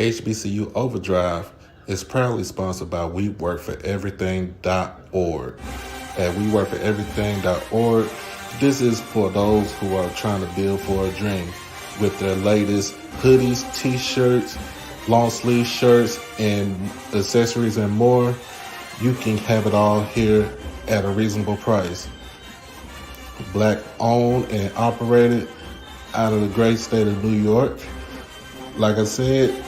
HBCU Overdrive is proudly sponsored by WeWorkForEverything.org. At WeWorkForEverything.org, this is for those who are trying to build for a dream with their latest hoodies, t-shirts, long sleeve shirts, and accessories and more. You can have it all here at a reasonable price. Black owned and operated out of the great state of New York. Like I said,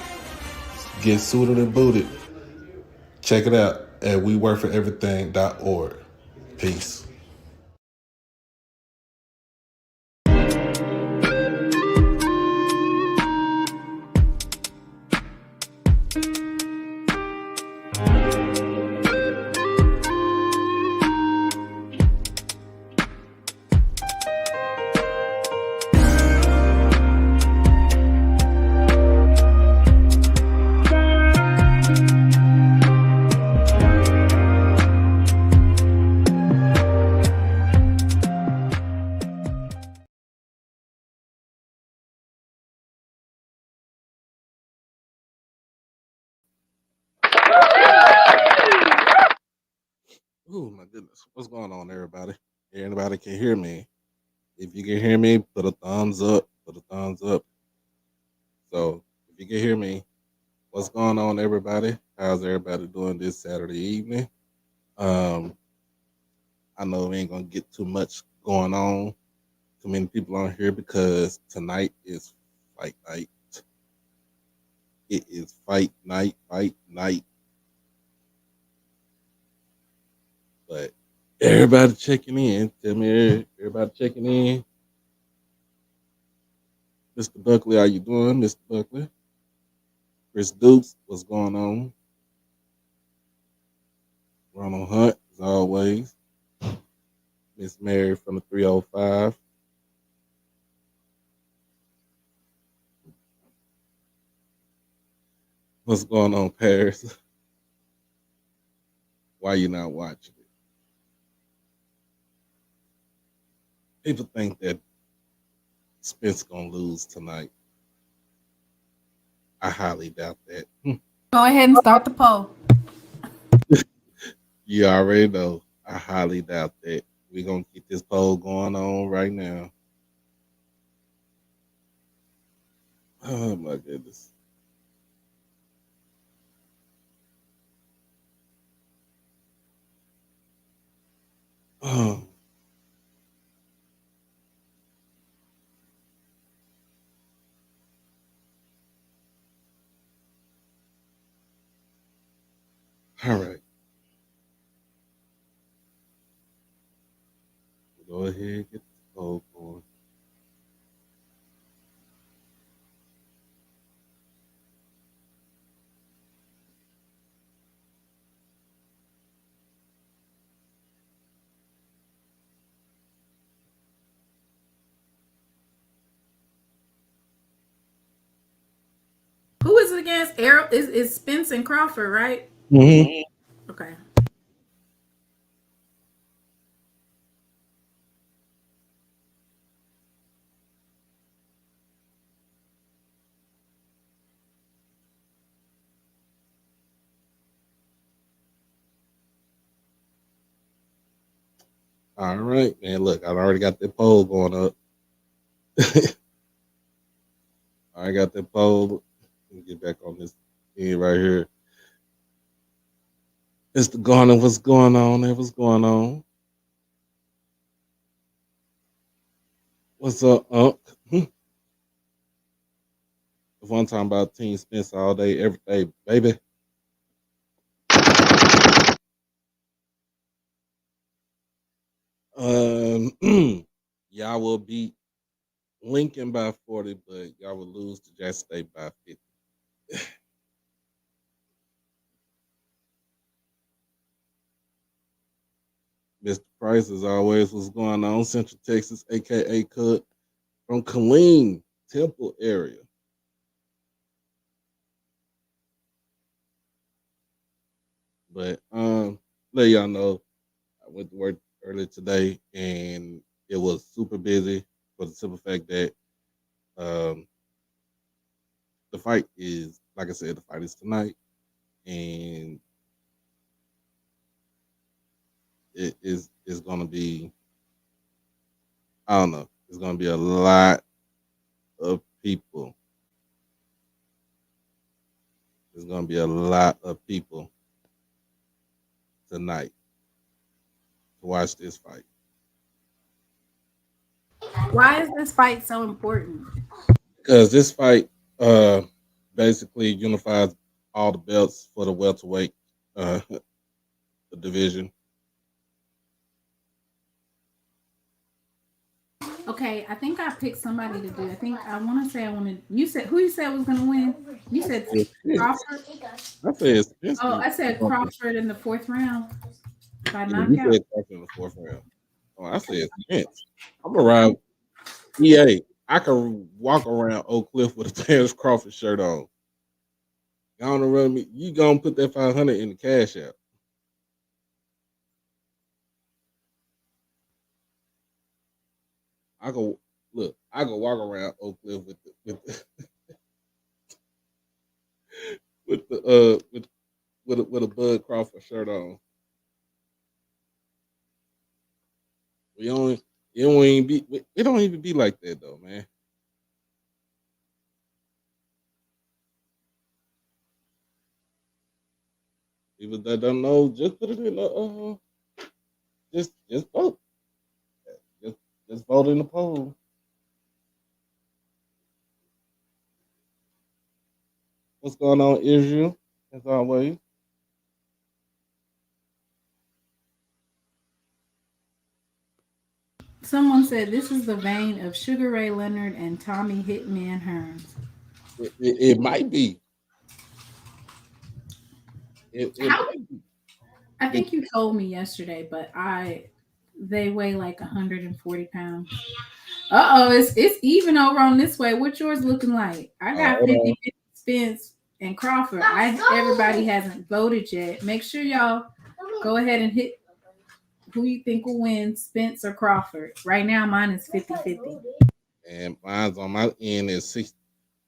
get suited and booted. Check it out at WeWorkForEverything.org. Peace. Oh my goodness. What's going on, everybody? Everybody can hear me. If you can hear me, put a thumbs up. Put a thumbs up. So if you can hear me, what's going on, everybody? How's everybody doing this Saturday evening? Um, I know we ain't gonna get too much going on, too many people on here because tonight is fight night. It is fight night, fight night. But everybody checking in. Tell me, everybody checking in. Mr. Buckley, how you doing, Mr. Buckley? Chris Dukes, what's going on? Ronald Hunt, as always. Miss Mary from the 305. What's going on, Paris? Why you not watching it? People think that Spence gonna lose tonight. I highly doubt that. Go ahead and start the poll. You already know. I highly doubt that. We're gonna get this poll going on right now. Oh my goodness. Oh. All right. Go ahead and get the poll going. Who is it against? Errol is Spence and Crawford, right? Mm-hmm. Okay. All right, man. Look, I already got the poll going up. I got the poll. Let me get back on this thing right here. Mr. Garner, what's going on? What's going on? What's up, Unc? One time about Team Spence all day, every day, baby. Y'all will beat Lincoln by 40, but y'all will lose to Jackson State by 50. Mr. Price, as always, what's going on? Central Texas, aka Cut from Killeen, Temple area. But let y'all know I went to work early today and it was super busy for the simple fact that um the fight is like I said, the fight is tonight, and it's gonna be, I don't know, it's gonna be a lot of people. There's gonna be a lot of people tonight to watch this fight. Why is this fight so important? Because this fight basically unifies all the belts for the welterweight uh, division. Okay, I think I picked somebody to do. I think I want to say I wanted. You said who you said was going to win? You said Crawford. I said Spence. Oh, I said Crawford in the fourth round by You knockout. said Crawford in the fourth round. Oh, I said Spence. I'm around EA. I can walk around Oak Cliff with a Terrence Crawford shirt on. Y'all don't run me. You gonna put that 500 in the cash app? I go look. I go walk around Oak Cliff with the with a Bud Crawford shirt on. We only it don't even be it don't even be like that though, man. People that don't know, just put it in the just vote. Just just vote in the poll. What's going on, Israel? As always. Someone said this is the vein of Sugar Ray Leonard and Tommy Hitman Hearns. It might be. It How? might be. I think you told me yesterday, but they weigh like 140 pounds. It's even over on this way. What's yours looking like? I got Hold on. 50 Spence and Crawford. Everybody hasn't voted yet. Make sure y'all go ahead and hit who you think will win, Spence or Crawford. Right now, mine is 50-50. And mine's on my end is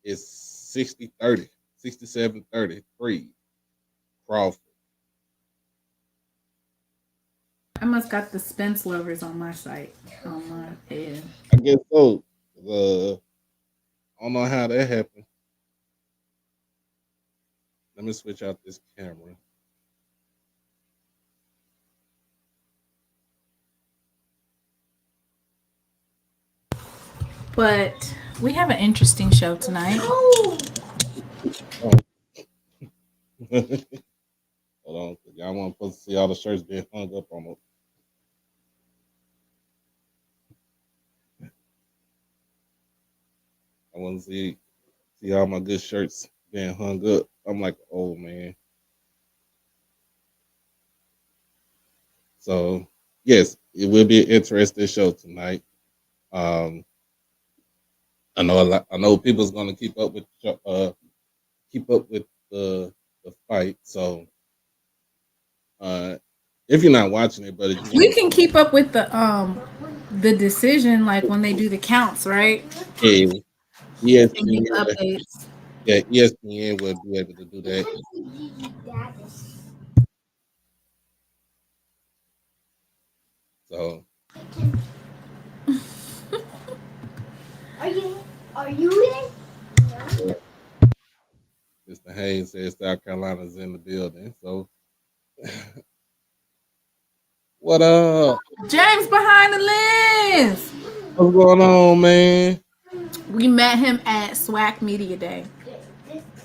60-30, 67-33. Crawford. I must got the Spence lovers on my site. On my head. I guess so. I don't know how that happened. Let me switch out this camera. But we have an interesting show tonight. Oh. Hold on, y'all want to see all the shirts being hung up on them. I want to see all my good shirts being hung up. I'm like, oh man. So yes, it will be an interesting show tonight. Um, I know a lot. I know people's gonna keep up with the fight. So if you're not watching it, but We can keep up with the decision like when they do the counts, right? yeah, And give ESPN, updates. yeah, ESPN will be able to do that. So Are you in? Mr. Hayes says South Carolina's in the building. So what up? James behind the lens. What's going on, man? We met him at SWAC Media Day.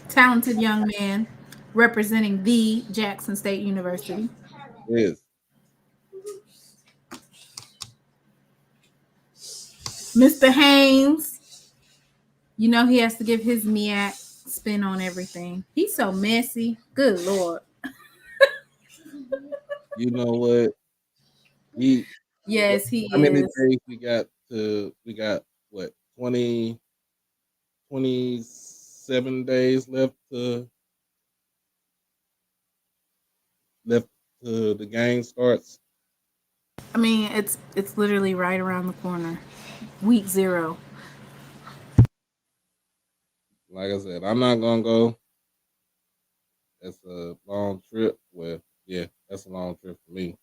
Talented young man representing the Jackson State University. Yes. Mr. Haynes, you know he has to give his MEAC spin on everything. He's so messy. Good Lord. You know what? He Yes, he how many is. days we got what 27 days left to the game starts. I mean, it's literally right around the corner. Week 0. Like I said, I'm not gonna go. That's a long trip. Well, yeah, that's a long trip for me.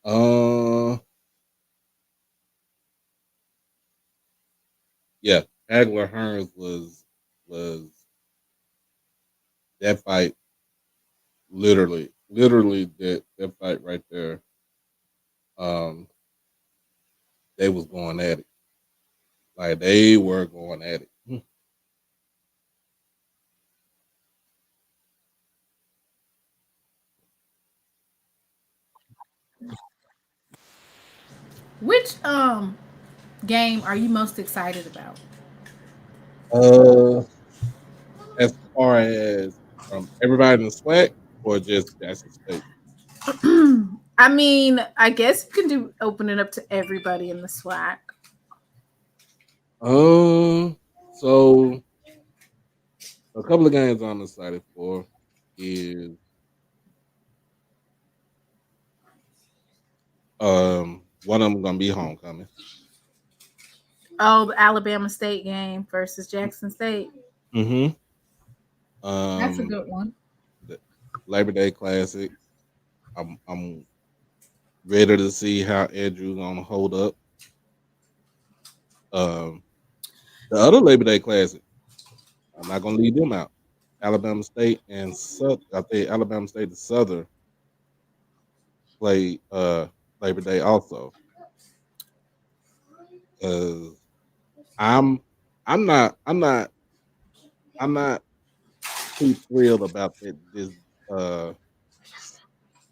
Uh, yeah, Hagler Hearns was that fight literally that fight right there. Um, they was going at it like they were going at it. Which game are you most excited about? Uh, as far as from everybody in the SWAC or just Jackson State. I mean, I guess you can do open it up to everybody in the SWAC. So a couple of games I'm excited for is one of them gonna be homecoming. Oh, the Alabama State game versus Jackson State. Mm-hmm. That's a Um, good one. the Labor Day Classic. I'm ready to see how Andrew gonna hold up. Um, the other Labor Day Classic. I'm not gonna leave them out. Alabama State and I think Alabama State and Southern play Labor Day also. Cause I'm I'm not too thrilled about this uh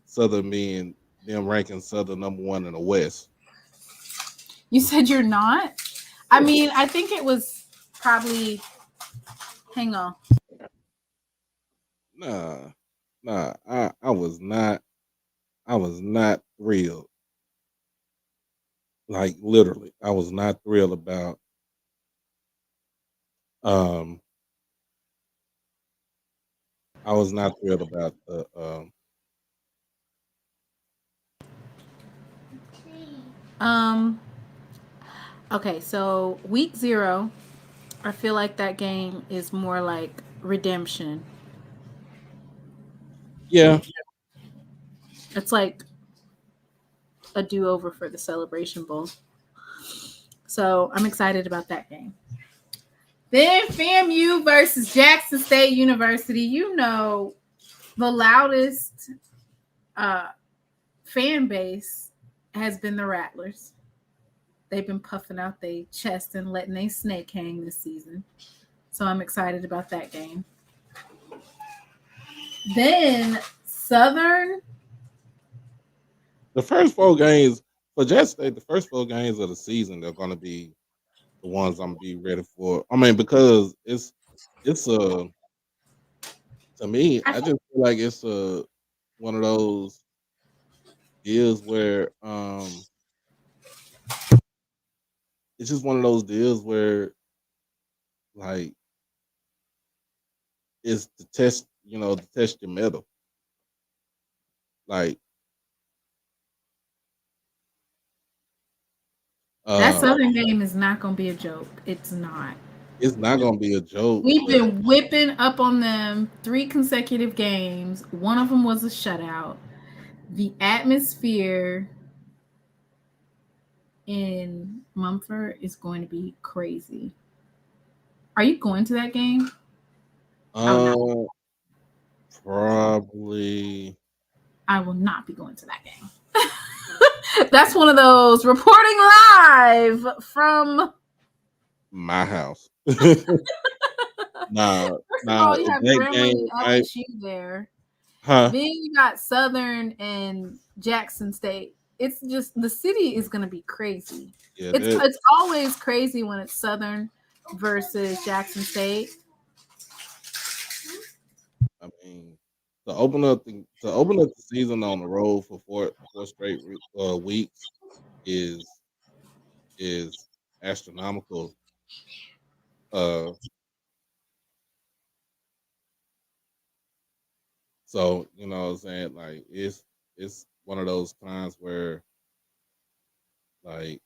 Southern being them ranking Southern number one in the West. You said you're not? I mean, I think it was probably, hang on. Nah, I was not thrilled. Like literally, I was not thrilled about um I was not thrilled about the Um, okay, so week 0, I feel like that game is more like redemption. yeah. It's like a do-over for the Celebration Bowl. So, I'm excited about that game. Then FAMU versus Jackson State University. You know, the loudest uh, fan base has been the Rattlers. They've been puffing out their chest and letting their snake hang this season. So I'm excited about that game. Then Southern. The first 4 games for Jackson State, the first 4 games of the season, they're gonna be the ones I'm gonna be ready for. I mean, because it's to me, I I think just feel like it's one of those deals where it's just one of those deals where like it's to test, to test your metal. Like that uh Southern game is not going to be a joke. It's not. it's not gonna be a joke, We've but been whipping up on them 3 consecutive games. One of them was a shutout. The atmosphere in Mumford is going to be crazy. Are you going to that game? I will not. uh probably I will not be going to that game. That's one of those reporting live from. my house. Nah, First of nah, all, you have that Grammarly game I LSU there. huh? Then you got Southern and Jackson State. It's just the city is going to be crazy. Yeah, It's always crazy when it's Southern versus Jackson State. I mean, to open up the season on the road for four straight weeks is is astronomical. Uh, so what I'm saying, like it's one of those times where like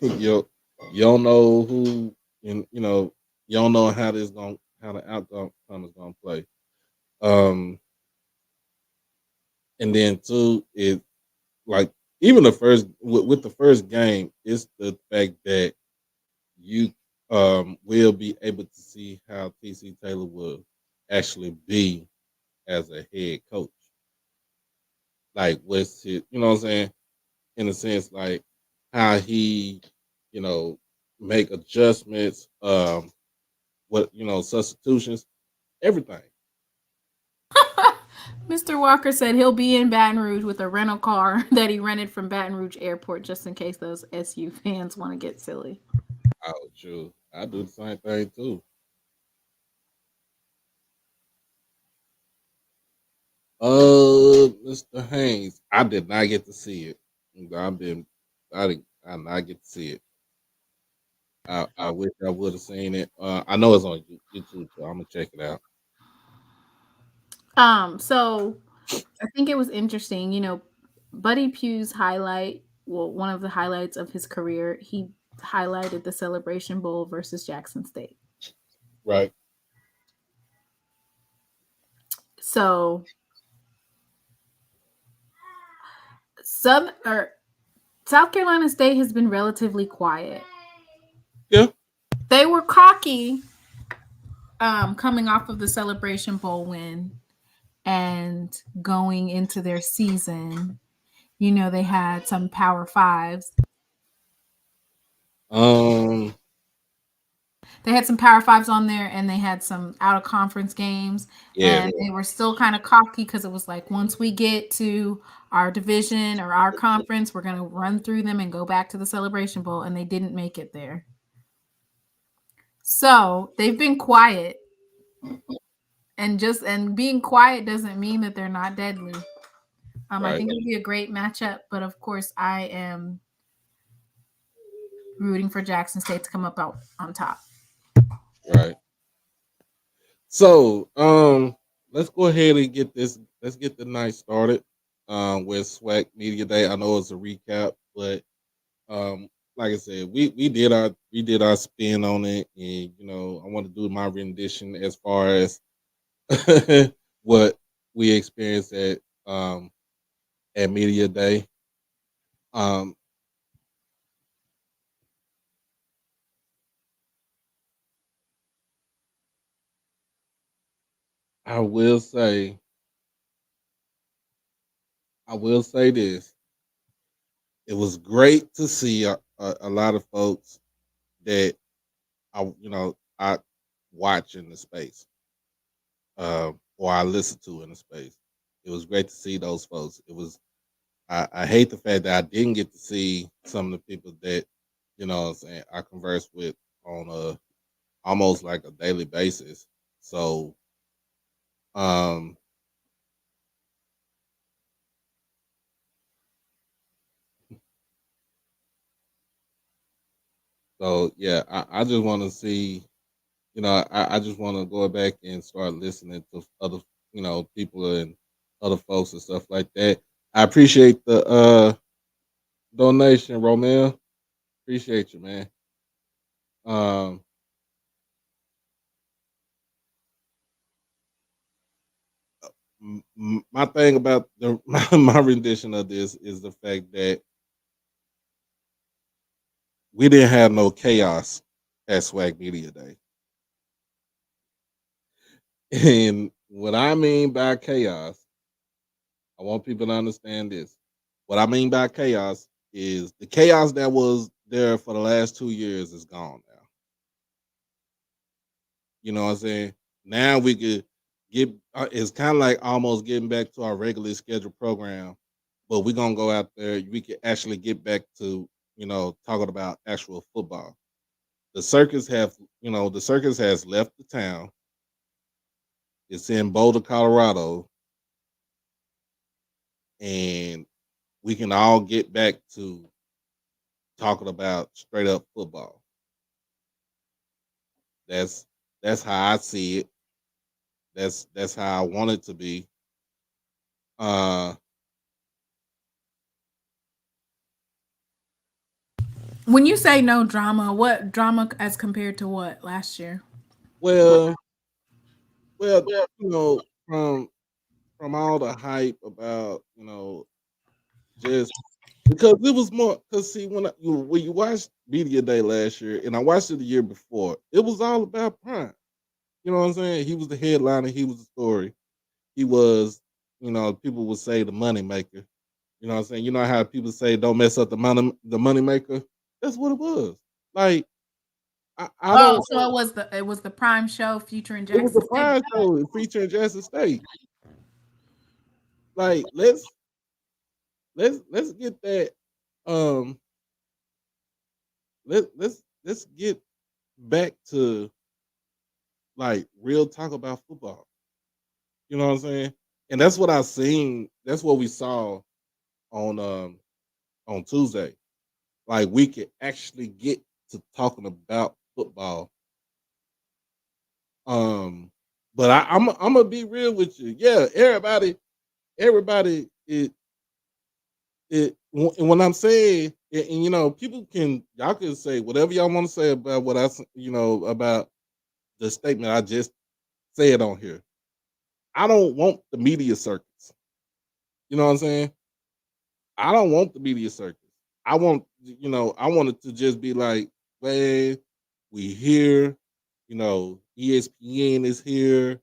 you You don't know who, and you don't know how the outcome is gonna play. Um, and then two, it like even the first with the first game, it's the fact that you will be able to see how TC Taylor will actually be as a head coach. Like what's his, you know what I'm saying? In a sense, like how he, you know, make adjustments, what substitutions, everything. Mr. Walker said he'll be in Baton Rouge with a rental car that he rented from Baton Rouge Airport just in case those SU fans want to get silly. Oh, true. I do the same thing too. Mr. Haynes, I did not get to see it. I've been, I did not get to see it. I wish I would have seen it. I know it's on YouTube, so I'm gonna check it out. So I think it was interesting, Buddy Pugh's highlight, well, one of the highlights of his career, he highlighted the Celebration Bowl versus Jackson State. Right. So some or South Carolina State has been relatively quiet. Yeah. They were cocky coming off of the Celebration Bowl win and going into their season. They had some Power Fives. Um. They had some Power Fives on there, and they had some out of conference games, Yeah. and they were still kind of cocky because it was like once we get to our division or our conference, we're gonna run through them and go back to the Celebration Bowl, and they didn't make it there. So they've been quiet, and being quiet doesn't mean that they're not deadly. I Right. think it'll be a great matchup, but of course, I am rooting for Jackson State to come up out on top. Right. So, let's go ahead and get this. Let's get the night started. With SWAC Media Day. I know it's a recap, but like I said, we did our spin on it, and I want to do my rendition as far as what we experienced at Media Day. Um, I will say, this: it was great to see a lot of folks that I watch in the space, or I listen to in the space. It was great to see those folks. It was. I hate the fact that I didn't get to see some of the people that what I'm saying, I converse with on a almost like a daily basis. So um yeah, I just want to see, I just want to go back and start listening to other people and other folks and stuff like that. I appreciate the donation, Romeo. Appreciate you, man. Um my thing about my rendition of this is the fact that we didn't have no chaos at Swag Media Day. And what I mean by chaos, I want people to understand this. What I mean by chaos is the chaos that was there for the last 2 years is gone now. You know what I'm saying? Now we could get, it's kind of like almost getting back to our regularly scheduled program, but we're going to go out there. We could actually get back to, talking about actual football. The circus has left the town. It's in Boulder, Colorado, and we can all get back to talking about straight up football. That's that's how I see it. That's how I want it to be. Uh When you say no drama, what drama as compared to what last year? Well, well, you know, from all the hype about, just because it was more. Because see, when you watched Media Day last year, and I watched it the year before, it was all about Prime. You know what I'm saying? He was the headliner. He was the story. He was, people would say the money maker. You know what I'm saying? You know how people say don't mess up the money maker? That's what it was. Like I Oh, don't so it was the prime show featuring it was Jackson a State. prime show featuring Jackson State. Like let's get that um let's get back to like real talk about football. You know what I'm saying? And that's what I seen. That's what we saw on on Tuesday. Like we could actually get to talking about football. Um, but I'm gonna be real with you. Yeah, everybody and when I'm saying and people y'all can say whatever y'all want to say about what about the statement I just said on here. I don't want the media circus. You know what I'm saying? I don't want the media circus. I want it to just be like, man, we here. ESPN is here.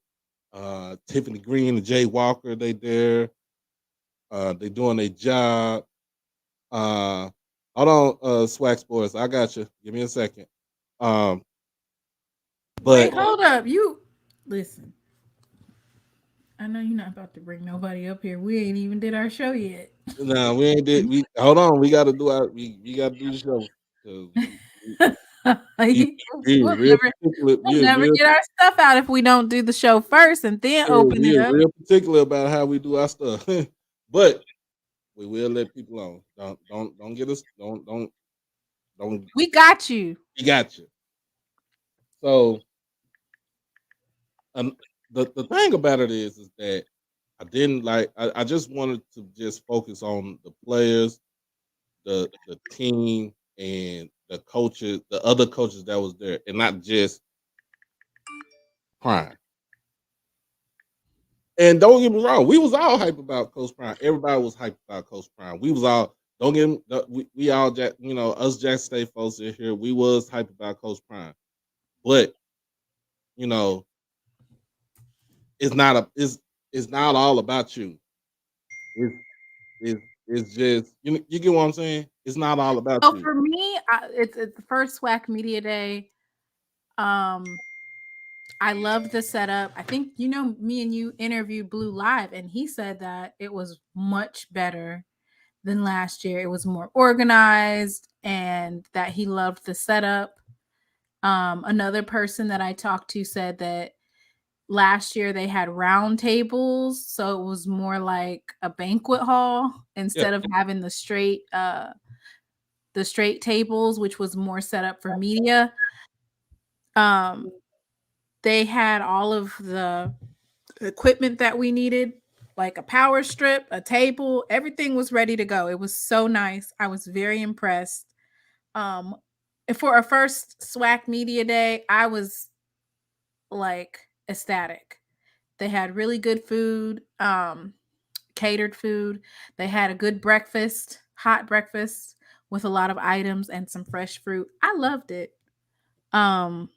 Tiffany Green and Jay Walker, they there. They doing their job. Uh, Hold on, SWAC Sports. I got you. Give me a second. Um, Wait, but hold up. You listen. I know you're not about to bring nobody up here. We ain't even did our show yet. no, we ain't did. We hold on. We got to do our. We got to do the show because we, we we'll real never particular. we'll never get our stuff out if we don't do the show first and then open it We are up. real particular about how we do our stuff. But we will let people on. Don't get us. Don't. We got you. We got you. So um, the thing about it is that I didn't like. I just wanted to just focus on the players, the team, and the coaches, the other coaches that was there, and not just Prime. And don't get me wrong, we was all hype about Coach Prime. Everybody was hyped about Coach Prime. We was all don't get me, we all us Jack State folks in here. We was hyped about Coach Prime, but you know it's not all about you. It's it's just you get what I'm saying. It's not all about So you. for me, it's the first SWAC Media Day. Um, I love the setup. I think me and you interviewed Blue Live, and he said that it was much better than last year. It was more organized, and that he loved the setup. Another person that I talked to said that last year they had round tables, so it was more like a banquet hall Yeah. instead of having the straight tables, which was more set up for media. Um, they had all of the equipment that we needed, like a power strip, a table, everything was ready to go. It was so nice. I was very impressed. Um, for a first SWAC Media Day, I was like ecstatic. They had really good food, catered food. They had a good breakfast, hot breakfast with a lot of items and some fresh fruit. I loved it. Um,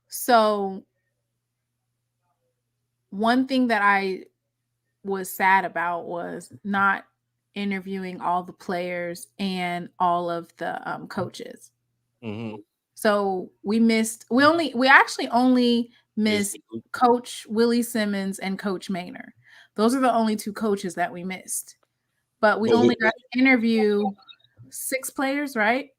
so one thing that I was sad about was not interviewing all the players and all of the coaches. Mm-hmm. So we actually only Miss missed Coach Willie Simmons and Coach Maynor. Those are the only two coaches that we missed. But we but only got to interview 6 players, right?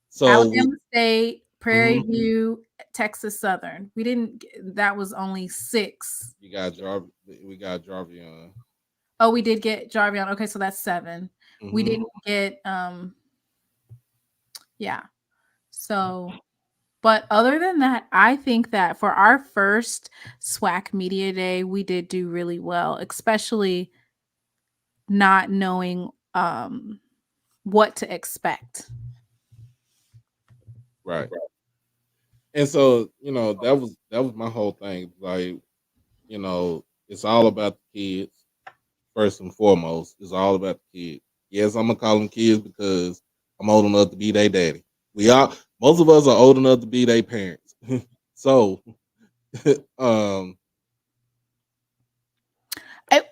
so we Alabama State, Prairie mhm. View, Texas Southern. We didn't that was only 6. We got Jarvion. Oh, we did get Jarvion. Okay, so that's 7. We Mm-hmm. didn't get yeah. So, but other than that, I think that for our first SWAC Media Day, we did do really well, especially not knowing what to expect. Right. And so, that was my whole thing. Like, it's all about the kids first and foremost. It's all about the kids. Yes, I'm gonna call them kids because I'm old enough to be their daddy. Most of us are old enough to be their parents. So, um,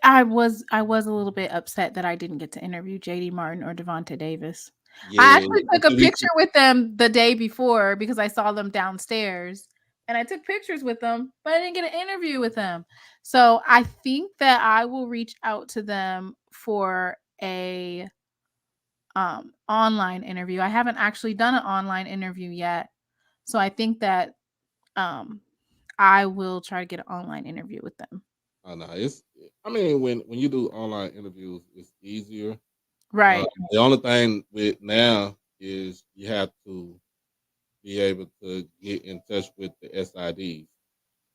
I was a little bit upset that I didn't get to interview JD Martin or Devontae Davis. I yeah, actually took a picture with them the day before because I saw them downstairs and I took pictures with them, but I didn't get an interview with them. So I think that I will reach out to them for a online interview. I haven't actually done an online interview yet. So I think that um I will try to get an online interview with them. I know it's. I mean, when you do online interviews, it's easier. Right. The only thing with now is you have to be able to get in touch with the SIDs.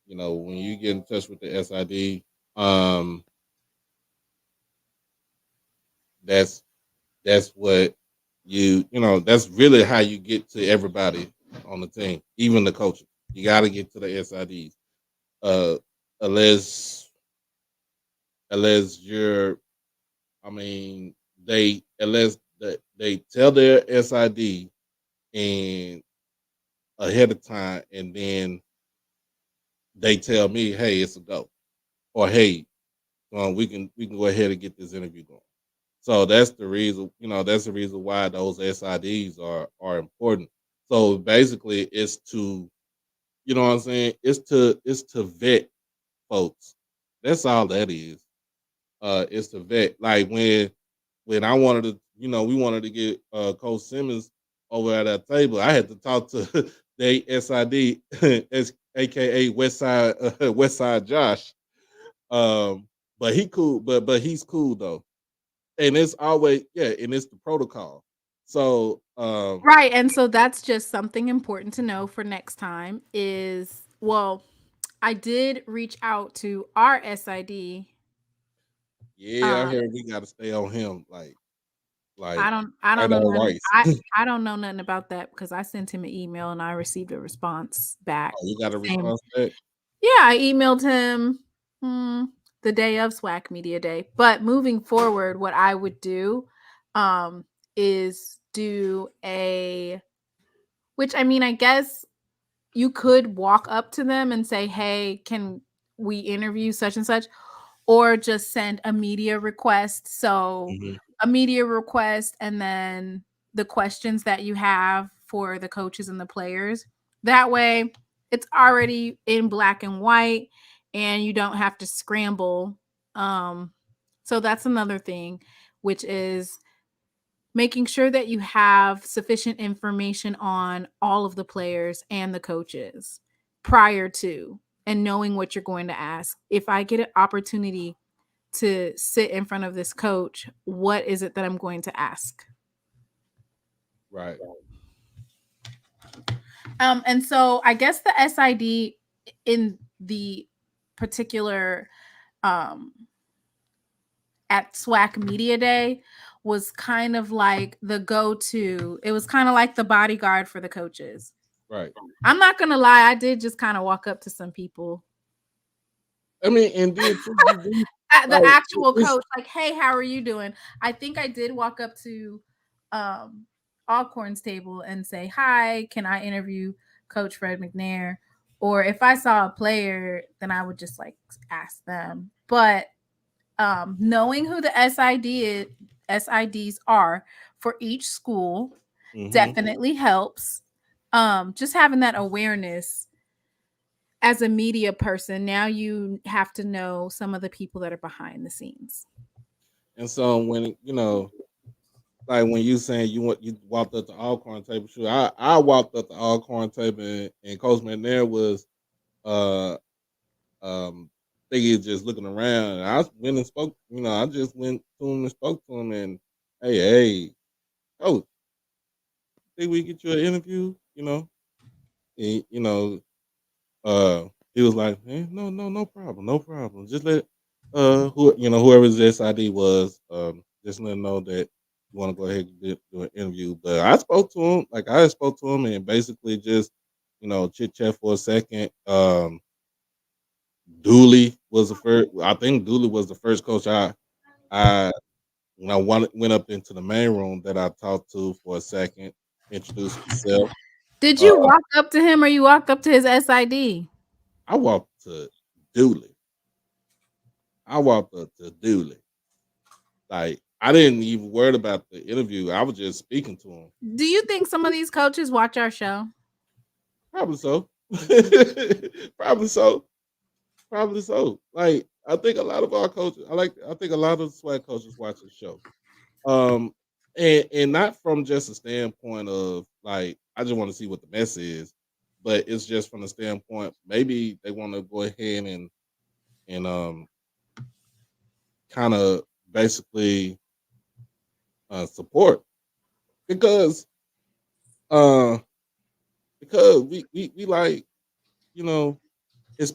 When you get in touch with the SID, um, that's that's what that's really how you get to everybody on the team, even the coaches. You got to get to the SIDs, uh, unless unless you're, I mean, they tell their SID and ahead of time, and then they tell me, hey, it's a go, or hey, we can go ahead and get this interview going. So that's the reason, that's the reason why those SIDs are important. So basically, it's to, you know what I'm saying? It's to vet folks. That's all that is. It's to vet. Like when I wanted to, we wanted to get Coach Simmons over at that table, I had to talk to the SID, aka West Side Josh. Um, but he cool, but he's cool though, and it's always, and it's the protocol. So Right, and so that's just something important to know for next time is well, I did reach out to our SID. yeah, I Um, heard we got to stay on him like I don't right know on nothing Rice. I don't know nothing about that because I sent him an email and I received a response back Oh, you got a saying, response back? yeah, I emailed him the day of SWAC Media Day. But moving forward, what I would do um is do a which I mean, I guess you could walk up to them and say, "Hey, can we interview such and such?" Or just send a media request. So, Hmm. a media request and then the questions that you have for the coaches and the players. That way, it's already in black and white and you don't have to scramble. Um so that's another thing, which is making sure that you have sufficient information on all of the players and the coaches prior to and knowing what you're going to ask. If I get an opportunity to sit in front of this coach, what is it that I'm going to ask? Right. And so I guess the SID in the particular um at SWAC Media Day was kind of like the go-to. It was kind of like the bodyguard for the coaches. Right. I'm not gonna lie, I did just kind of walk up to some people. I mean, and then too, The like actual it's coach, like, hey, how are you doing? I think I did walk up to um Alcorn's table and say, hi, can I interview Coach Fred McNair? Or if I saw a player, then I would just like ask them. But knowing who the SIDs are for each school hmm definitely helps. Just having that awareness as a media person, now you have to know some of the people that are behind the scenes. And so when like when you saying you walked up the Alcorn table, sure, I walked up the Alcorn table, and Coach McNair was uh think he's just looking around. And I went and spoke. I just went to him and spoke to him, and hey, oh, think we get you an interview? And, uh, he was like, no, no, no problem, no problem. Just let whoever this ID was, just let him know that you want to go ahead and do an interview. But I spoke to him, like I spoke to him, and basically just chit chat for a second. Dooley was the first. I think Dooley was the first coach I when I went up into the main room that I talked to for a second, introduced myself. Did Uh, you walk up to him or you walked up to his SID? I walked to Dooley. I walked up to Dooley. Like I didn't even worry about the interview. I was just speaking to him. Do you think some of these coaches watch our show? Probably so. Probably so. Probably so. Like I think a lot of our coaches, I think a lot of the SWAC coaches watch the show. Um, and not from just a standpoint of like I just want to see what the mess is, but it's just from the standpoint maybe they want to go ahead and kind of basically support because uh because we like you know it's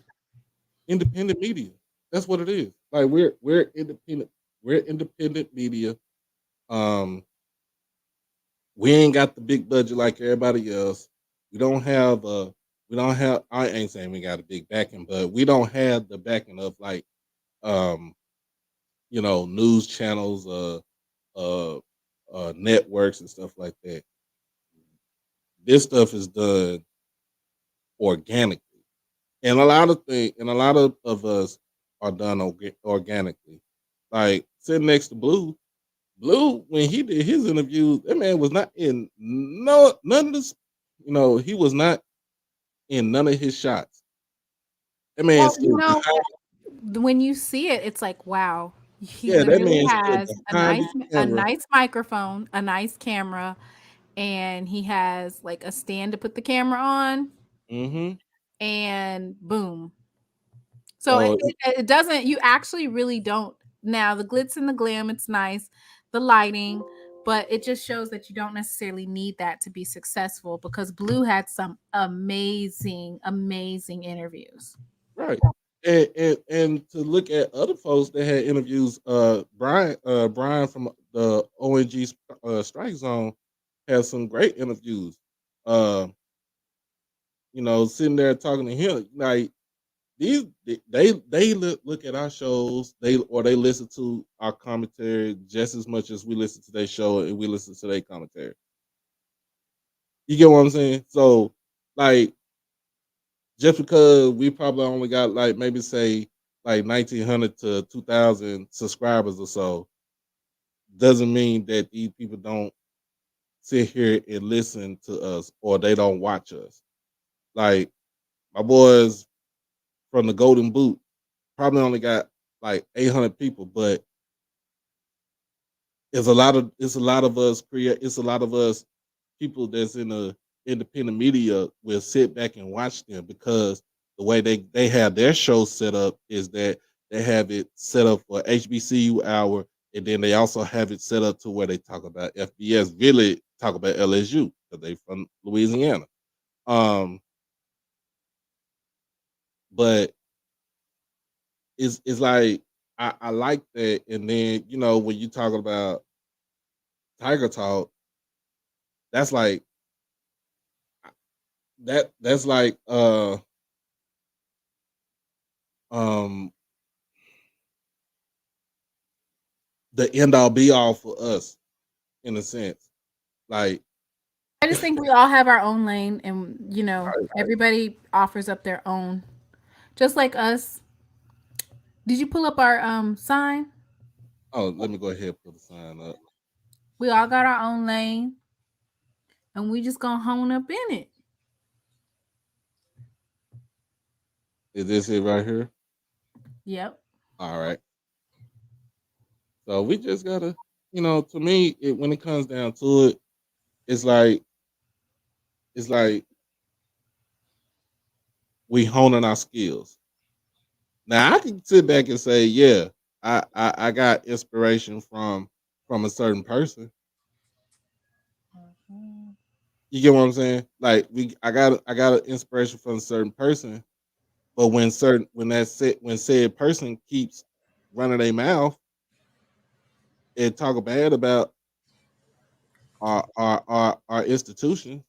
independent media. That's what it is. Like we're independent. We're independent media. Um, we ain't got the big budget like everybody else. We don't have we don't have. I ain't saying we got a big backing, but we don't have the backing of like um news channels, uh, networks and stuff like that. This stuff is done organically, and a lot of us are done organically. Like sitting next to Blue, when he did his interviews, that man was not in none of this. He was not in none of his shots. That man Well, stood behind. when you see it, it's like, wow. He Yeah, that literally man stood has behind the a camera. nice microphone, a nice camera, and he has like a stand to put the camera on, Hmm. and boom. So So it doesn't, you actually really don't. Now, the glitz and the glam, it's nice, the lighting, but it just shows that you don't necessarily need that to be successful because Blue had some amazing, amazing interviews. right, and to look at other folks that had interviews, Brian from the ONG Strike Zone had some great interviews. Uh, sitting there talking to him like these they look at our shows they listen to our commentary just as much as we listen to their show and we listen to their commentary. You get what I'm saying? So like just because we probably only got like maybe say like 1900 to 2000 subscribers or so doesn't mean that these people don't sit here and listen to us or they don't watch us. Like my boys from the Golden Boot probably only got like 800 people, but it's a lot of us it's a lot of us people that's in the independent media will sit back and watch them because the way they have their show set up is that they have it set up for HBCU hour, and then they also have it set up to where they talk about FBS, really talk about LSU because they from Louisiana. Um, but it's like I like that, and then when you talk about Tiger Talk, that's like that's like um the end all be all for us in a sense. Like I just think we all have our own lane, and right. everybody offers up their own. Just like us. Did you pull up our sign? Oh, let me go ahead and put the sign up. We all got our own lane, and we just gonna hone up in it. Is this it right here? Yep. All right. So we just gotta, to me, when it comes down to it, it's like it's like we honing our skills. Now I can sit back and say, yeah, I got inspiration from a certain person. You get what I'm saying? Like I got an inspiration from a certain person. But when said person keeps running their mouth and talk bad about our institution,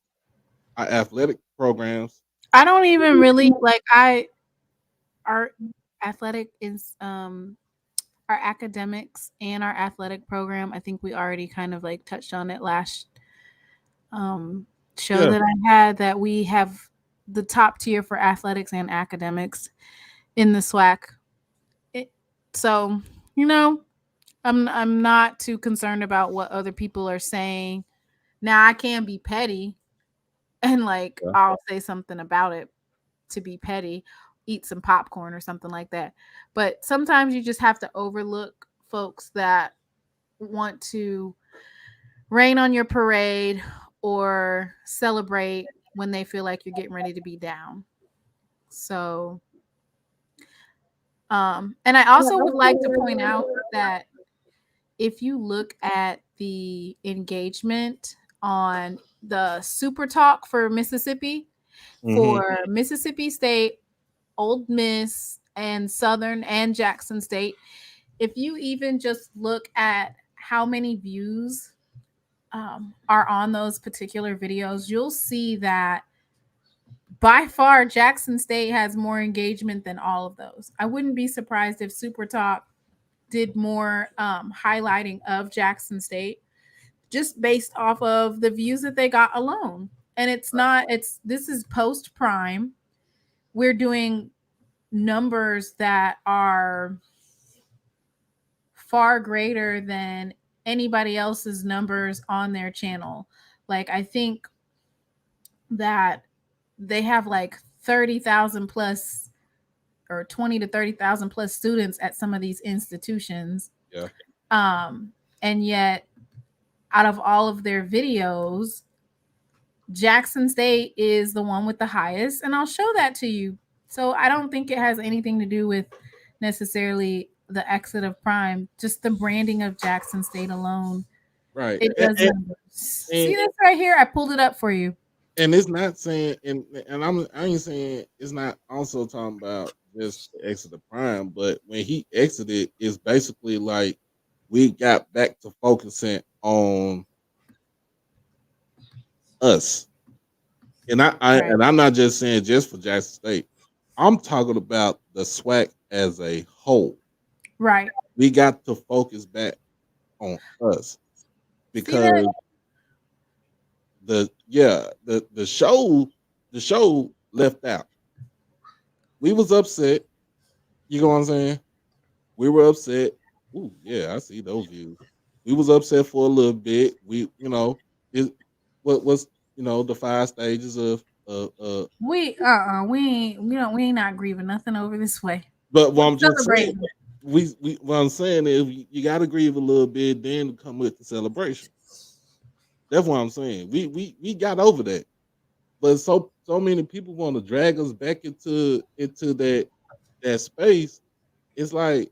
our athletic programs. I don't even really like our athletic is our academics and our athletic program. I think we already kind of like touched on it last um show Yeah, that I had, that we have the top tier for athletics and academics in the SWAC. It, so, you know, I'm not too concerned about what other people are saying. Now I can be petty and like yeah, I'll say something about it to be petty, eat some popcorn or something like that. But sometimes you just have to overlook folks that want to rain on your parade or celebrate when they feel like you're getting ready to be down. So, and I also would like to point out that if you look at the engagement on the Super Talk for Mississippi, hmm, for Mississippi State, Old Miss, and Southern and Jackson State, if you even just look at how many views are on those particular videos, you'll see that by far Jackson State has more engagement than all of those. I wouldn't be surprised if Super Talk did more highlighting of Jackson State just based off of the views that they got alone. And it's not, it's, this is post prime. We're doing numbers that are far greater than anybody else's numbers on their channel. Like, I think that they have like 30,000 plus or 20 to 30,000 plus students at some of these institutions. yeah. Um, and yet, out of all of their videos, Jackson State is the one with the highest, and I'll show that to you. So I don't think it has anything to do with necessarily the exit of Prime, just the branding of Jackson State alone. Right. It does numbers. See And this right here? I pulled it up for you. and it's not saying, and I ain't saying it's not also talking about just the exit of Prime, but when he exited, it's basically like we got back to focusing on us. Right. And I'm not just saying just for Jackson State. I'm talking about the SWAC as a whole. Right. We got to focus back on us See that? because the show left out. We was upset. You know what I'm saying? We were upset. Ooh, yeah, I see those views. We was upset for a little bit. It what was the 5 stages of We ain't not grieving nothing over this way. but what We're I'm just saying, celebrating. we what I'm saying is you got to grieve a little bit, then come with the celebration. That's what I'm saying. We got over that, but so many people want to drag us back into that space. It's like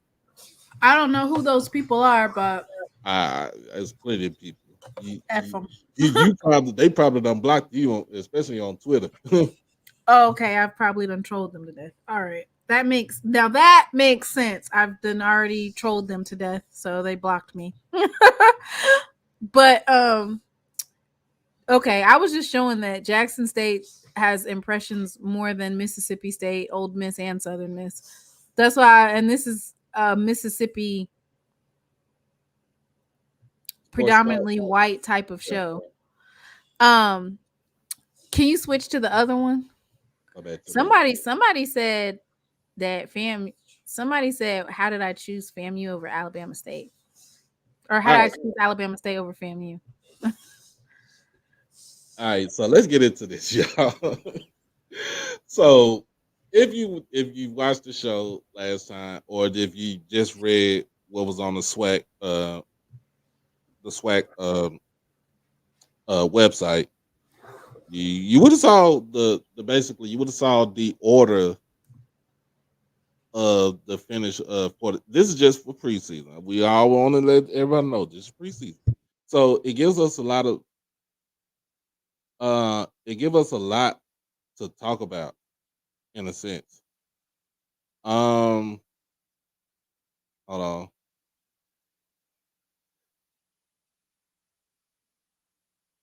I don't know who those people are, but there's plenty of people. You F you them. you probably they probably done blocked you on, especially on Twitter. Okay, I've probably done trolled them to death. All right. That makes sense. I've done already trolled them to death, so they blocked me. But okay, I was just showing that Jackson State has impressions more than Mississippi State, Old Miss, and Southern Miss. That's why, and this is a Mississippi Sports talk. predominantly white type of Yeah. show. Um, can you switch to the other one? Go back to the Somebody said that somebody said, how did I choose FAMU over Alabama State? Or how all did I right. choose Alabama State over FAMU? All right, so let's get into this, y'all. So if you watched the show last time, or if you just read what was on the SWAC website, you would have saw the basically you would have saw the order of the finish for this is just for preseason. We all want to let everybody know this is preseason, so it gives us a lot of it gives us a lot to talk about in a sense. Um, hold on.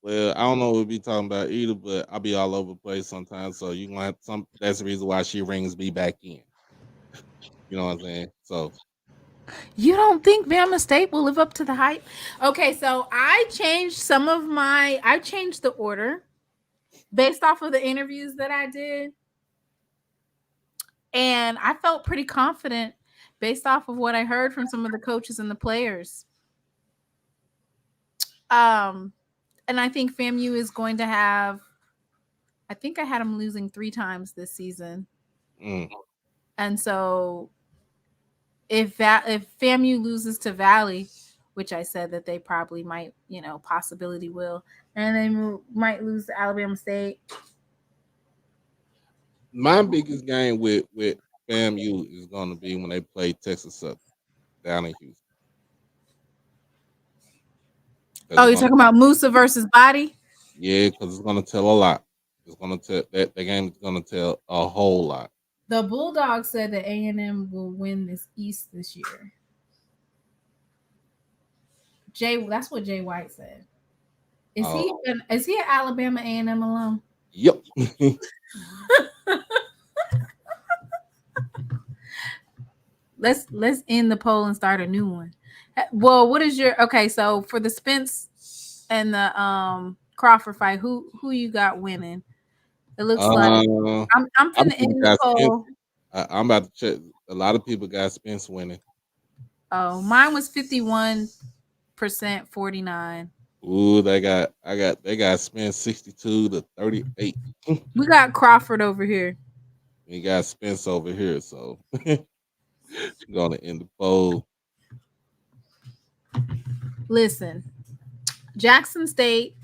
Well, I don't know what we be talking about either, but I'll be all over the place sometimes. So you gonna have some. That's the reason why she rings me back in. You know what I'm saying? So You don't think Bama State will live up to the hype? Okay, so I changed the order based off of the interviews that I did. And I felt pretty confident based off of what I heard from some of the coaches and the players. Um, and I think FAMU is going to have, I think I had them losing 3 times this season. mm, And so if FAMU loses to Valley, which I said that they probably might, possibility will, and they might lose to Alabama State. my biggest game with FAMU is gonna be when they play Texas Southern down in Houston. 'Cause Oh, it's you're gonna, talking about Musa versus Body? yeah, because it's gonna tell a lot. It's gonna tell that game is gonna tell a whole lot. The Bulldogs said that A&M will win this East this year. That's what Jay White said. Is Uh, he an Alabama A&M alum? yep. Let's end the poll and start a new one. Well, what is your okay? So for the Spence and the Crawford fight, who you got winning? It looks like uh, I'm I finna think end the got Spence. poll. I'm about to check. A lot of people got Spence winning. Oh, mine was 51%, 49. Ooh, they got Spence 62-38. We got Crawford over here. We got Spence over here, so gonna end the poll. Listen, Jackson State.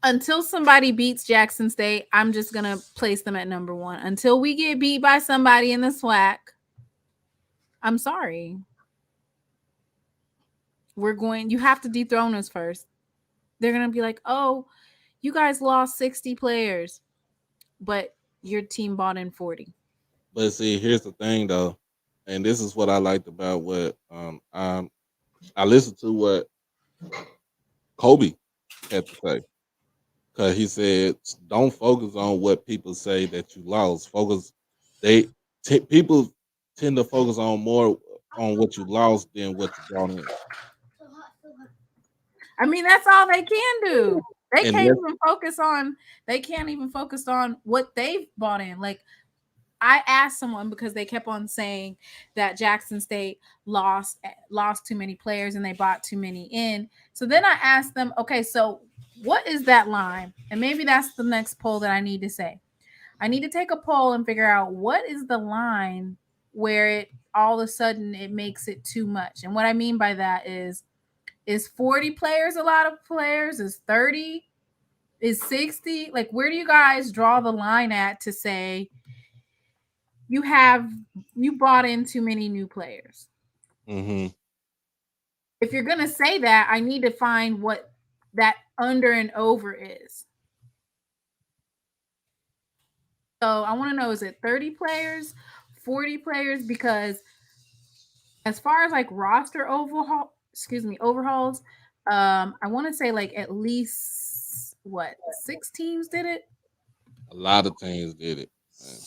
Until somebody beats Jackson State, I'm just gonna place them at number 1. Until we get beat by somebody in the SWAC, I'm sorry. You have to dethrone us first. They're gonna be like, oh, you guys lost 60 players, but your team bought in 40. But see, here's the thing though, and this is what I liked about what I listened to what Kobe had to say. Cause he said, "Don't focus on what people say that you lost. People tend to focus on more on what you lost than what you brought in." I mean, that's all they can do. They And can't even focus on. They can't even focus on what they've bought in. Like I asked someone because they kept on saying that Jackson State lost too many players and they bought too many in. So then I asked them, okay, so what is that line? And maybe that's the next poll that I need to say. I need to take a poll and figure out what is the line where it all of a sudden it makes it too much. And what I mean by that is 40 players a lot of players? Is 30? Is 60? Like where do you guys draw the line at to say you bought in too many new players? mm-hmm. If you're going to say that, I need to find what that under and over is. So I want to know, is it 30 players, 40 players? Because as far as like roster overhauls, I want to say like at least 6 teams did it. A lot of teams did it. Man.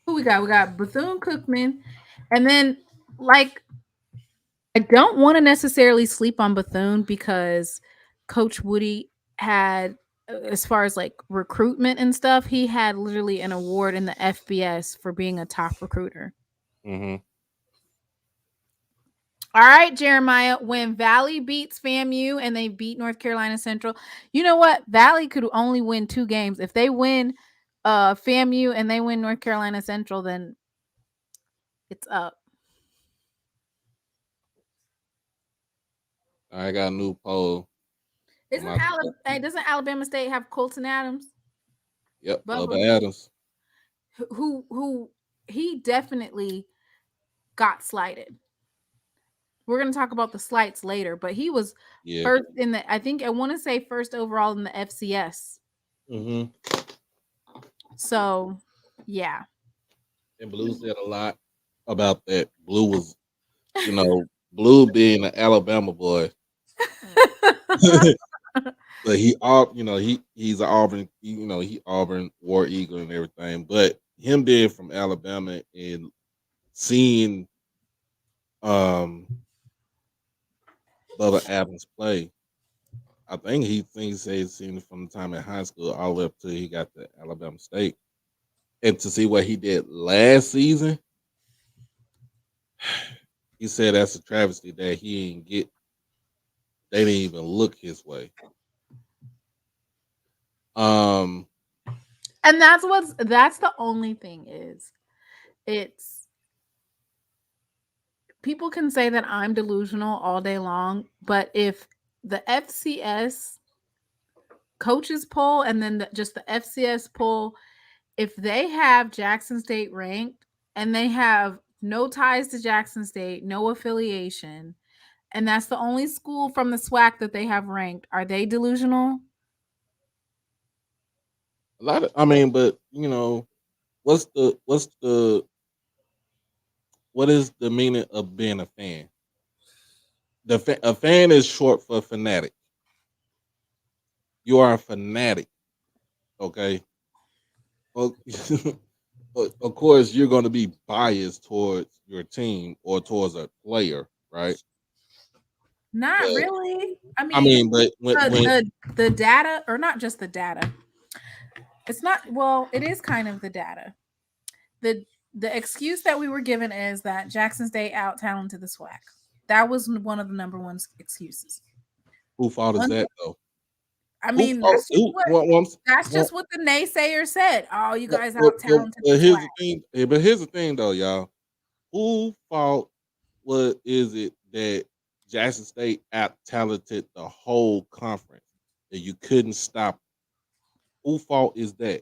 Who we got? We got Bethune-Cookman, and then like I don't want to necessarily sleep on Bethune because Coach Woody had, as far as like recruitment and stuff, he had literally an award in the FBS for being a top recruiter. Mm-hmm. All right, Jeremiah, when Valley beats FAMU and they beat North Carolina Central, you know what? Valley could only win 2 games. If they win FAMU and they win North Carolina Central, then it's up. I got a new poll. Doesn't Alabama State have Colton Adams? Yep, Bubba, Bubba Adams. who he definitely got slighted. We're going to talk about the slights later, but he was first in the, I want to say first overall in the FCS. Mm-hmm. So, yeah. And Blue said a lot about that. Blue was, Blue being an Alabama boy, but he all he's an Auburn, he Auburn War Eagle and everything. But him being from Alabama and seeing um Bubba Adams play, I think he thinks he's seen it from the time in high school all the way up till he got to Alabama State. And to see what he did last season, he said that's a travesty that he didn't get. They didn't even look his way. Um, And that's the only thing is it's people can say that I'm delusional all day long, but if the FCS coaches poll and then just the FCS poll, if they have Jackson State ranked and they have no ties to Jackson State, no affiliation, and that's the only school from the SWAC that they have ranked, are they delusional? a lot of, I mean, but what's what is the meaning of being a fan? A fan is short for fanatic. You are a fanatic, okay? Well, of course, you're going to be biased towards your team or towards a player, right? Not But really. I I mean, mean, but the data, or not just the data. It's not, well, it is kind of the data. The excuse that we were given is that Jackson State out talented the SWAC. That was one of the number one excuses. who fault is One, that though? I Who mean, fault? Who? that's What, just what the naysayer said. Oh, you what, guys what, out what, talented the but here's SWAC. the thing. But here's the thing, though, y'all. Who fault? What is it that Jackson State out talented the whole conference and you couldn't stop? Who fault is that?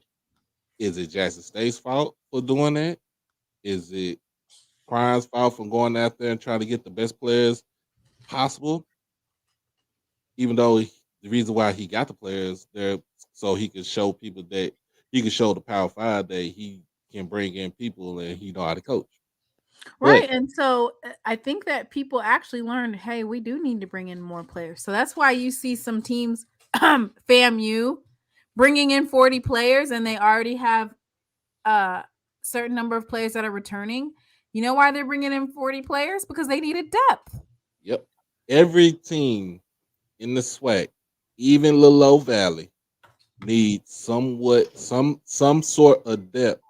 Is it Jackson State's fault for doing that? Is it Prime's fault for going out there and trying to get the best players possible? Even though the reason why he got the players there so he could show people that he could show the Power Five that he can bring in people and he know how to coach. But Right. And so I think that people actually learned, hey, we do need to bring in more players. So that's why you see some teams, FAMU, bringing in 40 players and they already have a certain number of players that are returning. You know why they're bringing in 40 players? Because they needed depth. yep, every team in the SWAC, even Lilo Valley, needs some sort of depth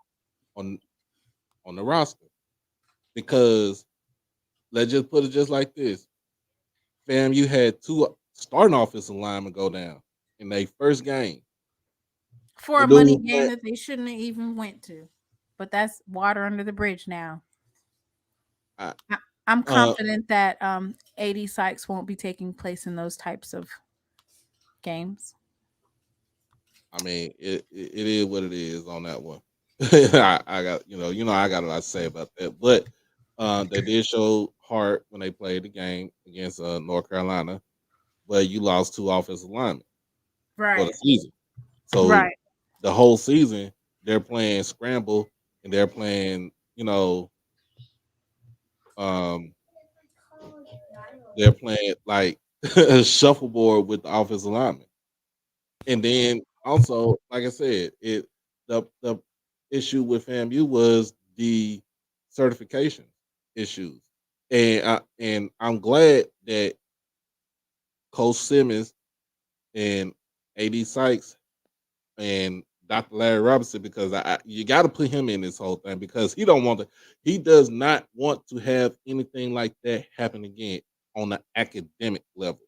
on on the roster because let's just put it just like this. Fam, you had two starting offensive linemen go down in their first game. For The a dude money was game playing, that they shouldn't have even went to. But that's water under the bridge now. I, I'm uh, confident that 80 Sykes won't be taking place in those types of games. I mean, it is what it is on that one. I got I got a lot to say about that, but they did show heart when they played the game against North Carolina, but you lost two offensive linemen for the Right. season. So Right. the whole season they're playing scramble and they're playing, um, they're playing like shuffleboard with the offensive lineman. And then also, like I said, the issue with FAMU was the certification issues, and I'm glad that Coach Simmons and AD Sykes and Dr. Larry Robinson, because you got to put him in this whole thing because he does not want to have anything like that happen again on the academic level.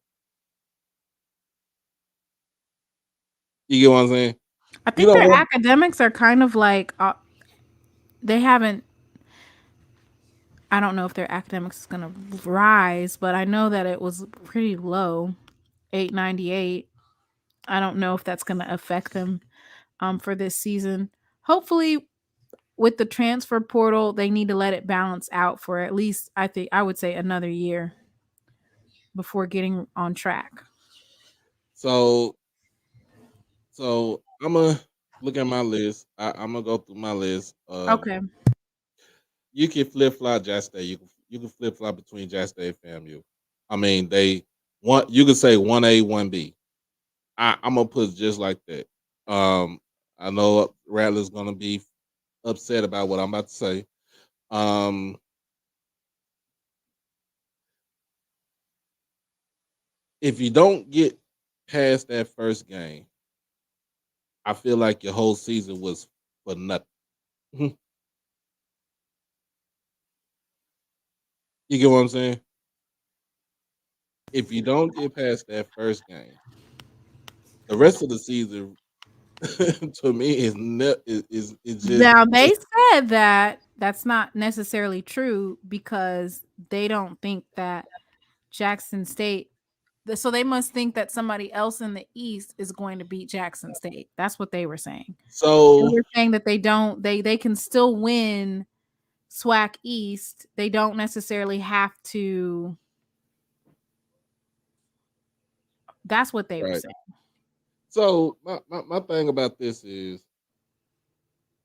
You get what I'm saying? I He think don't their want. academics are kind of like they haven't. I don't know if their academics is going to rise, but I know that it was pretty low, 898. I don't know if that's going to affect them for this season. Hopefully, with the transfer portal, they need to let it balance out for at least I would say another year before getting on track. So I'm gonna look at my list. I'm gonna go through my list. Okay. You can flip flop Jack State. flip flop between Jackson State and FAMU. I mean, you could say 1A, 1B. I'm gonna put it just like that. I know Rattler's gonna be upset about what I'm about to say. If you don't get past that first game, I feel like your whole season was for nothing. You get what I'm saying? If you don't get past that first game, the rest of the season to me is just Now they said that that's not necessarily true because they don't think that Jackson State. So they must think that somebody else in the East is going to beat Jackson State. That's what they were saying. They so were saying that they don't. They can still win SWAC East. They don't necessarily have to. That's what they were right. saying. So my thing about this is,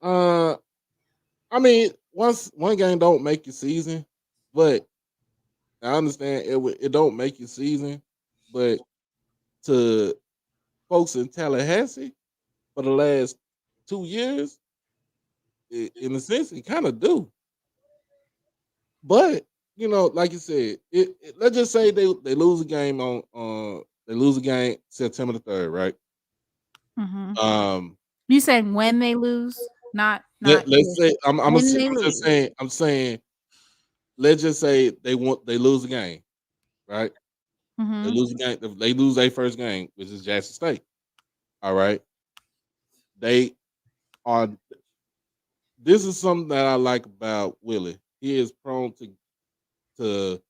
uh, I mean, once one game don't make your season, but I understand it don't make your season, but to folks in Tallahassee for the last 2 years, in a sense, it kind of do. But like you said, let's just say they lose a game they lose a game September the 3rd, right? Mhm. Um, You saying when they lose, not let's if. say When they I'm just lose. saying let's just say they lose a game, right? They Mhm. lose a game. They lose their first game, which is Jackson State. All right, they are. This is something that I like about Willie. He is prone to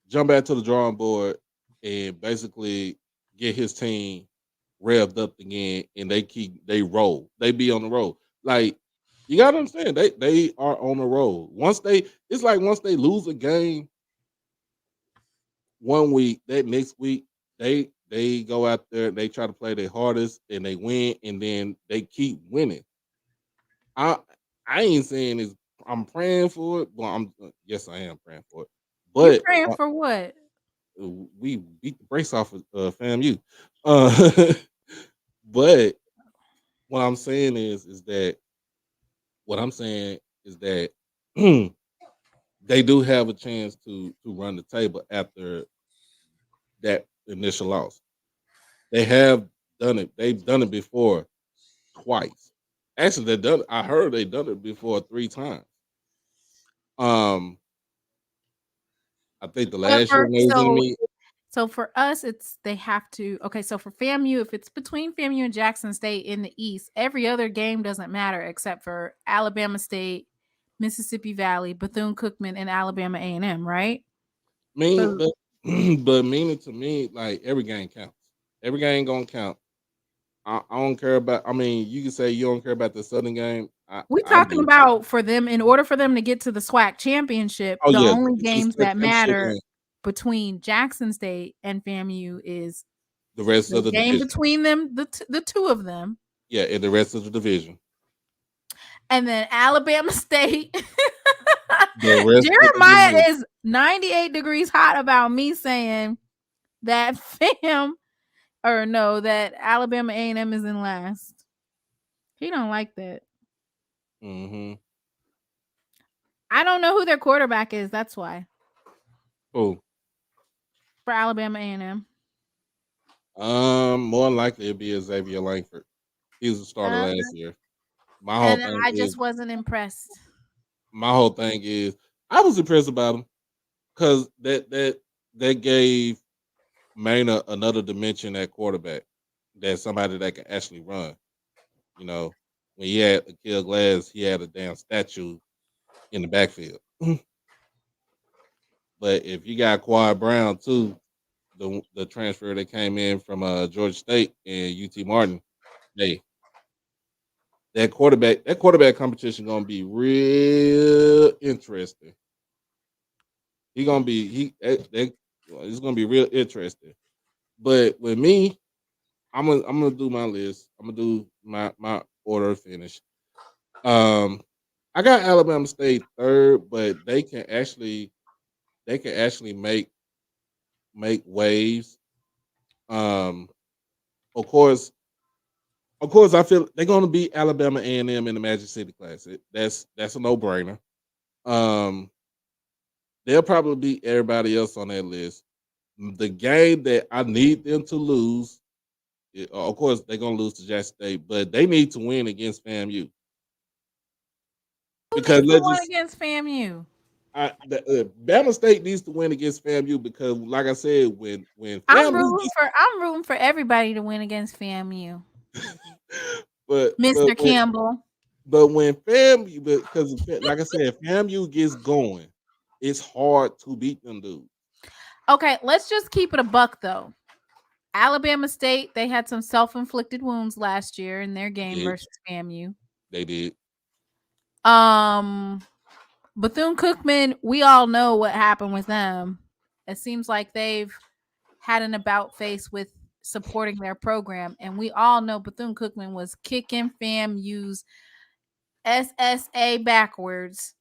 jump back to the drawing board and basically get his team revved up again, and they roll. They be on the roll. Like, you gotta understand, they are on the roll. It's like once they lose a game one week, that next week they go out there and they try to play their hardest and they win, and then they keep winning. I I ain't saying it's I'm praying for it, but yes, I am praying for it. You But praying for what? we beat the brakes off of FAMU. Uh, but what I'm saying is that what I'm saying is that they do have a chance to run the table after that initial loss. They have done it. They've done it before twice. Actually, they done. I heard they done it before 3 times. Um, I think the But last year for when they was in the so meet, so for us, it's they have to. Okay, so for FAMU, if it's between FAMU and Jackson State in the East, every other game doesn't matter except for Alabama State, Mississippi Valley, Bethune Cookman, and Alabama A&M, right? mean, So but but meaning to me, like every game counts. Every game gonna count. I don't care about. I mean, you can say you don't care about the Southern game. we're I talking do. about for them in order for them to get to the SWAC championship, Oh the yeah, only get to the games SWAC that championship matter and between Jackson State and FAMU is the rest the of the game division. between them, the two of them, Yeah, and the rest of the division. and then Alabama State. The rest of the Jeremiah division. is 98 degrees hot about me saying that that Alabama A&M is in last. He don't like that. Mm-hmm. I don't know who their quarterback is. That's why Cool. for Alabama A&M. More than likely it'd be Xavier Langford. He was a starter Uh, last year. My whole and thing I is just wasn't impressed. my whole thing is I was impressed about him because that gave Maynard another dimension at quarterback. That somebody that can actually run. You know, when he had Akil Glass, he had a damn statue in the backfield. But if you got Quad Brown too, the transfer that came in from Georgia State and UT Martin, hey, that quarterback competition gonna be real interesting. He gonna be it's gonna be real interesting. But with me, I'm gonna do my list. I'm gonna do my order of finish. Um, I got Alabama State third, but they can actually make waves. Um, of course, I feel they're going to beat Alabama A&M in the Magic City Classic. That's a no brainer. Um, they'll probably beat everybody else on that list. The game that I need them to lose, of course, they're going to lose to Jackson State, but they need to win against FAMU Who because needs to let's win just against FAMU? Bama State needs to win against FAMU because, like I said, when FAMU gets I'm rooting for everybody to win against FAMU. but Mr. Campbell. when FAMU because like I said, if FAMU gets going, it's hard to beat them dudes. Okay, let's just keep it a buck though. Alabama State, they had some self-inflicted wounds last year in their They game did. versus FAMU. They did. Um Bethune-Cookman, we all know what happened with them. It seems like they've had an about face with supporting their program, and we all know Bethune-Cookman was kicking FAMU's SSA backwards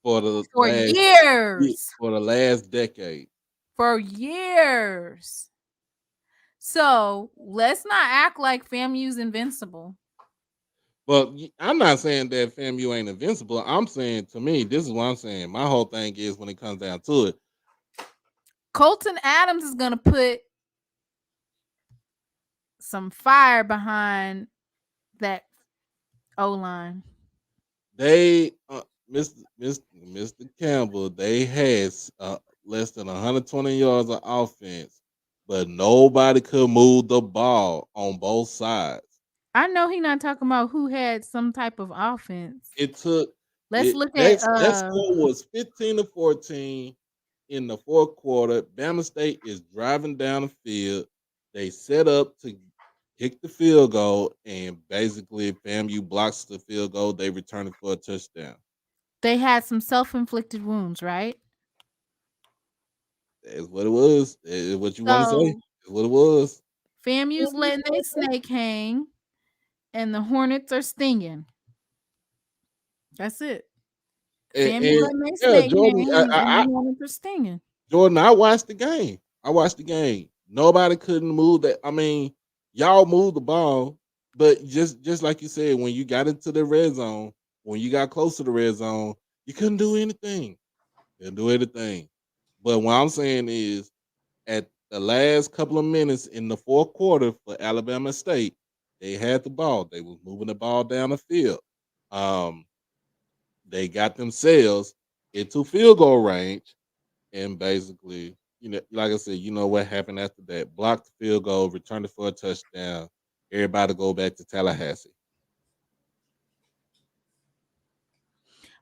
For the for last years. for the last decade. For years. So let's not act like FAMU's invincible. Well, I'm not saying that FAMU ain't invincible. I'm saying, to me, this is what I'm saying. My whole thing is when it comes down to it, Colton Adams is going to put some fire behind that O-line. they, Mr. Campbell, they had less than 120 yards of offense, but nobody could move the ball on both sides. I know he's not talking about who had some type of offense. It took Let's it look at that score was 15-14 in the fourth quarter. Bama State is driving down the field. They set up to kick the field goal, and basically FAMU blocks the field goal. They return it for a touchdown. they had some self-inflicted wounds, right? That's what it was. It's what you want to say. So It's what it was. FAMU's letting their snake hang, and the Hornets are stinging. That's it. FAMU And letting their yeah, snake Jordan, hang, and the Hornets are stinging. Jordan, I watched the game. Nobody couldn't move that. I mean, y'all moved the ball, but just like you said, when you got into the red zone, when you got close to the red zone, you couldn't do anything. Couldn't do anything. But what I'm saying is, at the last couple of minutes in the fourth quarter for Alabama State, they had the ball. They was moving the ball down the field. Um, they got themselves into field goal range. And basically, like I said, you know what happened after that? Blocked the field goal, returned it for a touchdown. Everybody go back to Tallahassee.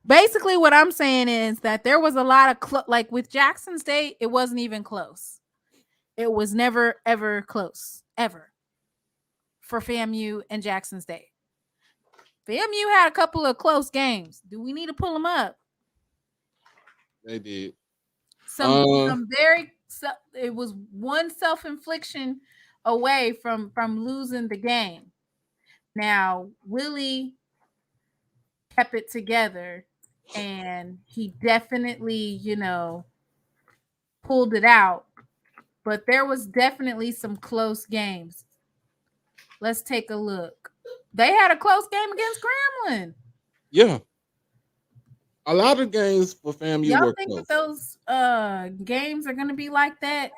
Basically, what I'm saying is that there was a lot of like with Jackson State, it wasn't even close. It was never ever close ever for FAMU and Jackson State. FAMU had a couple of close games. Do we need to pull them up? They did. Some very. It was one self-infliction away from losing the game. Now Willie kept it together, and he definitely, pulled it out. But there was definitely some close games. Let's take a look. They had a close game against Grambling. Yeah. A lot of games for FAMU Y'all were think close. that those games are going to be like that?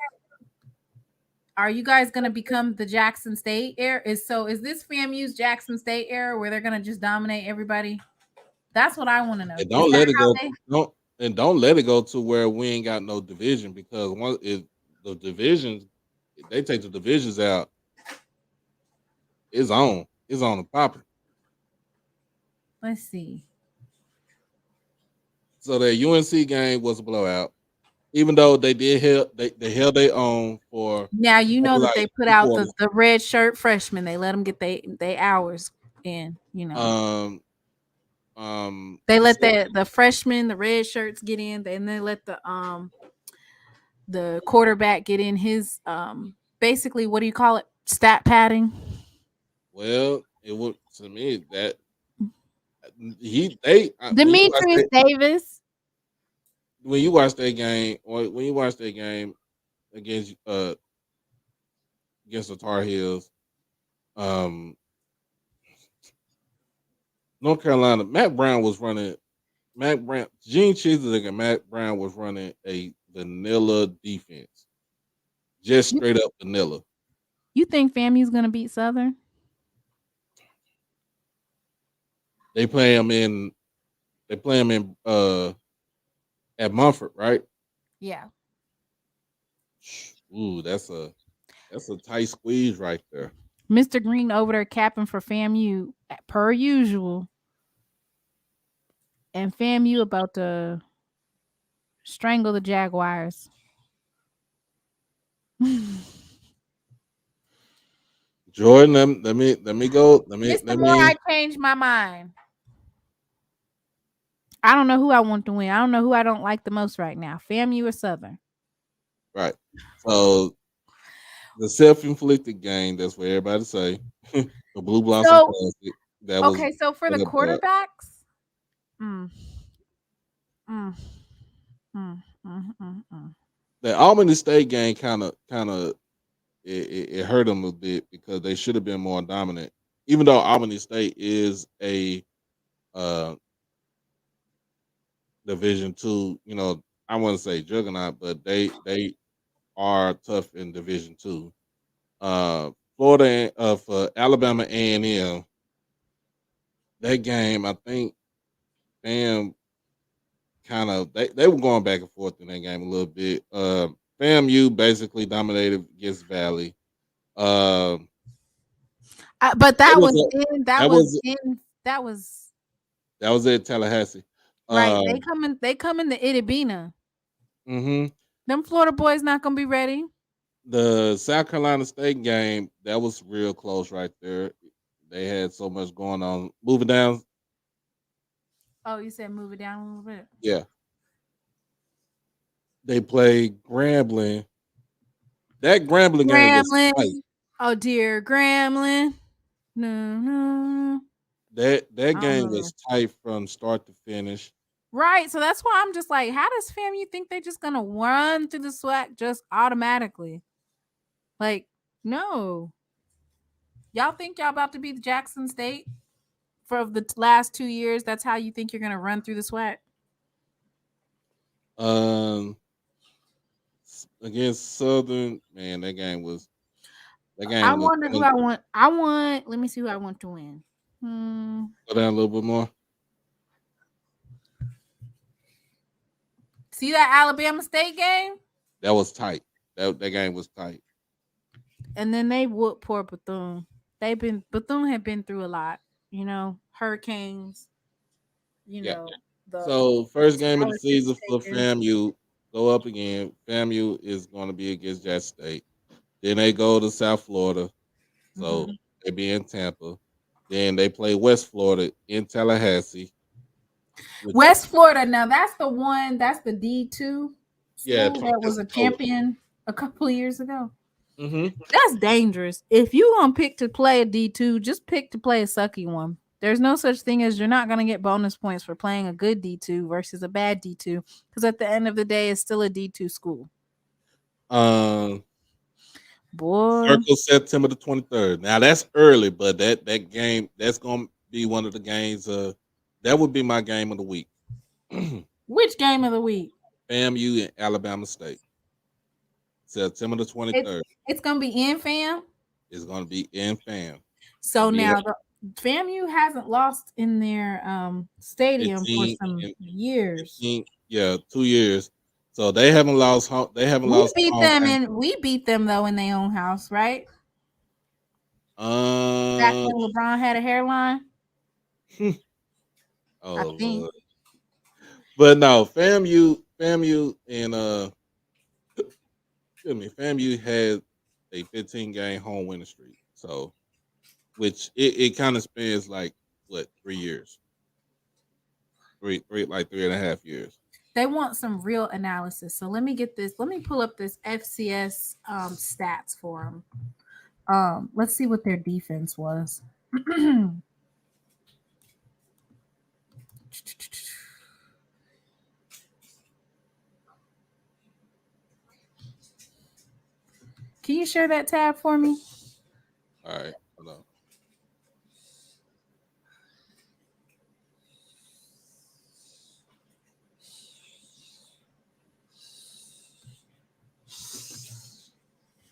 Are you guys going to become the Jackson State era? Is this FAMU's Jackson State era where they're going to just dominate everybody? That's what I want to know. And don't let it go. Don't let it go to where we ain't got no division, because once the divisions, if they take the divisions out, it's on the popping. Let's see. So the UNC game was a blowout, even though they held their own for. Now you know that like they put out the red shirt freshmen. They let them get they hours in. They let the freshmen, the red shirts get in, and they let the quarterback get in his basically, what do you call it? Stat padding. Well, it would, to me, Demetrius Davis. When you watch that game, or when you watch that game against against the Tar Heels, North Carolina, Gene Chisholm and Matt Brown was running a vanilla defense, just straight up vanilla. You think FAMU's gonna beat Southern? They play them in at Mumford, right? Yeah. Ooh, that's a tight squeeze right there. Mr. Green over there capping for FAMU per usual. And FAMU about to strangle the Jaguars. Jordan, let me go. Mr. Moore, I changed my mind. I don't know who I want to win. I don't know who I don't like the most right now. FAMU or Southern. Right. So the self-inflicted game, that's what everybody say. The Blue Blossom Classic. Okay, so for the quarterbacks. The Albany State game kind of it hurt them a bit because they should have been more dominant. Even though Albany State is a Division II, I wouldn't say juggernaut, but they are tough in Division II. Florida for Alabama A&M, that game, I think, FAM kind of they were going back and forth in that game a little bit. FAMU basically dominated against Valley. But that was at Tallahassee. Right. They come in the Itty Bina. Mm-hmm. Them Florida boys not gonna be ready. The South Carolina State game, that was real close right there. They had so much going on. Moving down. Oh, you said move it down a little bit. Yeah. They played Grambling. That Grambling game was tight. Oh dear, Grambling. No. That game was tight from start to finish. Right. So that's why I'm just like, how does FAMU think they're just gonna run through the SWAC just automatically? Like, no. Y'all think y'all about to be the Jackson State for the last 2 years? That's how you think you're gonna run through the SWAC? Against Southern, man, that game was. I wonder who I want. Let me see who I want to win. Go down a little bit more. See that Alabama State game? That was tight. That game was tight. And then they whooped poor Bethune. Bethune had been through a lot, hurricanes. So first game of the season for FAMU, go up again. FAMU is going to be against Jackson State. Then they go to South Florida, so they be in Tampa. Then they play West Florida in Tallahassee. West Florida, now that's the one. That's the D2. Yeah, that was a champion a couple of years ago. Mm-hmm. That's dangerous. If you gonna pick to play a D2, just pick to play a sucky one. There's no such thing as you're not gonna get bonus points for playing a good D2 versus a bad D2, because at the end of the day, it's still a D2 school. Boy, Circle September the 23rd. Now that's early, but that game, that's gonna be one of the games. That would be my game of the week. Which game of the week? FAMU and Alabama State. September the 23rd. It's gonna be in FAM. It's gonna be in FAM. So now the FAMU hasn't lost in their stadium for some years. 2 years. So they haven't lost. We beat them though in their own house, right? Back when LeBron had a hairline. I think. Lord. But no, FAMU and FAMU had a 15-game home winning streak. So, which it kind of spans like 3 years, like 3.5 years. They want some real analysis. So let me get this. Let me pull up this FCS stats for them. Let's see what their defense was. Can you share that tab for me? All right, hold on.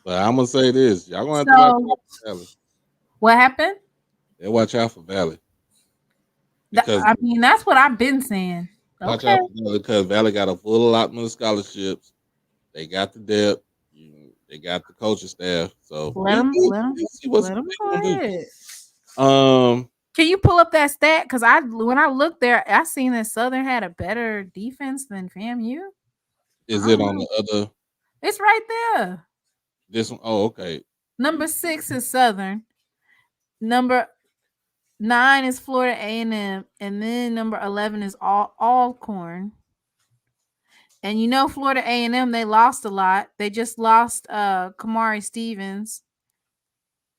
But I'm gonna say this: y'all gonna have to watch out for Valley. What happened? Yeah, watch out for Valley because I mean, that's what I've been saying. watch Okay. out for Valley because Valley got a full allotment of scholarships. They got the depth. They got the coaching staff. So Let them see what go they gonna ahead. do. Can you pull up that stat? Because when I looked there, I seen that Southern had a better defense than FAMU. Is it on the other? It's right there. This one? Oh, okay. Number 6 is Southern. Number 9 is Florida A&M, and then number 11 is Alcorn. And you know, Florida A&M, they lost a lot. They just lost Kamari Stevens.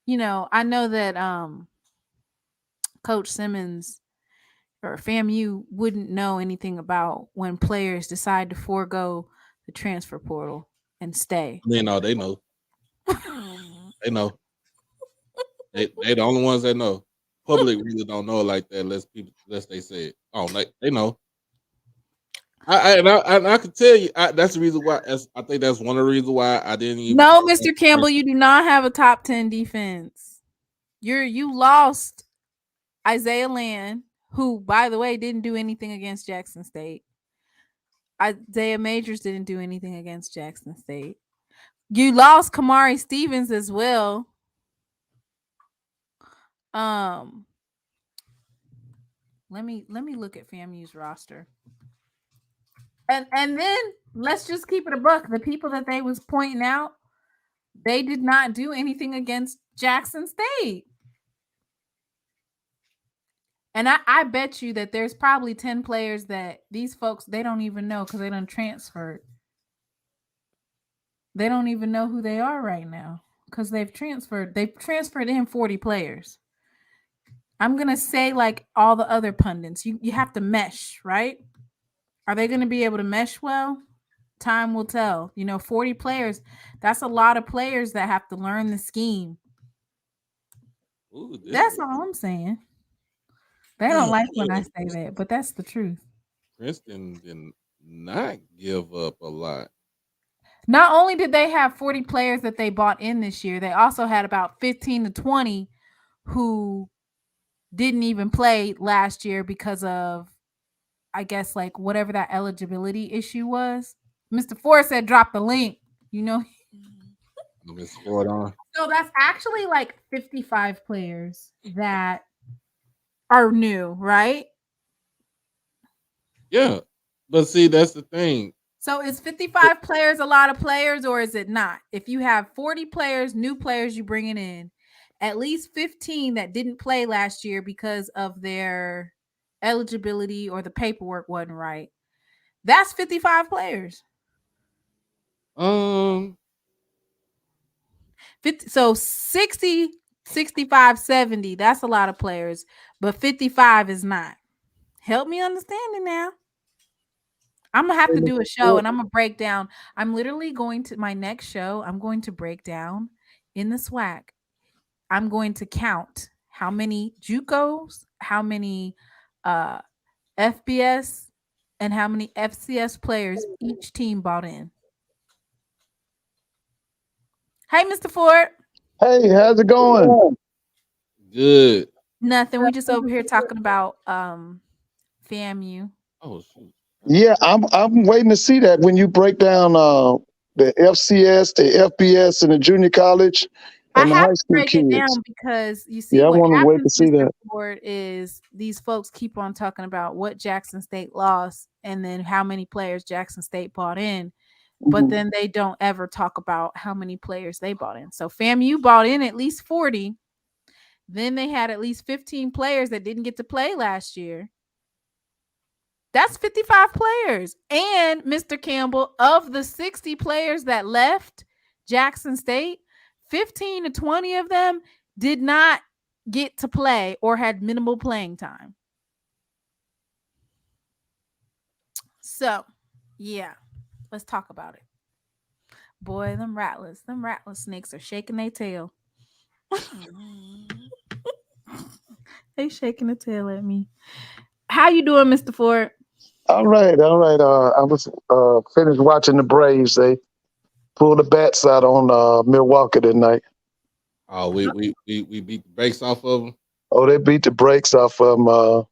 You know, I know that Coach Simmons or FAMU wouldn't know anything about when players decide to forego the transfer portal and stay. They know. They know. They the only ones that know. Public really don't know like that unless they say it. Oh, they know. I can tell you that's the reason why. I think that's one of the reasons why I didn't even. No, Mr. Campbell, you do not have a top 10 defense. You lost Isaiah Land, who, by the way, didn't do anything against Jackson State. Isaiah Majors didn't do anything against Jackson State. You lost Kamari Stevens as well. Let me look at FAMU's roster. And then let's just keep it a buck. The people that they was pointing out, they did not do anything against Jackson State. And I bet you that there's probably 10 players that these folks, they don't even know because they done transferred. They don't even know who they are right now because they've transferred. They've transferred in 40 players. I'm going to say like all the other pundits, you have to mesh, right? Are they going to be able to mesh well? Time will tell. 40 players, that's a lot of players that have to learn the scheme. Ooh, that's all I'm saying. They don't like when I say that, but that's the truth. Princeton did not give up a lot. Not only did they have 40 players that they bought in this year, they also had about 15 to 20 who didn't even play last year because of, I guess, like whatever that eligibility issue was. Mr. Ford said, drop the link. Mr. Ford on. So that's actually like 55 players that are new, right? Yeah. But see, that's the thing. So is 55 players a lot of players or is it not? If you have 40 players, new players you bringing in, at least 15 that didn't play last year because of their eligibility or the paperwork wasn't right. That's 55 players. 50, so 60, 65, 70, that's a lot of players, but 55 is not. Help me understand it now. I'm gonna have to do a show and I'm gonna break down. I'm literally going to my next show. I'm going to break down in the SWAC. I'm going to count how many JUCOs, how many FBS, and how many FCS players each team bought in. Hey, Mr. Ford. Hey, how's it going? Good. Nothing. We just over here talking about FAMU. Oh shoot. Yeah, I'm waiting to see that when you break down the FCS, the FBS, and the junior college and the high school break kids. it down because you see I what want to wait to happens, see Mr. that. Ford, is these folks keep on talking about what Jackson State lost and then how many players Jackson State bought in, but then they don't ever talk about how many players they bought in. So FAMU bought in at least 40. Then they had at least 15 players that didn't get to play last year. That's 55 players. And Mr. Campbell, of the 60 players that left Jackson State, 15 to 20 of them did not get to play or had minimal playing time. So, yeah, let's talk about it. Boy, them rattlers snakes are shaking their tail. They shaking the tail at me. How you doing, Mr. Ford? All right, all right. I was finished watching the Braves. They pulled the bats out on Milwaukee tonight. Oh, we beat the brakes off of them. Oh, they beat the brakes off of them.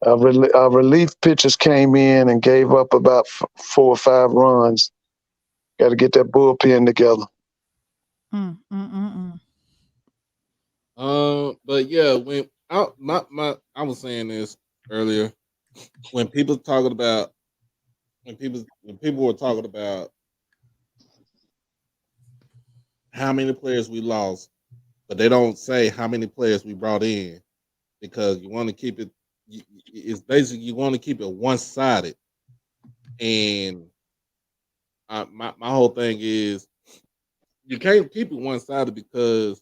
Relief pitchers came in and gave up about 4 or 5 runs. Got to get that bullpen together. Mm, mm, mm, mm. But yeah, when I was saying this earlier, when people talking about when people were talking about how many players we lost, but they don't say how many players we brought in because you want to keep it. It's basically you want to keep it one sided, and my whole thing is you can't keep it one sided because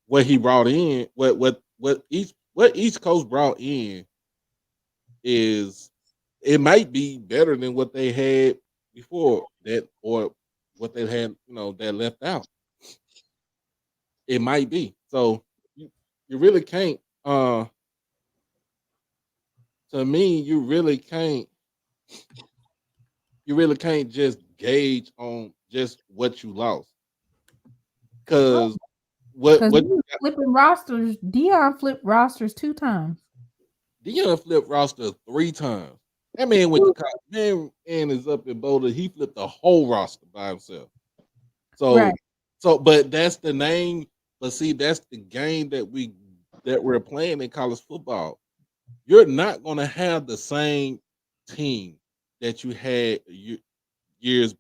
what he brought in, what each coach brought in is it might be better than what they had before that or what they had, that left out. It might be. So you really can't to me, you really can't just gauge on just what you lost. Cause Because what you flipping rosters, Dion flipped rosters 2 times. Dion flipped roster 3 times. That man went to college. Man is up in Boulder. He flipped the whole roster by himself. Right. But that's the name. But see, that's the game that we're playing in college football. You're not going to have the same team that you had years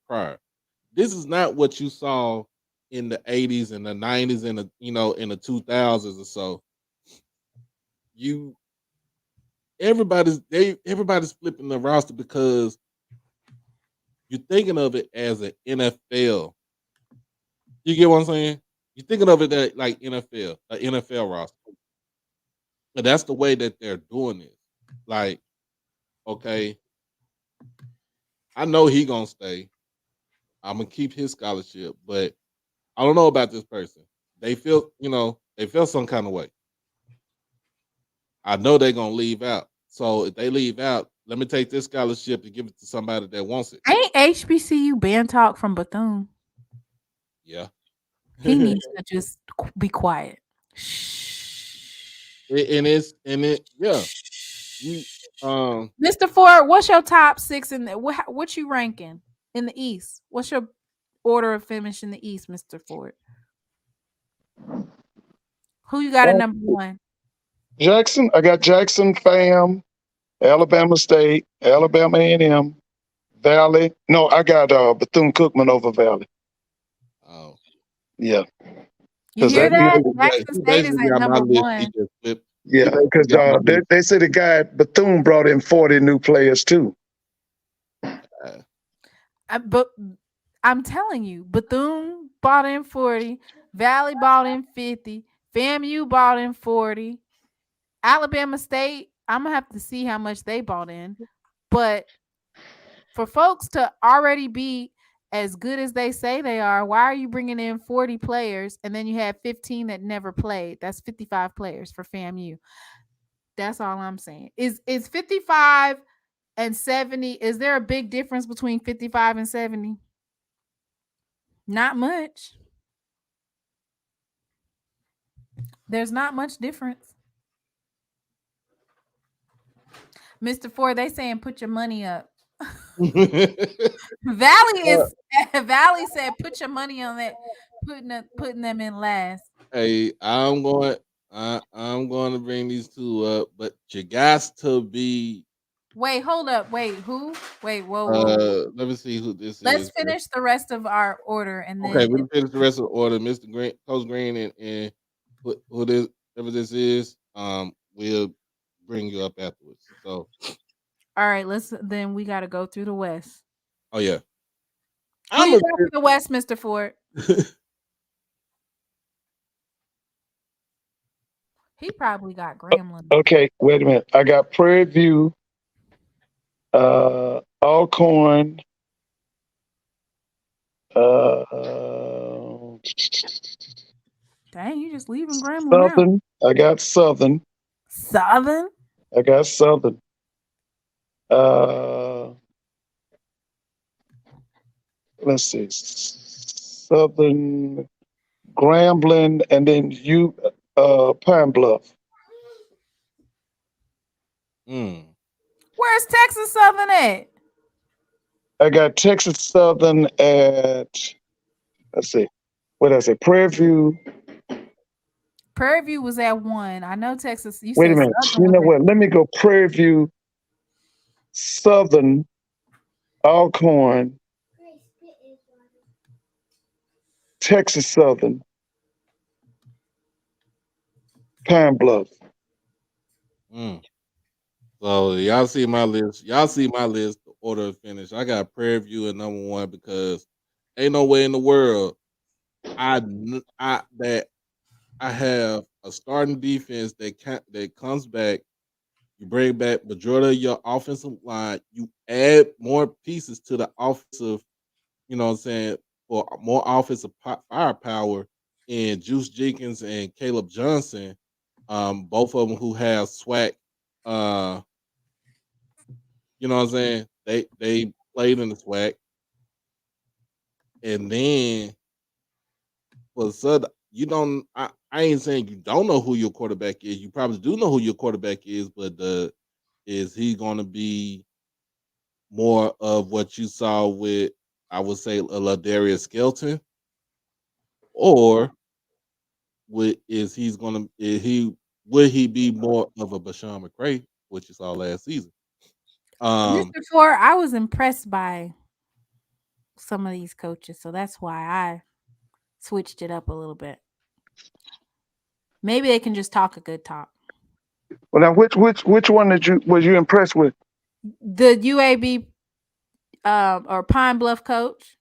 prior. This is not what you saw in the 80s and the 90s and in the 2000s or so. Everybody's flipping the roster because you're thinking of it as an NFL. You get what I'm saying? You're thinking of it that like NFL, an NFL roster. But that's the way that they're doing it. Like, okay, I know he gonna stay. I'm gonna keep his scholarship, but I don't know about this person. They feel some kind of way. I know they're gonna leave out. So if they leave out, let me take this scholarship and give it to somebody that wants it. Ain't HBCU band talk from Bethune? Yeah. He needs to just be quiet. Shh. Yeah. You Mr. Ford, what's your top 6 in the what you ranking in the East? What's your order of finish in the East, Mr. Ford? Who you got at number 1? Jackson, I got Jackson, FAM, Alabama State, Alabama A&M, Valley. No, I got Bethune-Cookman over Valley. oh Yeah, You because hear that that? either, Jackson he State is basically at got my number list. He 1. just flipped. He yeah, basically because got my list. they said the guy at Bethune brought in 40 new players too. But I'm telling you, Bethune bought in 40, Valley bought in 50, FAMU bought in 40, Alabama State, I'm gonna have to see how much they bought in. But for folks to already be as good as they say they are, why are you bringing in 40 players and then you have 15 that never played? That's 55 players for FAMU. That's all I'm saying. Is 55 and 70, is there a big difference between 55 and 70? Not much. There's not much difference. Mr. Ford, they saying put your money up. Valley said put your money on that, putting them in last. Hey, I'm going to bring these 2 up, but you got to be. Wait, hold up. Wait, who? Wait, whoa. Let me see who this Let's is. finish the rest of our order and Okay, then we'll finish the rest of the order. Mr. Green, Coach Green, and who this, whoever this is, we'll bring you up afterwards. So, all right, then we gotta go through the West. oh yeah, Who I'm you a. got for the West, Mr. Ford? He probably got Grambling. Okay, wait a minute. I got Prairie View, Alcorn. Dang, you just leaving Grambling out. Southern. I got Southern. Southern. I got Southern. Uh, let's see. Southern, Grambling, and then Pine Bluff. Where's Texas Southern at? I got Texas Southern at, let's see, what did I say? Prairie View. Prairie View was at 1. I know Texas. You Wait a said minute. Southern You was know at what? Let me go Prairie View, Southern, Alcorn, Texas Southern, Pine Bluff. So y'all see my list. Y'all see my list. The order of finish. I got Prairie View at number 1 because ain't no way in the world that I have a starting defense that comes back. You bring back majority of your offensive line. You add more pieces to the offensive. You know what I'm saying, for more offensive firepower in Juice Jenkins and Caleb Johnson. Both of them who have SWAC. You know what I'm saying? They played in the SWAC. And then for Sud, you don't I ain't saying you don't know who your quarterback is. You probably do know who your quarterback is, but is he gonna be more of what you saw with, I would say, a Ladarius Skelton? Or would he be more of a Bashawn McCray, which you saw last season? Mr. Ford, I was impressed by some of these coaches, so that's why I switched it up a little bit. Maybe they can just talk a good talk. Well, now which one was you impressed with? The UAB or Pine Bluff coach.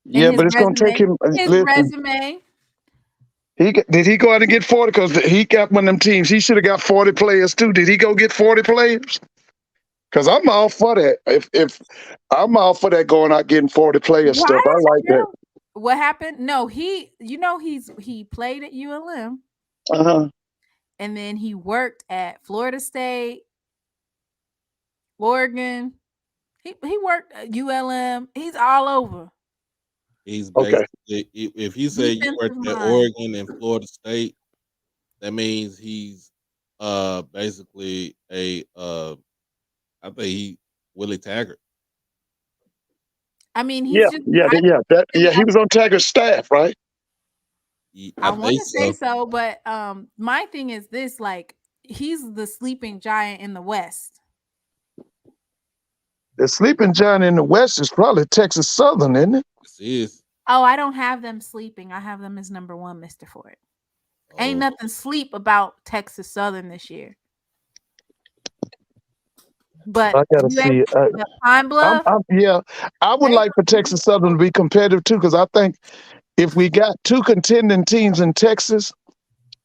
Yeah, but it's going to take him. His Listen, resume. did he go out and get 40? Because he got one of them teams. He should have got 40 players too. Did he go get 40 players? Because I'm all for that. If I'm all for that, going out getting 40 player stuff. I like that. What happened? No, he played at ULM. And then he worked at Florida State, Oregon. He worked at ULM. He's all over. He's basically, if you say you worked at Oregon and Florida State, that means he's basically I think he Willie Taggart. I mean, he's just he was on Taggart's staff, right? I want to say so, but my thing is this: like, he's the sleeping giant in the West. The sleeping giant in the West is probably Texas Southern, isn't it? Yes, it is. Oh, I don't have them sleeping. I have them as number 1, Mr. Ford. Ain't nothing sleep about Texas Southern this year. But I gotta see Pine Bluff. I would like for Texas Southern to be competitive too, because I think if we got 2 contending teams in Texas,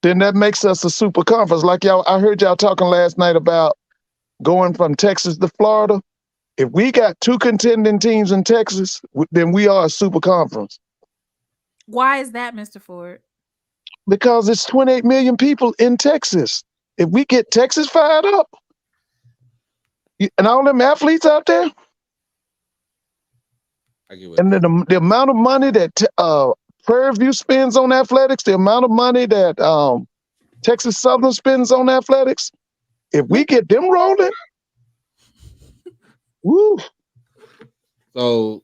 then that makes us a super conference. Like y'all, I heard y'all talking last night about going from Texas to Florida. If we got 2 contending teams in Texas, then we are a super conference. Why is that, Mr. Ford? Because it's 28 million people in Texas. If we get Texas fired up, and all them athletes out there, and then the amount of money that Prairie View spends on athletics, the amount of money that Texas Southern spends on athletics, if we get them rolling, woo. So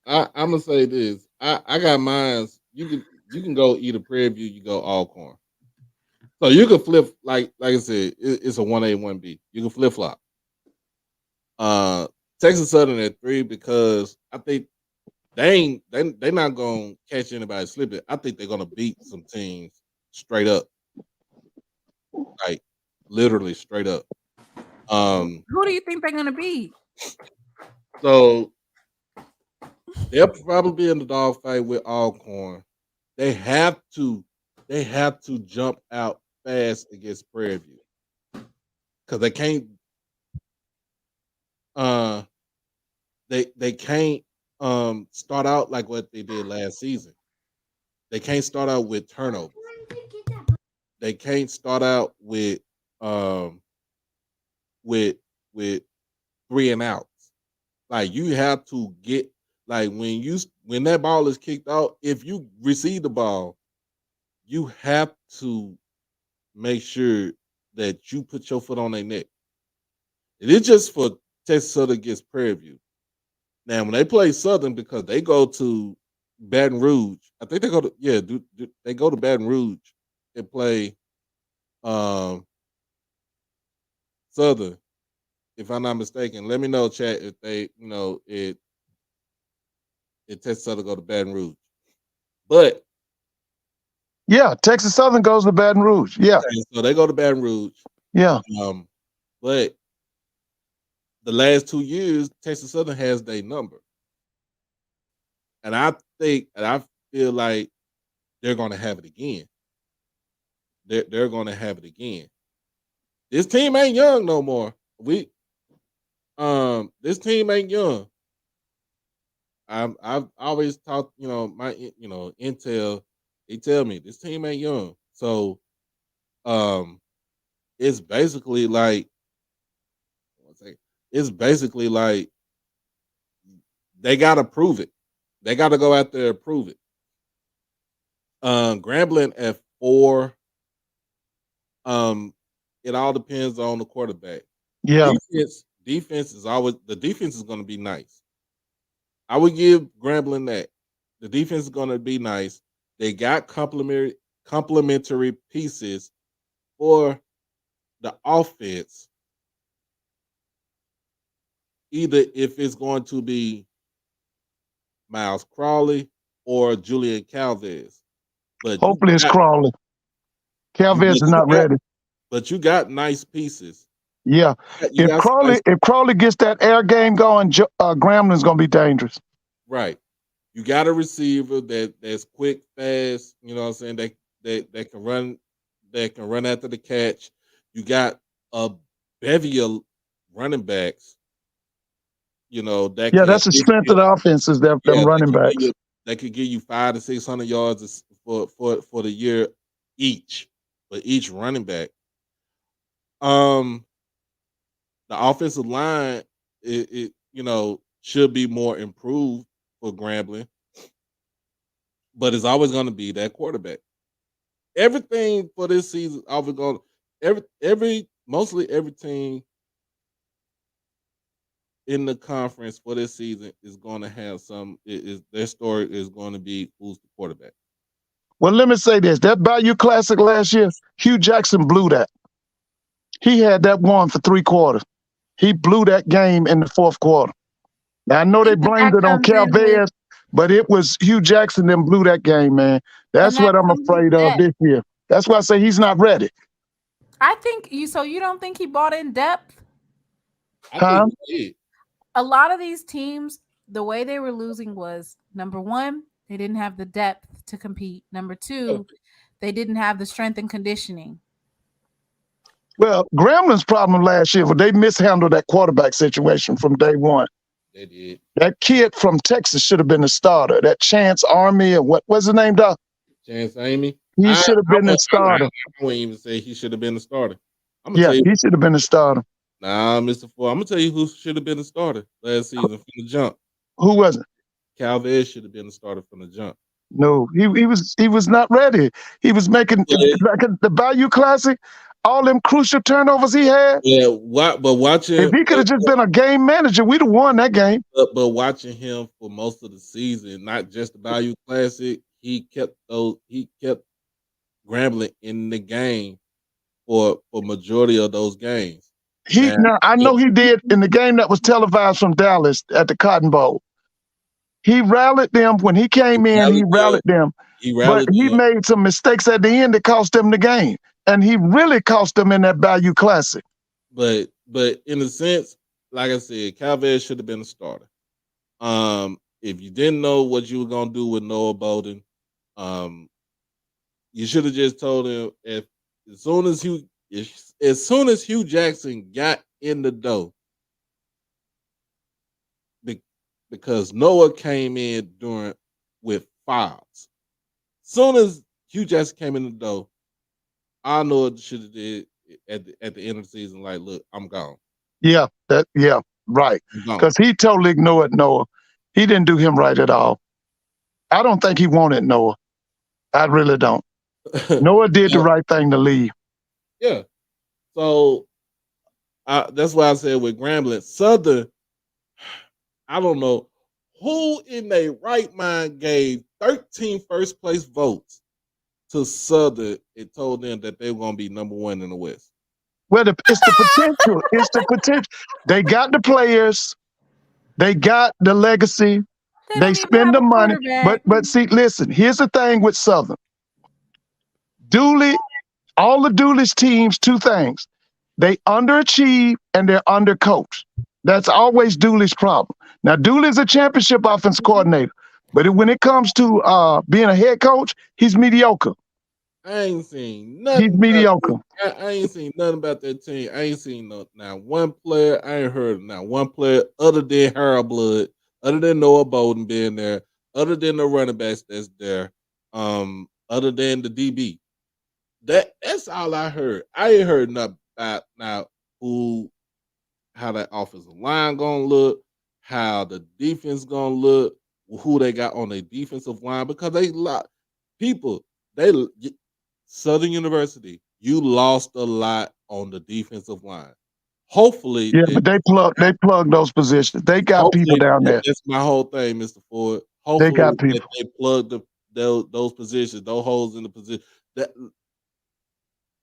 I'm gonna say this. I got mines. You can go either Prairie View, you go Alcorn. So you can flip, like I said, it's a 1A, 1B. You can flip flop. Texas Southern at 3 because I think they're not gonna catch anybody slipping. I think they're gonna beat some teams straight up, like literally straight up. Who do you think they're gonna beat? So they'll probably be in the dogfight with Alcorn. They have to jump out fast against Prairie View because they can't. uh they can't start out like what they did last season. They can't start out with turnovers. They can't start out um with with 3 and outs. Like you have to get like when that ball is kicked out, if you receive the ball, you have to make sure that you put your foot on their neck. It is just for Texas Southern against Prairie View. Now, when they play Southern, because they go to Baton Rouge, I think they go to they go to Baton Rouge and play um, Southern. If I'm not mistaken, let me know, chat, if they it Texas Southern go to Baton Rouge. But Yeah, Texas Southern goes to Baton Rouge. Yeah, okay, so they go to Baton Rouge. yeah. But the last 2 years, Texas Southern has their number. And I feel like they're gonna have it again. They're gonna have it again. This team ain't young no more. This team ain't young. I've always talked, my intel, they tell me this team ain't young. So it's basically like they gotta prove it. They gotta go out there and prove it. Grambling at 4. It all depends on the quarterback. Yeah. Defense is always the defense is going to be nice. I would give Grambling that. The defense is going to be nice. They got complementary pieces for the offense. Either if it's going to be Miles Crawley or Julian Calvez. But Hopefully it's Crawley. Calvez is not ready. But you got nice pieces. Yeah. If Crawley gets that air game going, Grambling's gonna be dangerous. Right. You got a receiver that's quick, fast. You know what I'm saying? That can run. That can run after the catch. You got a bevy of running backs. That's the strength of the offense is them running backs. They could give you 500 to 600 yards for the year each, for each running back. The offensive line, it should be more improved for Grambling, but it's always going to be that quarterback. Everything for this season, always going mostly every team in the conference for this season is going to have their story is going to be who's the quarterback. Well, let me say this: that Bayou Classic last year, Hugh Jackson blew that. He had that one for 3 quarters. He blew that game in the 4th quarter. Now, I know they blamed it on Calvez, but it was Hugh Jackson that blew that game, man. That's what I'm afraid of this year. That's why I say he's not ready. I think you don't think he bought in depth? I think he did. A lot of these teams, the way they were losing was, number one, they didn't have the depth to compete. Number two, they didn't have the strength and conditioning. Well, Grambling's problem last year was they mishandled that quarterback situation from day one. They did. That kid from Texas should have been the starter. That Chance Army, or what's his name, Doc? Chance Amy. He should have been the starter. I wouldn't even say he should have been the starter. He should have been the starter. Nah, Mr. Ford, I'm gonna tell you who should have been the starter last season from the jump. Who was it? Calvez should have been the starter from the jump. No, he was not ready. He was making like the Bayou Classic, all them crucial turnovers he had. Yeah, watching if he could have just been a game manager, we'd have won that game. But watching him for most of the season, not just the Bayou Classic, he kept Grambling in the game for majority of those games. I know he did in the game that was televised from Dallas at the Cotton Bowl. He rallied them when he came in. He rallied them. But he made some mistakes at the end that cost them the game, and he really cost them in that Bayou Classic. But in a sense, like I said, Calvez should have been a starter. If you didn't know what you were gonna do with Noah Bowden, you should have just told him as soon as Hugh Jackson got in the door, because Noah came in during with fouls. Soon as Hugh Jackson came in the door, I know it should have did at the end of the season. Like, look, I'm gone. Yeah, right. I'm gone. Because he totally ignored Noah. He didn't do him right at all. I don't think he wanted Noah. I really don't. Noah did the right thing to leave. Yeah. So that's why I said with Grambling, Southern, I don't know who in their right mind gave 13 first place votes to Southern and told them that they were going to be number one in the West. Well, it's the potential. It's the potential. They got the players. They got the legacy. They spend the money. But see, listen, here's the thing with Southern. Dooley, all the Dooley's teams, two things. They underachieve and they're undercoached. That's always Dooley's problem. Now, Dooley's a championship offensive coordinator, but when it comes to being a head coach, he's mediocre. I ain't seen nothing. He's mediocre. I ain't seen nothing about that team. I ain't seen now one player. I ain't heard now one player other than Harold Blood, other than Noah Bolden being there, other than the running backs that's there, other than the DB. That's all I heard. I ain't heard nothing about now how that offensive line gonna look, how the defense gonna look, who they got on their defensive line, because they lot people Southern University, you lost a lot on the defensive line. Hopefully, yeah, but they plug those positions. They got people down there. That's my whole thing, Mr. Ford. Hopefully, they got people. They plug those positions, those holes in the position.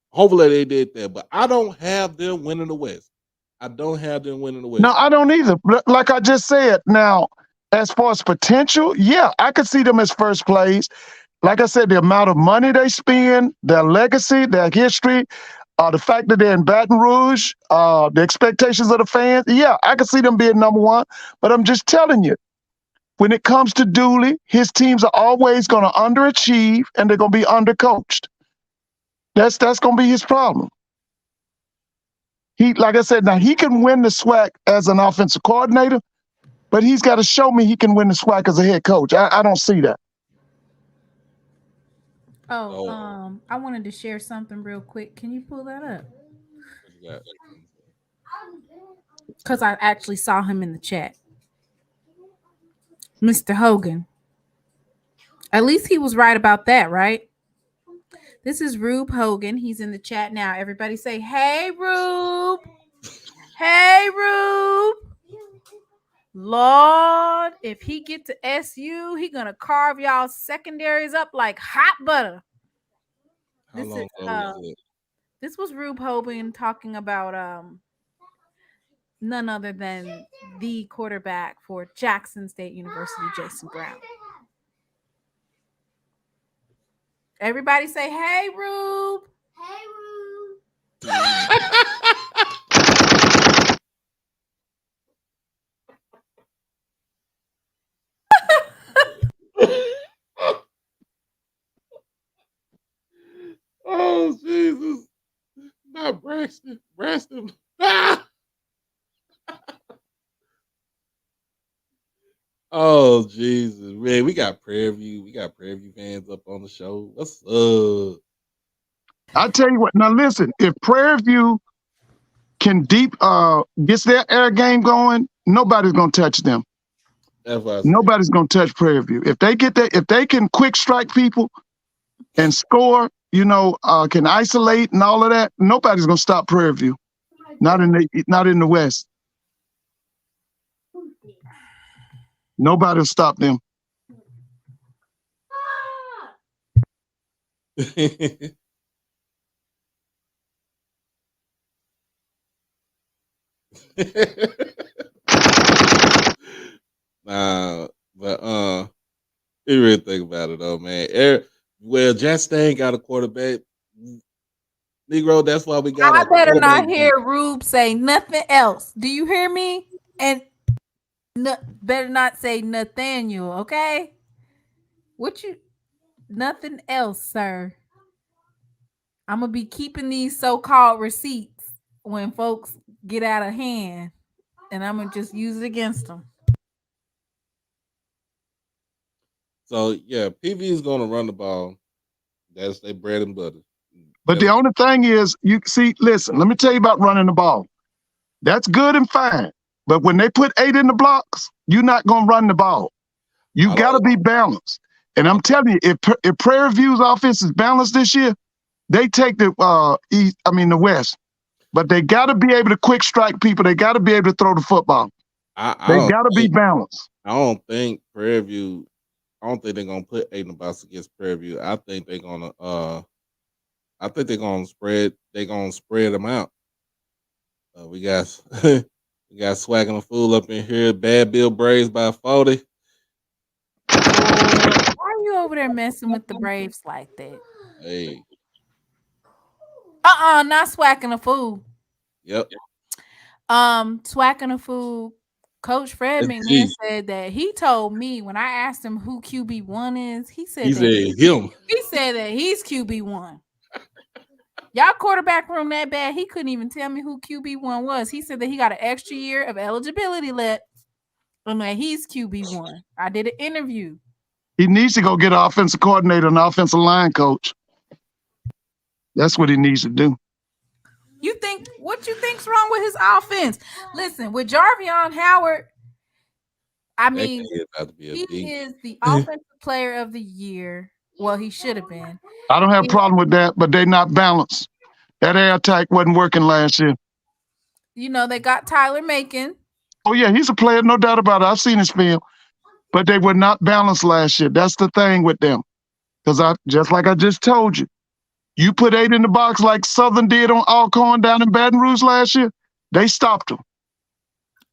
Hopefully they did that, but I don't have them winning the West. I don't have them winning the West. No, I don't either. Like I just said, now as far as potential, yeah, I could see them as first place. Like I said, the amount of money they spend, their legacy, their history, the fact that they're in Baton Rouge, the expectations of the fans, yeah, I could see them being number one. But I'm just telling you, when it comes to Dooley, his teams are always going to underachieve and they're going to be undercoached. That's going to be his problem. Like I said, now he can win the SWAC as an offensive coordinator, but he's got to show me he can win the SWAC as a head coach. I don't see that. I wanted to share something real quick. Can you pull that up? Because I actually saw him in the chat. Mr. Hogan. At least he was right about that, right? This is Rube Hogan. He's in the chat now. Everybody say, hey, Rube. Hey, Rube. Lord, if he get to SU, he going to carve y'all secondaries up like hot butter. This was Rube Hogan talking about none other than the quarterback for Jackson State University, Jason Brown. Everybody say, hey, Rube. Hey, Rube. Oh, Jesus. Not Braxton. Braxton. Ah! Oh, Jesus. Man, we got Prairie View. We got Prairie View fans up on the show. What's up? I tell you what, now listen, if Prairie View can gets their air game going, nobody's gonna touch them. Nobody's gonna touch Prairie View. If they get that, if they can quick strike people and score, can isolate and all of that, nobody's gonna stop Prairie View. Not in the West. Nobody will stop them. But you really think about it though, man. Well, Chastain got a quarterback. Negro, that's why we got. I better not hear Rube say nothing else. Do you hear me? And better not say Nathaniel, okay? Nothing else, sir. I'm gonna be keeping these so-called receipts when folks get out of hand, and I'm gonna just use it against them. So yeah, PV is gonna run the ball. That's their bread and butter. But the only thing is, you see, listen, let me tell you about running the ball. That's good and fine. But when they put 8 in the blocks, you're not going to run the ball. You got to be balanced. And I'm telling you, if Prairie View's offense is balanced this year, they take the the West. But they got to be able to quick strike people. They got to be able to throw the football. They got to be balanced. I don't think Prairie View. I don't think they're gonna put 8 in the box against Prairie View. I think they're gonna. I think they're gonna spread. They're gonna spread them out. We got we got SWAC and a fool up in here. Bad Bill Braves by 40. Why are you over there messing with the Braves like that? Hey. Not SWAC and a fool. Yep. SWAC and a fool. Coach Fred McMahon said that he told me when I asked him who QB1 is, he said him. He said that he's QB1. Y'all quarterback room that bad, he couldn't even tell me who QB1 was. He said that he got an extra year of eligibility left and that he's QB1. I did an interview. He needs to go get an offensive coordinator and offensive line coach. That's what he needs to do. What you think's wrong with his offense? Listen, with Jarvion Howard, I mean, he is the offensive player of the year. Well, he should have been. I don't have a problem with that, but they're not balanced. That air attack wasn't working last year. You know, they got Tyler Macon. Oh, yeah, he's a player, no doubt about it. I've seen his film. But they were not balanced last year. That's the thing with them. Because just like I just told you, you put 8 in the box like Southern did on Alcorn down in Baton Rouge last year, they stopped them.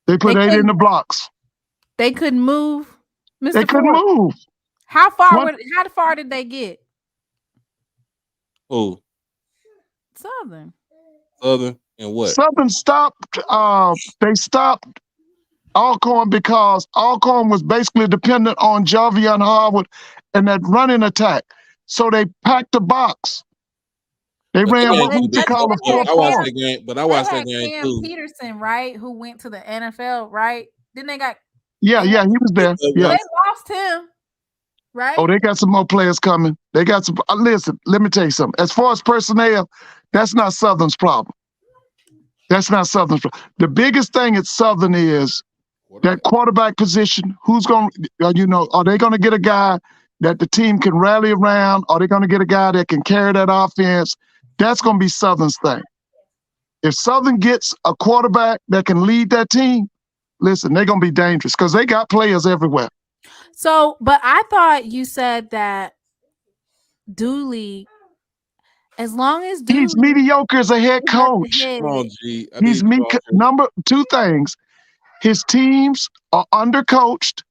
They put 8 in the blocks. They couldn't move. They couldn't move. How far did they get? Who? Southern and what? Southern stopped. They stopped Alcorn because Alcorn was basically dependent on Jarvion Howard and that running attack. So they packed the box. They ran what they call a 4-4. I watched that game, but I watched that game Cam too. Peterson, right? Who went to the NFL, right? Then they got. Yeah, he was there. Yeah. They lost him, right? Oh, they got some more players coming. They got some. Listen, let me tell you something. As far as personnel, that's not Southern's problem. That's not Southern's problem. The biggest thing at Southern is that quarterback position. Who's going to, are they going to get a guy that the team can rally around? Are they going to get a guy that can carry that offense? That's going to be Southern's thing. If Southern gets a quarterback that can lead that team, listen, they're going to be dangerous because they got players everywhere. So, but I thought you said that Dooley, as long as Dooley, he's mediocre as a head coach. He's number 2 things. His teams are undercoached.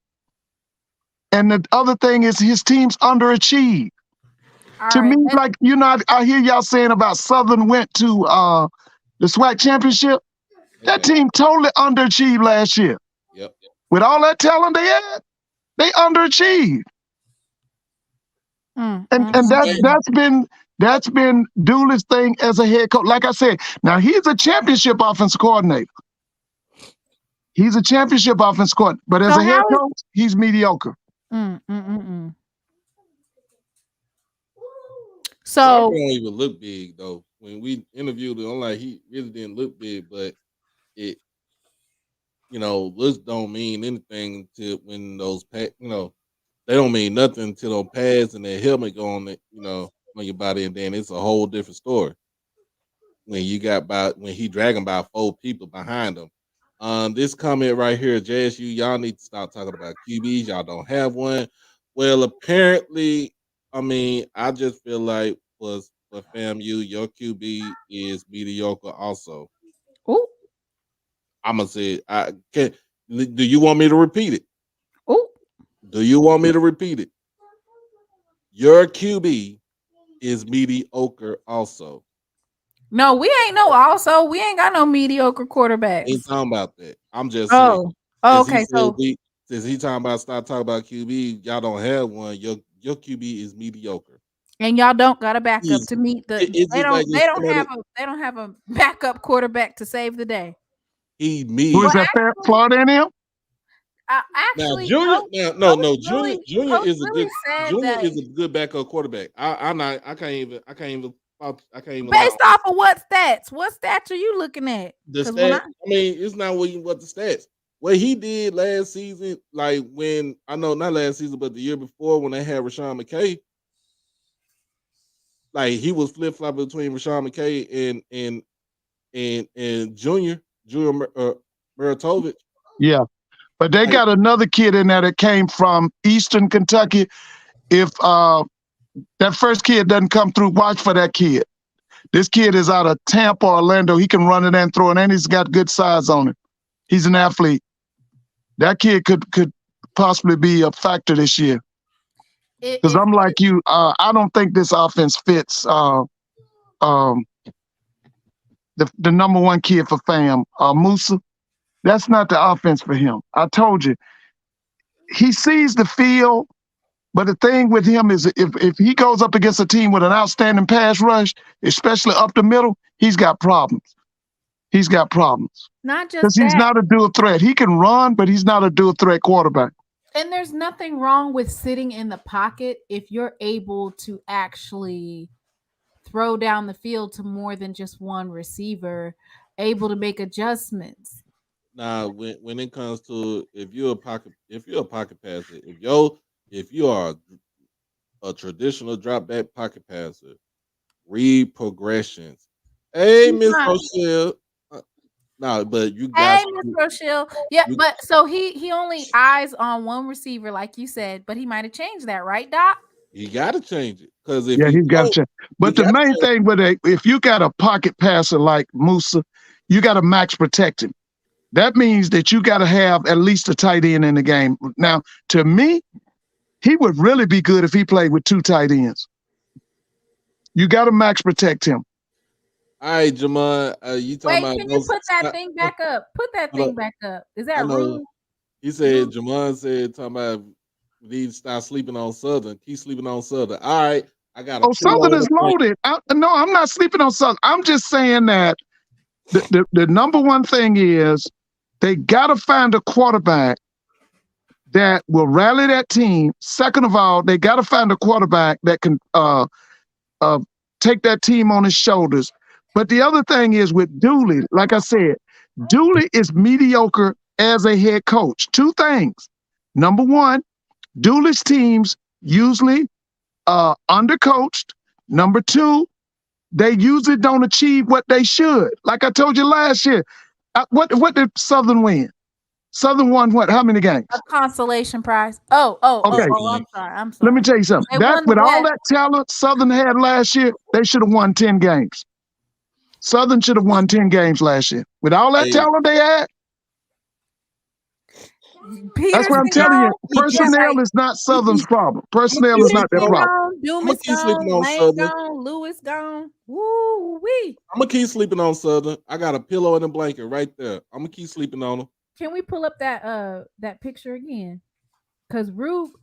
And the other thing is his team's underachieved. To me, like, I hear y'all saying about Southern went to the SWAC championship. That team totally underachieved last year. Yep. With all that talent they had, they underachieved. And that's been Dooley's thing as a head coach. Like I said, now he's a championship offensive coordinator. He's a championship offensive coordinator, but as a head coach, he's mediocre. So he don't even look big though. When we interviewed him, I'm like, he really didn't look big, but it, looks don't mean anything to when those they don't mean nothing to those pads and their helmet go on it, on your body, and then it's a whole different story. When he dragging by 4 people behind him. This comment right here, JSU, y'all need to stop talking about QBs. Y'all don't have one. Well, apparently, I just feel like for FAMU, your QB is mediocre also. Ooh. I'm gonna say do you want me to repeat it? Ooh. Do you want me to repeat it? Your QB is mediocre also. No, we ain't we ain't got no mediocre quarterbacks. Ain't talking about that. I'm just saying. Okay. Since he talking about stop talking about QB, y'all don't have one. Your QB is mediocre, and y'all don't got a backup to meet the. They don't have a backup quarterback to save the day. Who is that? Florida A&M? Now Actually, Junior, Coach, no, Coach Junior Coach is a really good said Junior that is a good backup quarterback. I can't even lie. based off of what stats? What stats are you looking at? The Because when stat, I mean, it's not what the stats. What he did last season, like when I know not last season, but the year before when they had Rashawn McKay, like he was flip flopping between Rashawn McKay and Junior Muratovich. Yeah. But they Like, got another kid in there that came from Eastern Kentucky. If that first kid doesn't come through, watch for that kid. This kid is out of Tampa, Orlando. He can run it and throw it, and he's got good size on him. He's an athlete. That kid could possibly be a factor this year. Because I'm like you, I don't think this offense fits the number one kid for fam, Musa. That's not the offense for him. I told you. He sees the field, but the thing with him is if he goes up against a team with an outstanding pass rush, especially up the middle, he's got problems. He's got problems. not just Because he's that, not a dual threat. He can run, but he's not a dual threat quarterback. and there's nothing wrong with sitting in the pocket if you're able to actually throw down the field to more than just one receiver, able to make adjustments. now when it comes to if you're a pocket passer, if you are a traditional drop back pocket passer, read progressions. Hey, Miss Not- Rochelle. No, but you Hey, got Miss Rochelle. Yeah, you- but so he only eyes on one receiver, like you said, but he might have changed that, right, Doc? you got to change it because if Yeah, you he's got to don't, check. you But the gotta main change thing with if you got a pocket passer like Musa, you got to max protect him. That means that you got to have at least a tight end in the game. Now, to me, he would really be good if he played with two tight ends. You got to max protect him. all right, Jamon, you talking Wait, about can you those? put that thing back up? Put that Hold thing up. back up. Is I that know. rude? He said, Jamon said, talking about we need to stop sleeping on Southern. Keep sleeping on Southern. All right, I got a Oh, Southern is loaded. No, I'm not sleeping on Southern. I'm just saying that the number one thing is they got to find a quarterback that will rally that team. Second of all, they got to find a quarterback that can take that team on his shoulders. But the other thing is with Dooley, like I said, Dooley is mediocre as a head coach. Two things. Number one, Dooley's teams usually undercoached. Number two, they usually don't achieve what they should. Like I told you last year, what did Southern win? Southern won what? How many games? A consolation prize. Okay. I'm sorry. Let me tell you something. They That won the with all West. that talent Southern had last year, they should have won 10 games. Southern should have won 10 games last year. With all that talent they had, that's what I'm telling you. Personnel is not Southern's problem. Personnel is not their problem. I'm gonna keep sleeping on Lane Southern. gone, Lewis gone. Woo wee. I'm gonna keep sleeping on Southern. I got a pillow and a blanket right there. I'm gonna keep sleeping on them. Can we pull up that picture again? Because Rube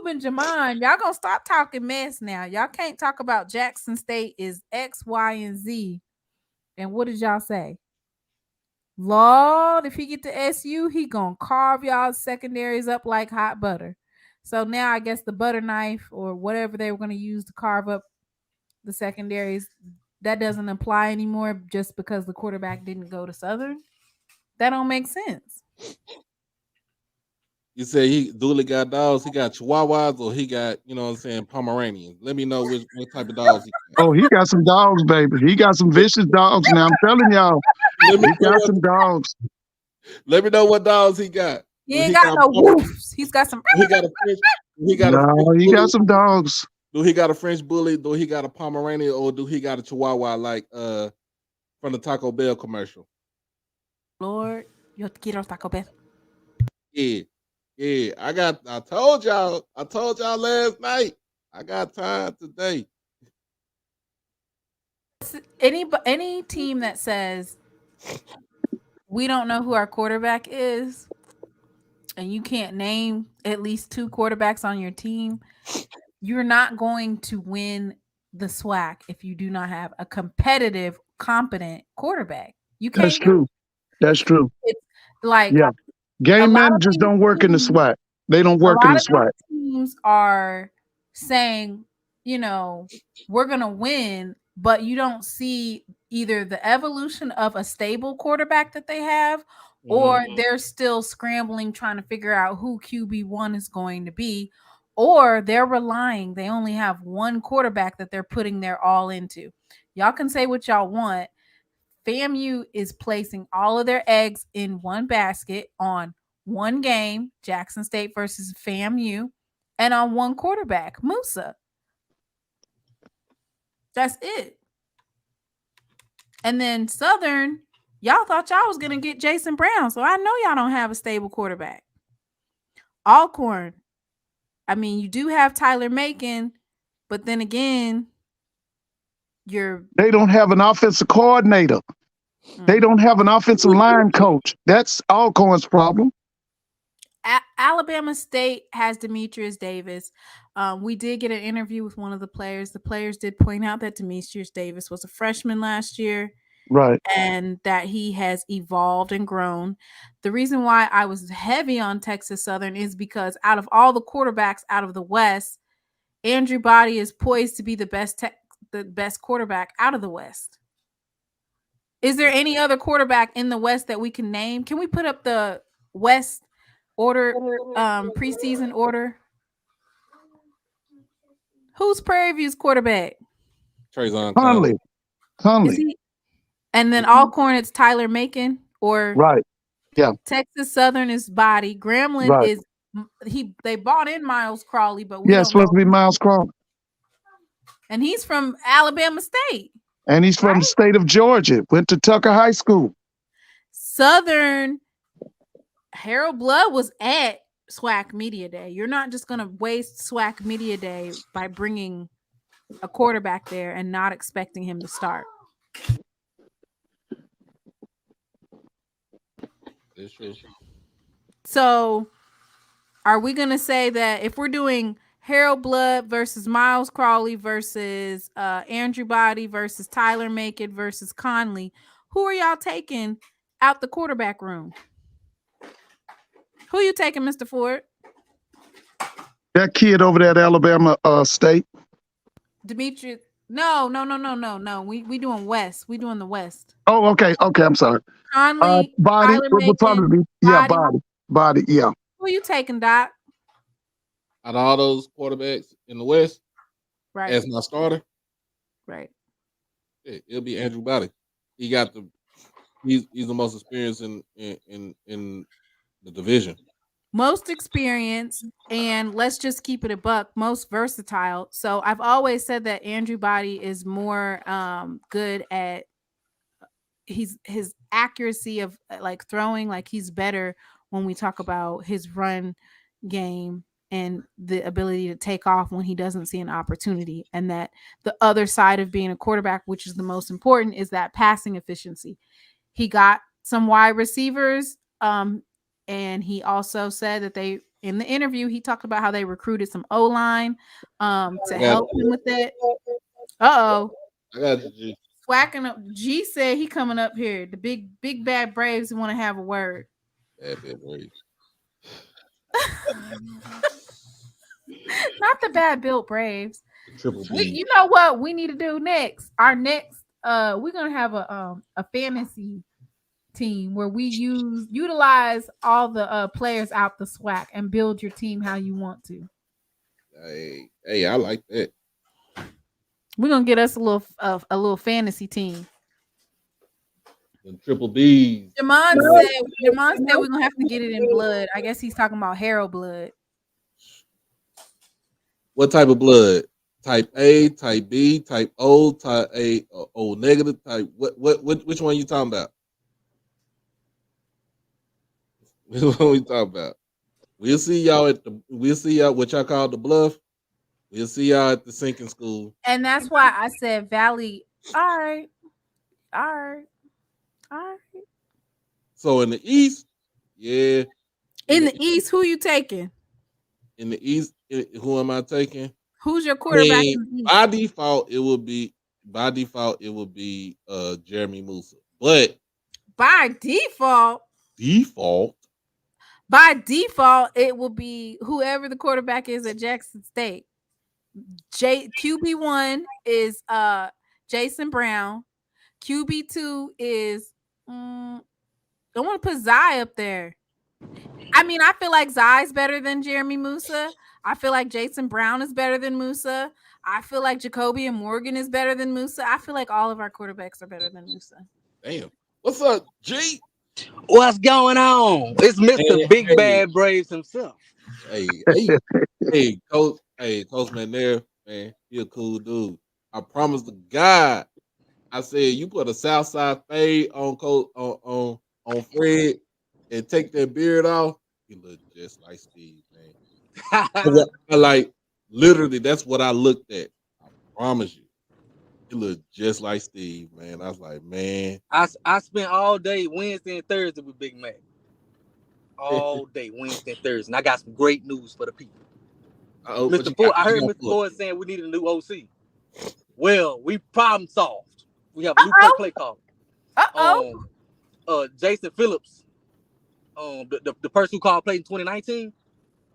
and Jamon, y'all gonna stop talking mess now. Y'all can't talk about Jackson State is X, Y, and Z. And what did y'all say? Lord, if he get to SU, he gonna carve y'all secondaries up like hot butter. So now I guess the butter knife or whatever they were gonna use to carve up the secondaries, that doesn't apply anymore just because the quarterback didn't go to Southern. That don't make sense. You say he Dooley got dogs, he got Chihuahuas, or he got, you know what I'm saying, Pomeranians. Let me know what type of dogs he got. Oh, he got some dogs, baby. He got some vicious dogs. Now I'm telling y'all, he got some dogs. Let me know what dogs he got. He ain't got no woofs. He's got some. He got a French. He got he got some dogs. Do he got a French bully? Do he got a Pomeranian, or do he got a Chihuahua like from the Taco Bell commercial? Lord, yo te quiero Taco Bell. Yeah. I told y'all last night. I got time today. Any team that says we don't know who our quarterback is, and you can't name at least two quarterbacks on your team, you're not going to win the SWAC if you do not have a competitive, competent quarterback. You can't. That's true. That's true. It's like Game lot of managers these don't work in the teams- SWAC. They don't a work in lot the of SWAC. these teams are saying, you know, we're gonna win, but you don't see either the evolution of a stable quarterback that they have, or they're still scrambling trying to figure out who QB1 is going to be, or they only have one quarterback that they're putting their all into. Y'all can say what y'all want. FAMU is placing all of their eggs in one basket on one game, Jackson State versus FAMU, and on one quarterback, Musa. That's it. And then Southern, y'all thought y'all was gonna get Jason Brown, so I know y'all don't have a stable quarterback. Alcorn, I mean, you do have Tyler Macon, but then again, They don't have an offensive coordinator. They don't have an offensive line coach. That's Alcorn's problem. Alabama State has Demetrius Davis. We did get an interview with one of the players. The players did point out that Demetrius Davis was a freshman last year, Right. and that he has evolved and grown. The reason why I was heavy on Texas Southern is because out of all the quarterbacks out of the West, Andrew Body is poised to be the best quarterback out of the West. Is there any other quarterback in the West that we can name? Can we put up the West order, preseason order? Who's Prairie View's quarterback? Trayvon Conley. Is he? And then Alcorn, it's Tyler Macon, or Right. Yeah. Texas Southern is Body. Grambling Right. is they bought in Miles Crawley, but we Yeah, don't it's supposed know. to be Miles Crawford. And he's from Alabama State. And he's from the state of Georgia. Went to Tucker High School. Southern, Harold Blood was at SWAC Media Day. You're not just going to waste SWAC Media Day by bringing a quarterback there and not expecting him to start. That's true. So are we going to say that if we're doing Harold Blood versus Miles Crawley versus Andrew Body versus Tyler Macon versus Conley, who are y'all taking out the quarterback room? Who you taking, Mr. Ford? That kid over there at Alabama State. Demetrius. No. We doing West. We doing the West. Oh, okay. I'm sorry. Conley, Body. Tyler It would Macon, probably be, yeah, Body. Yeah. Who you taking, Doc? Out of all those quarterbacks in the West, Right. as my starter, Right. it'll be Andrew Body. He got he's the most experienced in the division. Most experienced, and let's just keep it a buck, most versatile. So I've always said that Andrew Body is more good at his accuracy of like throwing, like he's better when we talk about his run game and the ability to take off when he doesn't see an opportunity. And that the other side of being a quarterback, which is the most important, is that passing efficiency. He got some wide receivers, and he also said that in the interview, he talked about how they recruited some O-line to help him with it. Uh-oh. I got you, G. Swacking up. G said he coming up here. The big bad Braves want to have a word. Bad Braves. Not the bad built Braves. Triple B. You know what we need to do next? Our next, we're gonna have a fantasy team where we utilize all the players out the SWAC and build your team how you want to. Hey, I like that. We're gonna get us a little fantasy team. The Triple B's. Jamon said we're gonna have to get it in blood. I guess he's talking about Harold Blood. What type of blood? Type A, type B, type O, type A, O negative, type which one you talking about? Which one we talking about? We'll see y'all what y'all call the bluff. We'll see y'all at the sinking school. And that's why I said Valley. All right. So in the East, yeah. In the East, who you taking? In the East, who am I taking? Who's your quarterback? By default, it would be Jeremy Musa. But by default, By default, it will be whoever the quarterback is at Jackson State. QB1 is Jason Brown. QB2 is I want to put Zai up there. I mean, I feel like Zai's better than Jeremy Musa. I feel like Jason Brown is better than Musa. I feel like Jacoby and Morgan is better than Musa. I feel like all of our quarterbacks are better than Musa. Damn. What's up, G? What's going on? It's Mr. Big Bad Braves himself. Hey, Coach McNair, man, he a cool dude. I promise to God, I said you put a Southside fade on Fred and take that beard off, he look just like Steve, man. Like literally, that's what I looked at. I promise you. He looked just like Steve, man. I was like, man. I spent all day Wednesday and Thursday with Big Mac. All day Wednesday and Thursday. And I got some great news for the people. Mr. Ford, I heard Mr. Ford saying we need a new OC. Well, we problem solved. We have a new play call. Jason Phillips, the person who called play in 2019.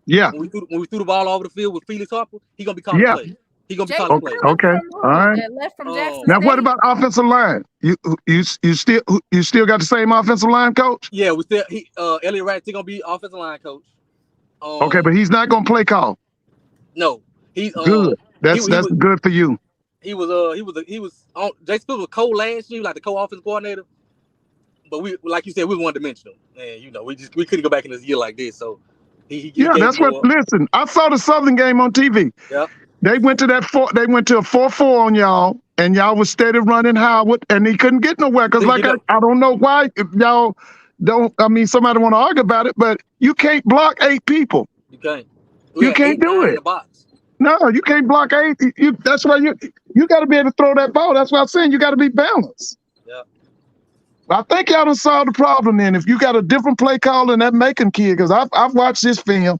Yeah. When we threw the ball all over the field with Felix Harper, he gonna be calling play. He gonna be calling play. Okay. All right. Left from Jackson Now, State. what about offensive line? You still got the same offensive line coach? Yeah, we still Elliot Wright still gonna be offensive line coach. Okay, but he's not gonna play call. No, he's good. That's good for you. He was on Jason Phillips was cold last year, like the co-offensive coordinator. But we, like you said, we were one dimensional, and we couldn't go back in this year like this. So that's what. Listen, I saw the Southern game on TV. Yeah, they went to They went to a 4-4 on y'all, and y'all was steady running Howard, and he couldn't get nowhere because, I don't know why y'all don't. I mean, somebody want to argue about it, but you can't block 8 people. You can't. You can't do it. In the box. No, you can't block 8. That's why you got to be able to throw that ball. That's why I'm saying you got to be balanced. Yeah. I think y'all done solved the problem then. If you got a different play call than that Macon kid, because I've watched this film,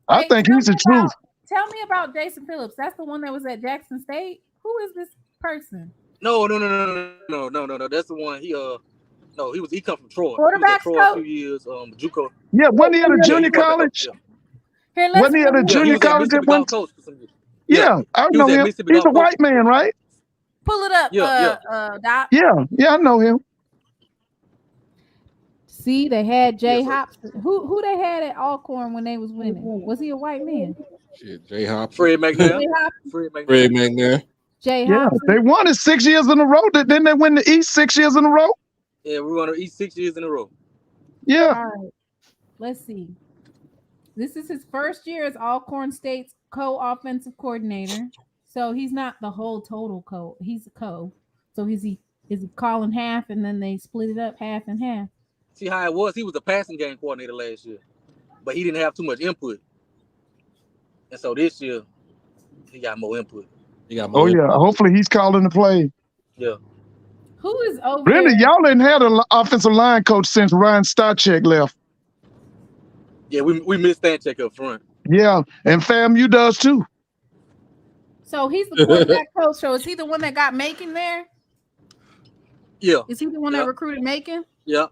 I think he's the truth. Tell me about Jason Phillips. That's the one that was at Jackson State. Who is this person? No. That's the one. He come from Troy. Quarterback coach. Troy a few years. JUCO. Yeah, wasn't he at a junior college? Wasn't he at a junior college at one? Yeah, I know him. He's a white man, right? Pull it up, Doc. Yeah, I know him. See, they had Jay Hopson. Who they had at Alcorn when they was winning? Was he a white man? Shit, Jay Hopson. Fred McNair. Fred McNair. Jay Hopson. They won it 6 years in a row. Didn't they win the East 6 years in a row? Yeah, we won the East 6 years in a row. Yeah. All right. Let's see. This is his first year as Alcorn State's co-offensive coordinator. So he's not the whole total co. He's a co. So is he calling half and then they split it up half and half? See how it was? He was a passing game coordinator last year, but he didn't have too much input. And so this year, he got more input. Hopefully he's calling the play. Yeah. Who is over Really, there? y'all ain't had an offensive line coach since Ryan Starcheck left. Yeah, we missed Stanchek up front. Yeah, and FAMU does too. So he's the quarterback coach. So is he the one that got Macon there? Yeah. Is he the one that recruited Macon? Yeah.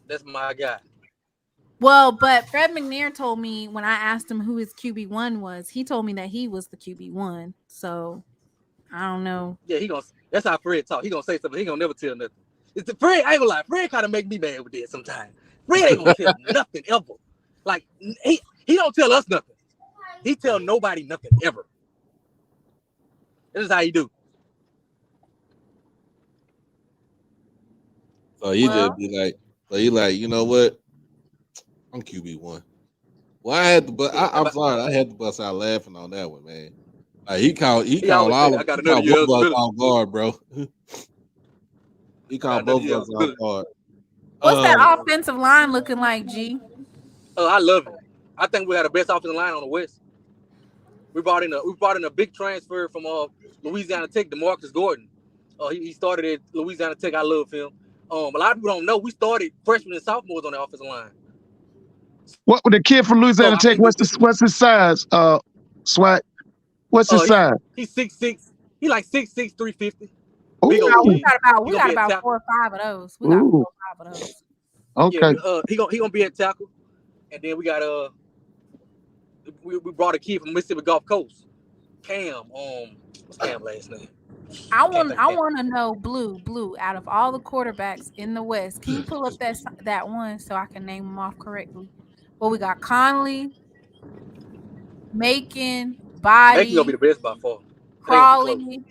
That's my guy. Well, but Fred McNair told me when I asked him who his QB1 was, he told me that he was the QB1. So I don't know. Yeah, that's how Fred talk. He gonna say something. He gonna never tell nothing. Fred, I ain't gonna lie. Fred kind of make me mad with that sometimes. Fred ain't gonna tell nothing ever. Like he don't tell us nothing. He tell nobody nothing ever. This is how he do. So he just be like, you know what? I'm QB1. Well, I had to, but I'm sorry, I had to bust out laughing on that one, man. Like he called all of us off guard, bro. He called both of us off guard. What's that offensive line looking like, G? Oh, I love it. I think we had the best offensive line on the West. We brought in a big transfer from Louisiana Tech, DeMarcus Gordon. He started at Louisiana Tech. I love him. A lot of people don't know we started freshmen and sophomores on the offensive line. What with the kid from Louisiana Tech? What's his size? SWAC. What's his size? He's 6'6". He like 6'6", 350. Oh, big old Ooh. kid. We got about 4 or 5 of those. We got 4 Ooh. or 5 of those. Okay. Yeah, he gonna be at tackle, and then we got we brought a kid from Mississippi Gulf Coast, Cam. What's Cam last name? I want to know Blue. Out of all the quarterbacks in the West, can you pull up that one so I can name them off correctly? Well, we got Conley, Macon, Body, Macon gonna be the best by far. Crawley.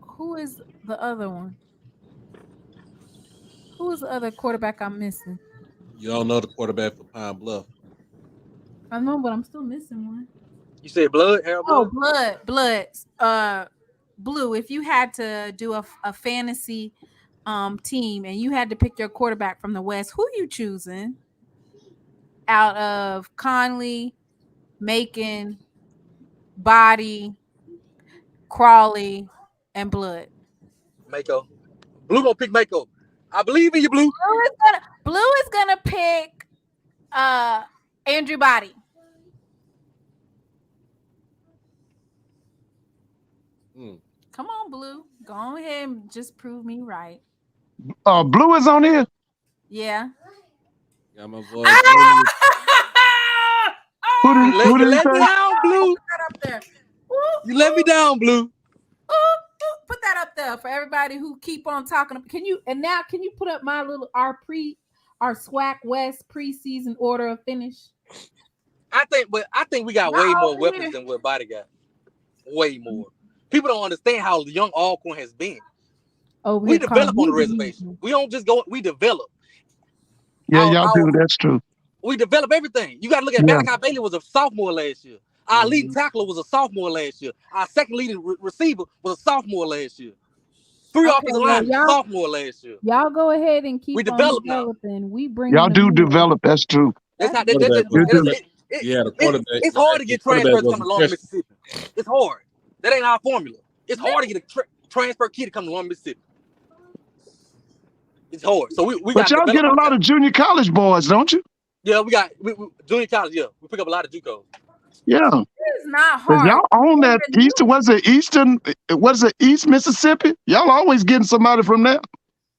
Who is the other one? Who is the other quarterback I'm missing? You don't know the quarterback for Pine Bluff. I know, but I'm still missing one. You said Blood, Harold Blood? Oh, Blood. Blue. If you had to do a fantasy team and you had to pick your quarterback from the West, who you choosing out of Conley, Macon, Body, Crawley, and Blood? Mako. Blue gonna pick Mako. I believe in you, Blue. Blue is gonna pick Andrew Body. Come on, Blue. Go ahead and just prove me right. Blue is on here. Yeah. Got my boy. Who did you let say? me down, Blue. Put that up there. You let me down, Blue. Put that up there for everybody who keep on talking. Can you put up my little our SWAC West preseason order of finish? I think we got way more weapons than what Body got. Way more. People don't understand how young Alcorn has been. Oh, we develop on the reservation. We don't just go. We develop. Yeah, y'all do. That's true. We develop everything. You got to look at Malachi Bailey was a sophomore last year. Our leading tackler was a sophomore last year. Our second leading receiver was a sophomore last year. 3 offensive linemen, sophomore last year. Y'all go ahead and keep we develop developing. Now. We bring y'all do develop. That's true. That's how. The quarterback. It's hard to get transfers to come to Lawrence, Mississippi. It's hard. That ain't our formula. It's hard to get a transfer kid to come to Lawrence, Mississippi. It's hard. So we But y'all get a lot of junior college boys, don't you? Yeah, we junior college. Yeah, we pick up a lot of JUCOs. Yeah, it's not hard. Y'all own that Eastern. Was it Eastern? Was it East Mississippi? Y'all always getting somebody from there.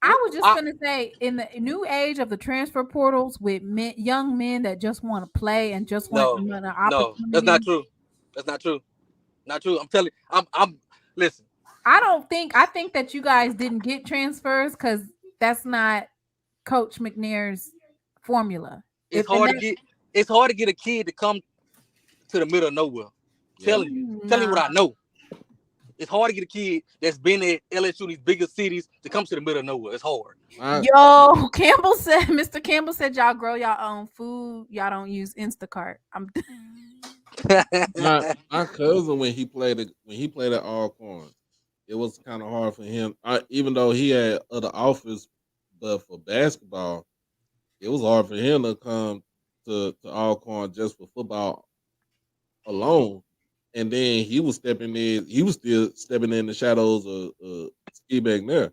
I was just gonna say, in the new age of the transfer portals, with young men that just want to play and just want an opportunity. No, that's not true. That's not true. Not true. I'm telling you. I'm listen. I think that you guys didn't get transfers because that's not Coach McNair's formula. It's hard to get a kid to come to the middle of nowhere. Tell you what I know. It's hard to get a kid that's been at LSU, these bigger cities, to come to the middle of nowhere. It's hard. Yo, Mr. Campbell said y'all grow y'all own food. Y'all don't use Instacart. My cousin, when he played at Alcorn, it was kind of hard for him. Even though he had other offers, but for basketball, it was hard for him to come to Alcorn just for football alone. And then he was stepping in. He was still stepping in the shadows of Steve McNair.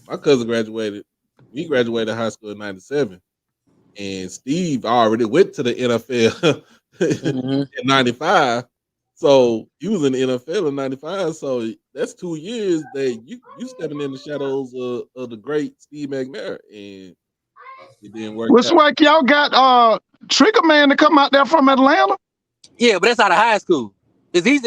My cousin graduated. We graduated high school in '97, and Steve already went to the NFL in '95. So he was in the NFL in '95. So that's 2 years that you stepping in the shadows of the great Steve McNair, and it didn't work. Looks like y'all got Trigger Man to come out there from Atlanta. Yeah, but that's out of high school. It's easy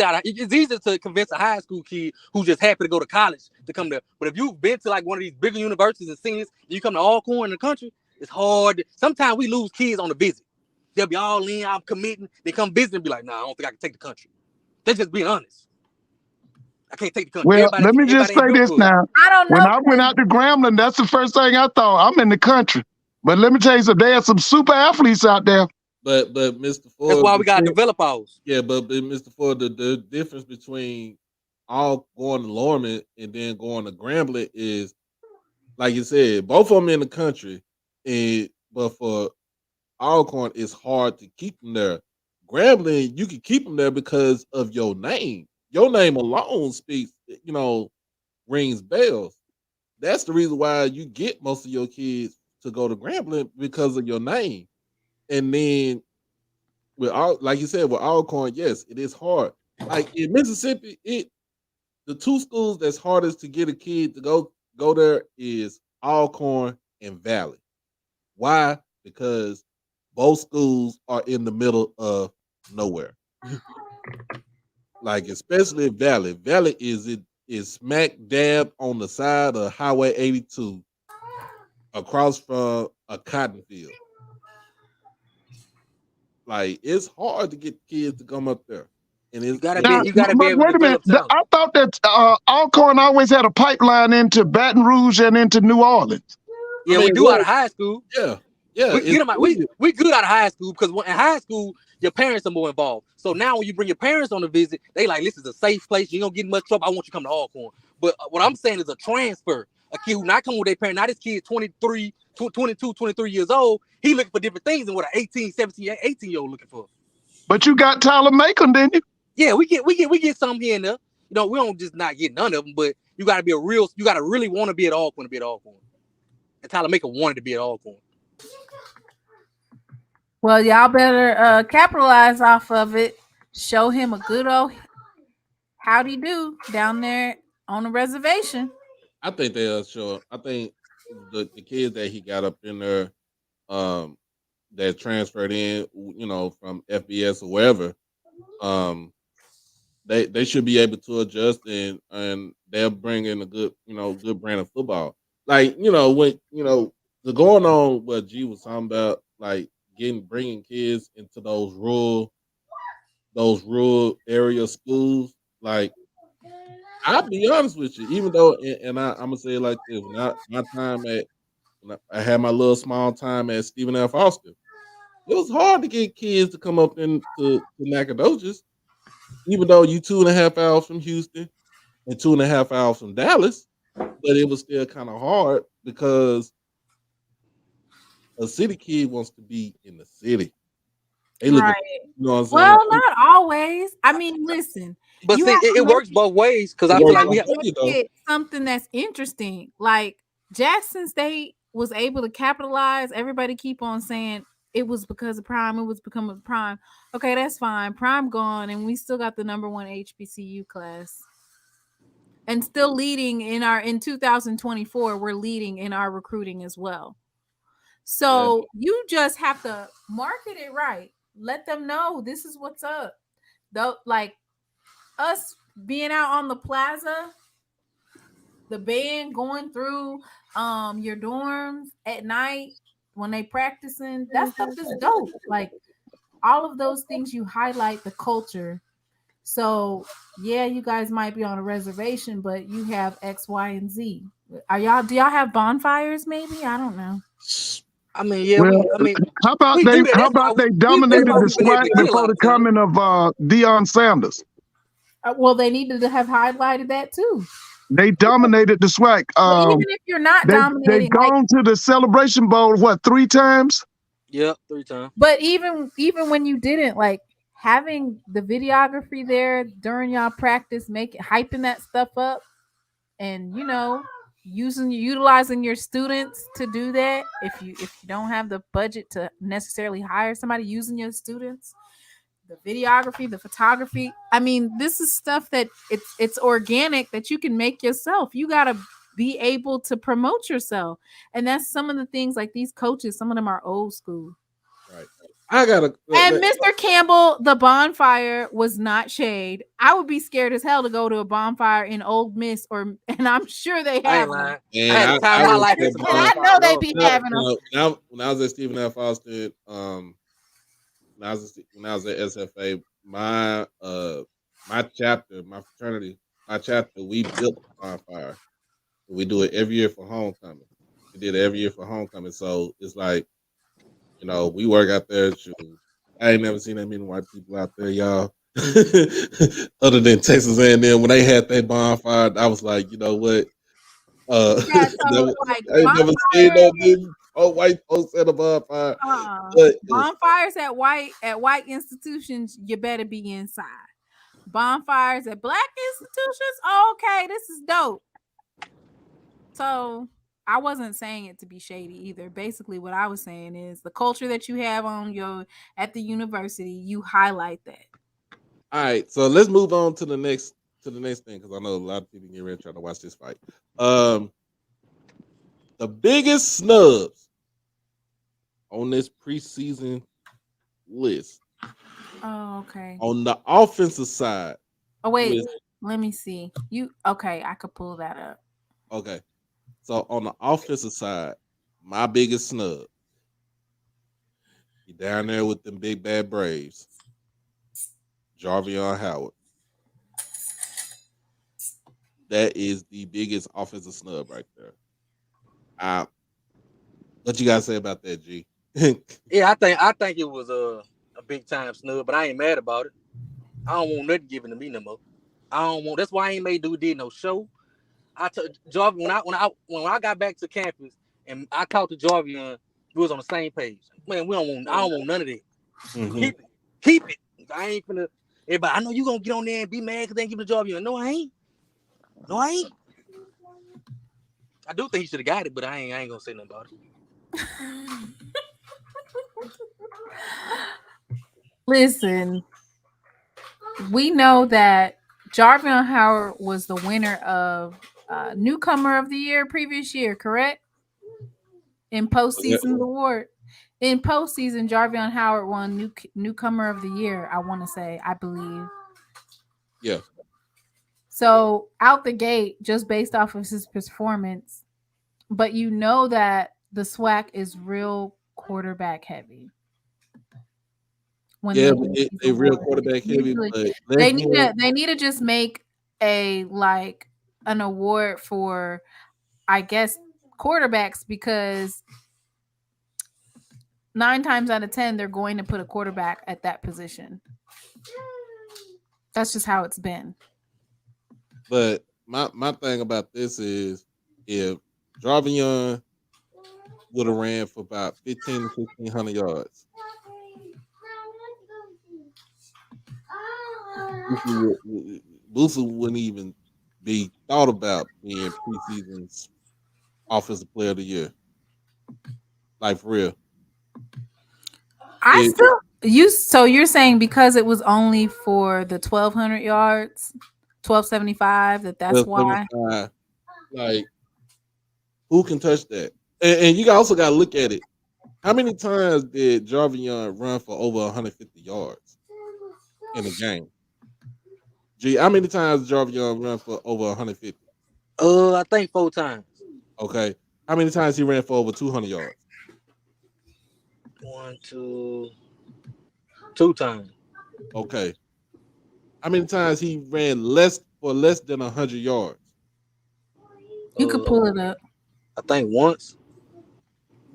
to convince a high school kid who's just happy to go to college to come there. But if you've been to like one of these bigger universities and seen this, and you come to Alcorn in the country, it's hard. Sometimes we lose kids on the visit. They'll be all in, I'm committing. They come visit and be like, nah, I don't think I can take the country. They're just being honest. I can't take the country. Well, let me just say this now. I don't know. When I went out to Grambling, that's the first thing I thought. I'm in the country. But let me tell you something. There are some super athletes out there. But Mr. Ford, that's why we got to develop ours. Yeah, but Mr. Ford, the difference between all going to Lorman and then going to Grambling is, like you said, both of them in the country, but for Alcorn, it's hard to keep them there. Grambling, you can keep them there because of your name. Your name alone speaks, rings bells. That's the reason why you get most of your kids to go to Grambling, because of your name. And then like you said, with Alcorn, yes, it is hard. Like in Mississippi, the two schools that's hardest to get a kid to go there is Alcorn and Valley. Why? Because both schools are in the middle of nowhere. Like especially Valley. Valley is smack dab on the side of Highway 82 across from a cotton field. Like it's hard to get kids to come up there. And it's You gotta be able to wait a minute. develop talent. I thought that Alcorn always had a pipeline into Baton Rouge and into New Orleans. Yeah, we do out of high school. Yeah. We get them out. We good out of high school because in high school your parents are more involved. So now when you bring your parents on a visit, they like this is a safe place. You don't get in much trouble. I want you to come to Alcorn. But what I'm saying is a transfer. A kid who not coming with their parents. Now this kid 23 years old. He looking for different things than what an 18, 17, 18-year-old looking for. But you got Tyler Macon, didn't you? Yeah, we get some here and there. You know, we don't just not get none of them, but you gotta really want to be at Alcorn to be at Alcorn. And Tyler Macon wanted to be at Alcorn. Well, y'all better capitalize off of it. Show him a good old howdy do down there on the reservation. I think they'll show. I think the kids that he got up in there, that transferred in, you know, from FBS or wherever, they should be able to adjust and they'll bring in a good brand of football. Like when the going on what G was talking about, like bringing kids into those rural area schools. Like I'll be honest with you, even though, and I'm gonna say it like this: when I had my little small time at Stephen F. Austin, it was hard to get kids to come up into Nacogdoches, even though you 2.5 hours from Houston and 2.5 hours from Dallas, but it was still kind of hard because a city kid wants to be in the city. They look Right. you know what I'm saying? Well, not always. I mean, listen. But You see, have to it works both ways because I feel like we have make something that's interesting. Like Jackson State was able to capitalize. Everybody keep on saying it was because of Prime. It was because of Prime. Okay, that's fine. Prime gone, and we still got the number 1 HBCU class, and still leading in 2024. We're leading in our recruiting as well. So you just have to market it right. Let them know this is what's up. Though, like us being out on the plaza, the band going through your dorms at night when they practicing, that stuff is dope. Like all of those things, you highlight the culture. So yeah, you guys might be on a reservation, but you have X, Y, and Z. Do y'all have bonfires? Maybe, I don't know. I mean, yeah. Well, how about they dominated the SWAC before the coming of Deion Sanders? Well, they needed to have highlighted that too. They dominated the SWAC. Even if you're not dominating, they've gone to the Celebration Bowl 3 times? Yep, 3 times. But even when you didn't, like having the videography there during y'all practice, hyping that stuff up, and utilizing your students to do that. If you don't have the budget to necessarily hire somebody, using your students, the videography, the photography. I mean, this is stuff that it's organic that you can make yourself. You got to be able to promote yourself. And that's some of the things, like these coaches, some of them are old school. Right. And Mr. Campbell, the bonfire was not shade. I would be scared as hell to go to a bonfire in Ole Miss, and I'm sure they have. I know they be having them. When I was at Stephen F. Austin, when I was at SFA, my chapter, my fraternity, we built a bonfire. We do it every year for homecoming. We did it every year for homecoming. So it's like, we work out there. I ain't never seen that many white people out there, y'all. Other than Texas A&M, when they had that bonfire, I was like, you know what? I ain't never seen no many white folks at a bonfire. Bonfires at white institutions, you better be inside. Bonfires at black institutions, okay, this is dope. So I wasn't saying it to be shady either. Basically, what I was saying is the culture that you have at the university, you highlight that. All right, so let's move on to the next to the next thing because I know a lot of people get ready trying to watch this fight. The biggest snubs on this preseason list. Oh, okay. On the offensive side. Oh, wait. Let me see. Okay, I could pull that up. Okay. So on the offensive side, my biggest snub. He down there with them big bad Braves. Jarvion Howard. That is the biggest offensive snub right there. What you guys say about that, G? Yeah, I think it was a big time snub, but I ain't mad about it. I don't want nothing given to me no more. I don't want. That's why I ain't made dude did no show. I took Jarvion when I got back to campus and I talked to Jarvion, we was on the same page. Man, I don't want none of that. Mm-hmm. Keep it. I ain't finna. Everybody, I know you gonna get on there and be mad because they ain't giving the Jarvion. No, I ain't. I do think he should have got it, but I ain't gonna say nothing about it. Listen, we know that Jarvion Howard was the winner of newcomer of the year previous year, correct? In postseason award. In postseason, Jarvion Howard won newcomer of the year. I believe. Yeah. So out the gate, just based off of his performance, but you know that the SWAC is real quarterback heavy. When they real quarterback heavy, but they need to just make an award for, I guess, quarterbacks, because 9 times out of 10 they're going to put a quarterback at that position. That's just how it's been. But my thing about this is, if Jarvion would have ran for about 1,500 to 1,600 yards, Boosie wouldn't even be thought about being preseason's offensive player of the year. Like, for real. So you're saying because it was only for the 1,200 yards, 1,275, that's why? Like, who can touch that? And you also got to look at it. How many times did Jarvion run for over 150 yards in a game? Gee, how many times did Jarvion run for over 150? I think 4 times. Okay. How many times he ran for over 200 yards? 2 times. Okay. How many times he ran less than 100 yards? You could pull it up. I think once.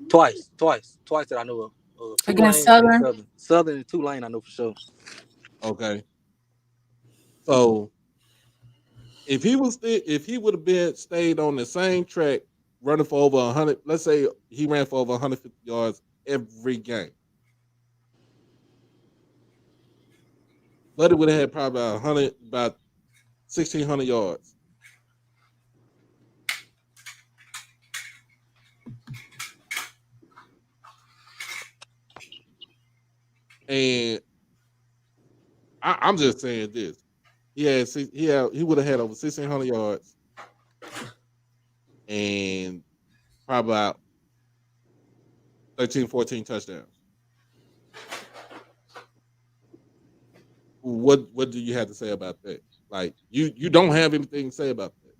Twice that I know of. Against Southern? Southern and Tulane, I know for sure. Okay. So if he would have been stayed on the same track, running for over 100, let's say he ran for over 150 yards every game, Buddy would have had probably about 1,600 yards. And I'm just saying this. He would have had over 1,600 yards and probably about 13, 14 touchdowns. What do you have to say about that? Like, you don't have anything to say about that.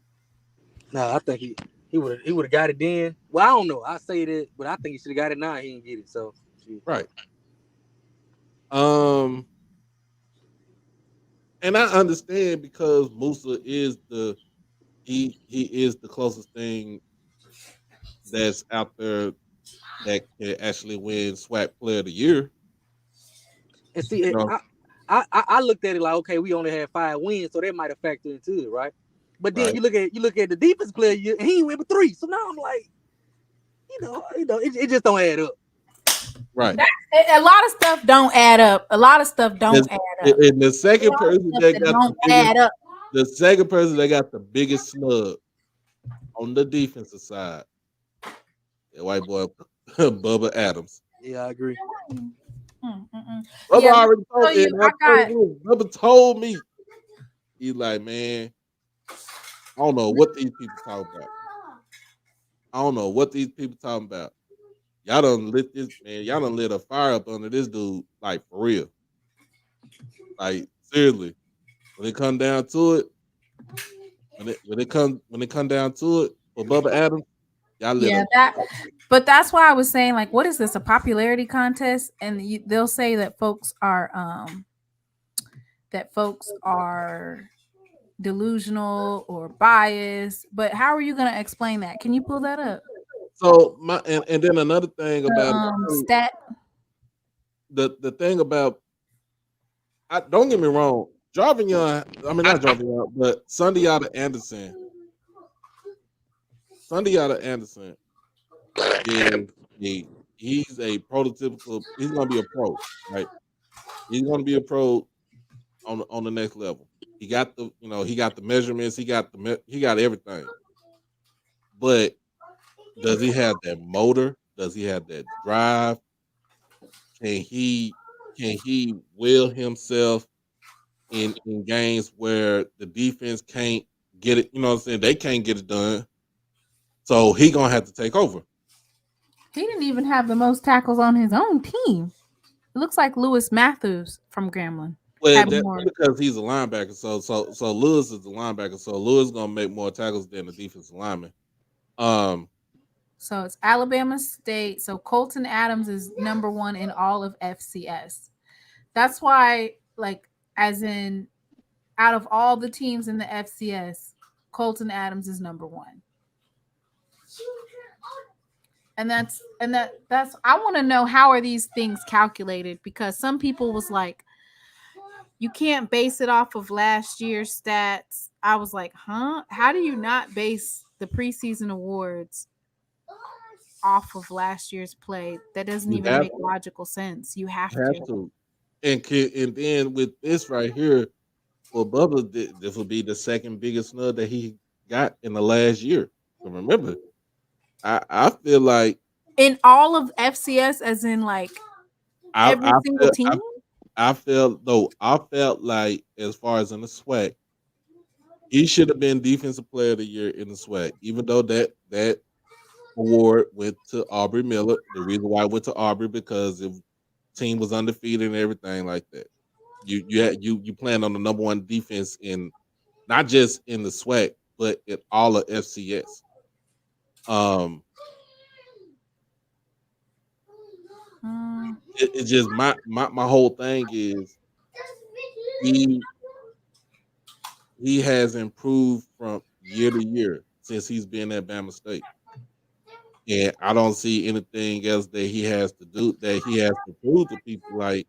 No, I think he would have got it then. Well, I don't know. I say that, but I think he should have got it now. He didn't get it. So right. And I understand, because Musa is he is the closest thing that's out there that can actually win SWAC Player of the Year. And see, I looked at it like, okay, we only had 5 wins, so that might have factored into it, right? But then you look at the defense player, and he ain't win but 3. So now I'm like, it just don't add up. Right. A lot of stuff don't add up. And the second person the second person that got the biggest snub on the defensive side, that white boy Bubba Adams. Yeah, I agree. Bubba already told me. Bubba told me He's like, man, I don't know what these people talking about. I don't know what these people talking about. Y'all done lit this man. Y'all done lit a fire up under this dude, like for real. Like seriously, when it come down to it, when it come down to it, for Bubba Adams, y'all lit Yeah, up. but that's why I was saying, like, what is this, a popularity contest? And they'll say that folks are delusional or biased. But how are you going to explain that? Can you pull that up? So and then another thing about it too, Stat. the thing about don't get me wrong, Jarvin Young, I mean not Jarvin Young, but Sundiata Anderson is he's a prototypical. He's gonna be a pro, right? He's gonna be a pro on the next level. He got the measurements. He got everything. But does he have that motor? Does he have that drive? Can he will himself in games where the defense can't get it? You know what I'm saying? They can't get it done. So he gonna have to take over. He didn't even have the most tackles on his own team. It looks like Lewis Matthews from Grambling. Well, that's because he's a linebacker. So Lewis is the linebacker. So Lewis is gonna make more tackles than the defensive lineman. So it's Alabama State. So Colton Adams is number 1 in all of FCS. That's why, like, as in, out of all the teams in the FCS, Colton Adams is number 1. And that's I want to know, how are these things calculated? Because some people was like, you can't base it off of last year's stats. I was like, huh? How do you not base the preseason awards off of last year's play? That doesn't even make logical sense. You have to. And then with this right here, for Bubba, this will be the second biggest snub that he got in the last year. So remember, I feel like in all of FCS, as in like every single team. I felt like, as far as in the SWAC, he should have been Defensive Player of the Year in the SWAC, even though that award went to Aubrey Miller. The reason why it went to Aubrey, because the team was undefeated and everything like that. You plan on the number 1 defense in, not just in the SWAC, but in all of FCS. It's just my whole thing is he has improved from year to year since he's been at Bama State, and I don't see anything else that he has to do, that he has to prove to people. Like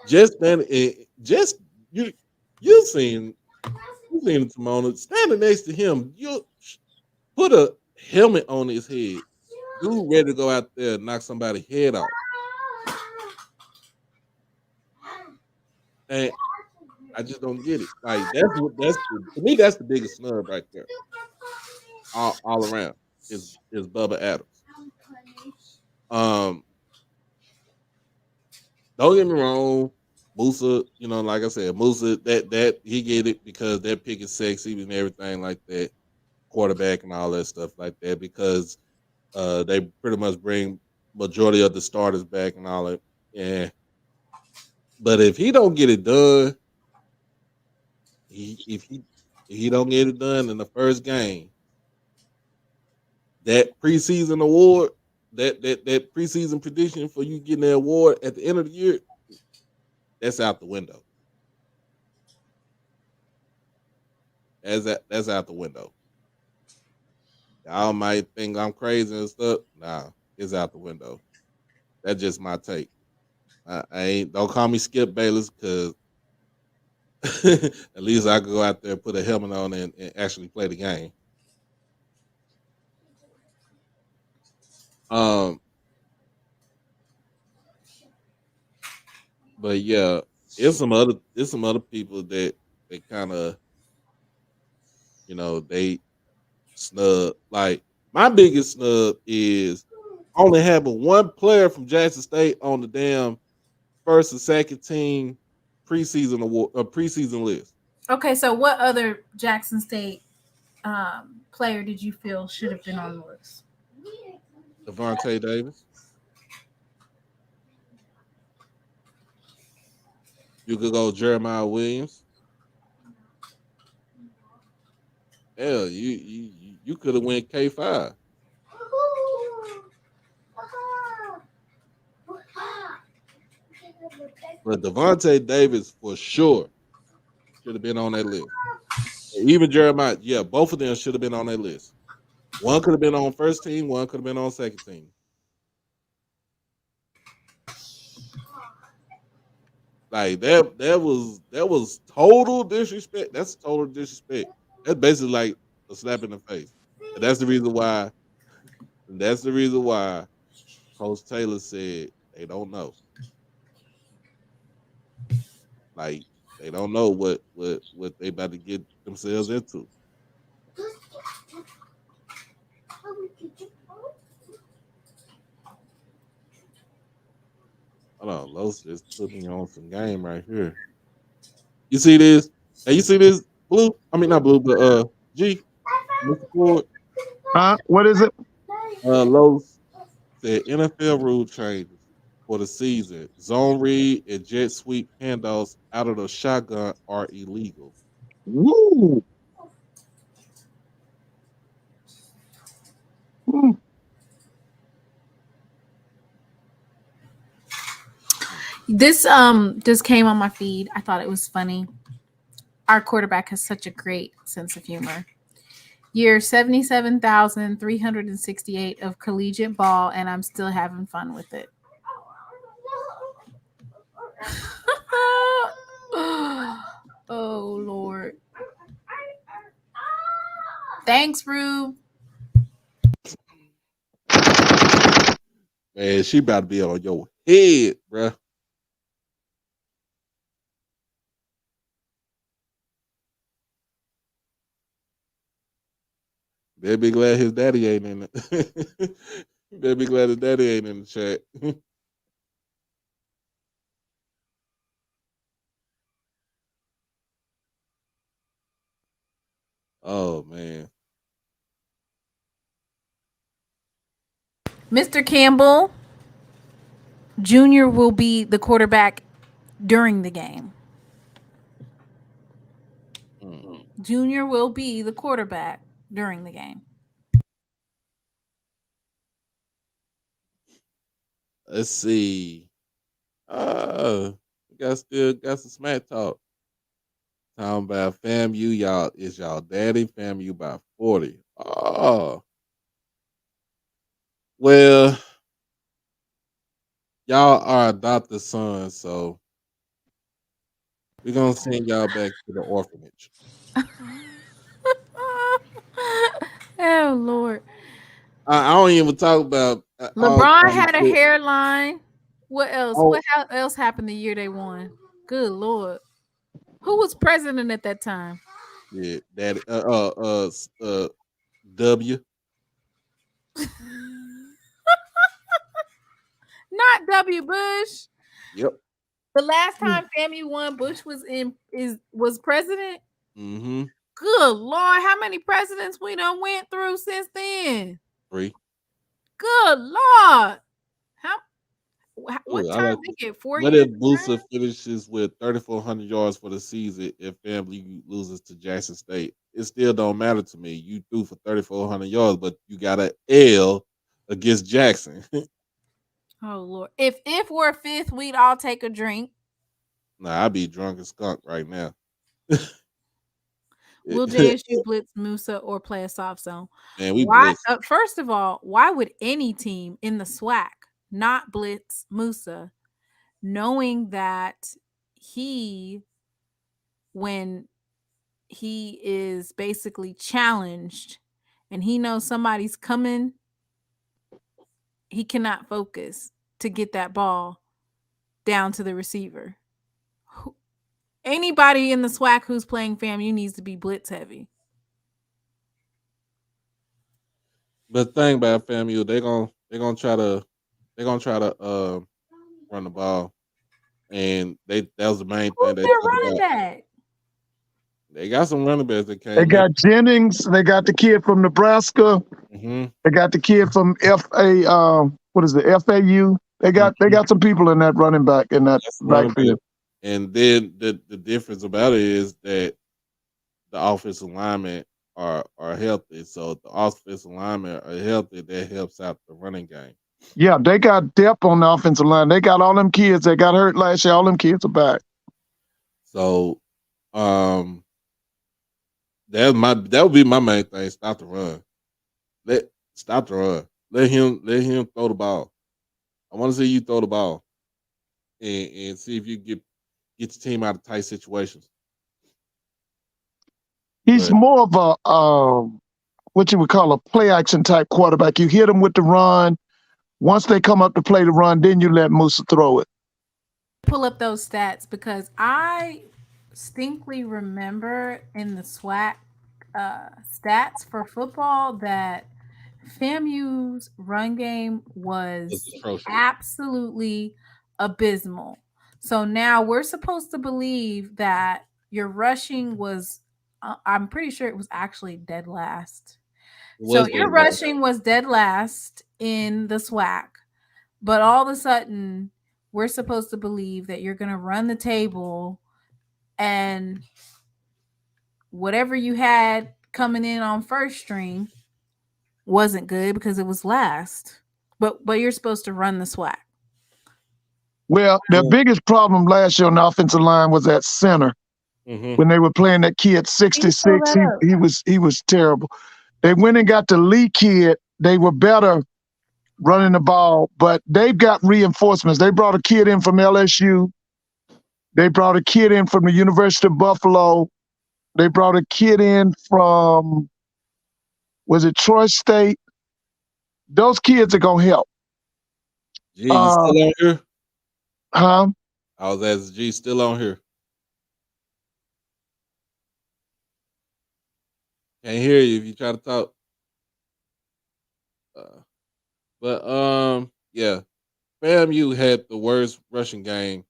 just you've seen Timona standing next to him. You put a helmet on his head. Dude ready to go out there and knock somebody's head off. And I just don't get it. Like to me, that's the biggest snub right there. All around is Bubba Adams. Don't get me wrong, Musa, like I said, Musa, that he get it because that pick is sexy and everything like that, quarterback and all that stuff like that, because they pretty much bring majority of the starters back and all that. Yeah. But if he don't get it done, if he don't get it done in the first game, that preseason award, that preseason prediction for you getting the award at the end of the year, that's out the window. That's out the window. Y'all might think I'm crazy and stuff. Nah, it's out the window. That's just my take. Don't call me Skip Bayless, because at least I could go out there, put a helmet on, and actually play the game. But yeah, it's some other people that they kind of, they snub. Like, my biggest snub is only having one player from Jackson State on the damn first and second team preseason award, a preseason list. Okay, so what other Jackson State player did you feel should have been on the list? Devontae Davis. You could go Jeremiah Williams. Hell, you could have went K5. But Devontae Davis for sure should have been on that list. Even Jeremiah, yeah, both of them should have been on that list. One could have been on first team, one could have been on second team. Like that was total disrespect. That's total disrespect. That's basically like a slap in the face. And that's the reason why. That's the reason why Coach Taylor said they don't know. Like they don't know what they about to get themselves into. Hold on, Los just put me on some game right here. You see this? Hey, you see this? Blue? I mean not blue, but G. Mr. Ford. What is it? Los said NFL rule changes for the season. Zone read and jet sweep handoffs out of the shotgun are illegal. Woo. This just came on my feed. I thought it was funny. Our quarterback has such a great sense of humor. Year 77,368 of collegiate ball, and I'm still having fun with it. Oh, Lord. Thanks, Rue. Man, she about to be on your head, bruh. Better be glad his daddy ain't in it. Better be glad his daddy ain't in the chat. Oh man. Mr. Campbell Jr. will be the quarterback during the game. Junior will be the quarterback during the game. Let's see. Still got some smack talk. Talking about FAMU, y'all is y'all daddy. FAMU by 40. Oh, well, y'all are adopted sons, so we're gonna send y'all back to the orphanage. Oh Lord. I don't even talk about LeBron had a hairline. What else? Oh. What else happened the year they won? Good Lord. Who was president at that time? Yeah, daddy. W. Not W. Bush. Yep. The last time FAMU won, Bush was president. Mm-hmm. Good Lord, how many presidents we done went through since then? 3. Good Lord. What time they get? 4 What years? if Booster finishes with 3,400 yards for the season if family loses to Jackson State? It still don't matter to me. You threw for 3,400 yards, but you got an L against Jackson. Oh Lord. If we're fifth, we'd all take a drink. Nah, I'd be drunk as skunk right now. Will JSU blitz Musa or play a soft zone? Man, we why? blitz. First of all, why would any team in the SWAC not blitz Musa, knowing that when he is basically challenged and he knows somebody's coming, he cannot focus to get that ball down to the receiver. Anybody in the SWAC who's playing FAMU needs to be blitz heavy. But the thing about FAMU, they're gonna try to run the ball, and that was the main Who's thing they their talked running about. back? They got some running backs that came. They got Jennings. They got the kid from Nebraska. Mm-hmm. They got the kid from what is it? FAU. They got some people in that running back in that backfield. And then the difference about it is that the offensive linemen are healthy. So if the offensive linemen are healthy, that helps out the running game. Yeah, they got depth on the offensive line. They got all them kids that got hurt last year. All them kids are back. So, that would be my main thing. Stop the run. Stop the run. Let him throw the ball. I want to see you throw the ball, and see if you get your team out of tight situations. He's more of a what you would call a play action type quarterback. You hit him with the run. Once they come up to play the run, then you let Musa throw it. Pull up those stats because I distinctly remember in the SWAC stats for football that FAMU's run game was absolutely abysmal. So now we're supposed to believe that your rushing was, I'm pretty sure it was actually dead last. So your rushing was dead last in the SWAC, but all of a sudden we're supposed to believe that you're going to run the table and whatever you had coming in on first string wasn't good because it was last. But you're supposed to run the SWAC. Well, the biggest problem last year on the offensive line was at center. Mm-hmm. When they were playing that kid 66, he was terrible. They went and got the Lee kid. They were better running the ball, but they've got reinforcements. They brought a kid in from LSU. They brought a kid in from the University of Buffalo. They brought a kid in from, was it Troy State? Those kids are going to help. G, you still on here? Huh? I was asking, G still on here? Can't hear you if you try to talk. Yeah. FAMU had the worst rushing game.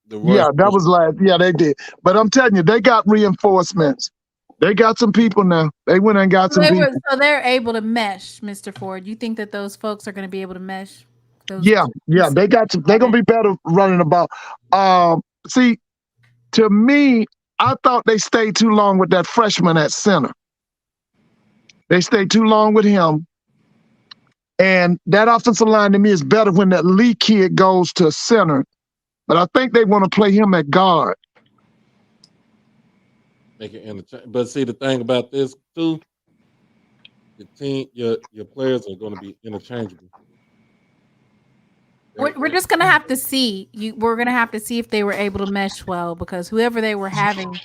That was last. Yeah, they did. But I'm telling you, they got reinforcements. They got some people now. They went and got some people. So they're able to mesh, Mr. Ford. You think that those folks are going to be able to mesh? Yeah. They got some. They're going to be better running the ball. See, to me, I thought they stayed too long with that freshman at center. They stayed too long with him. And that offensive line to me is better when that Lee kid goes to center. But I think they want to play him at guard. Make it interchangeable. But see, the thing about this too, your players are going to be interchangeable. We're just going to have to see. We're going to have to see if they were able to mesh well, because whoever they were having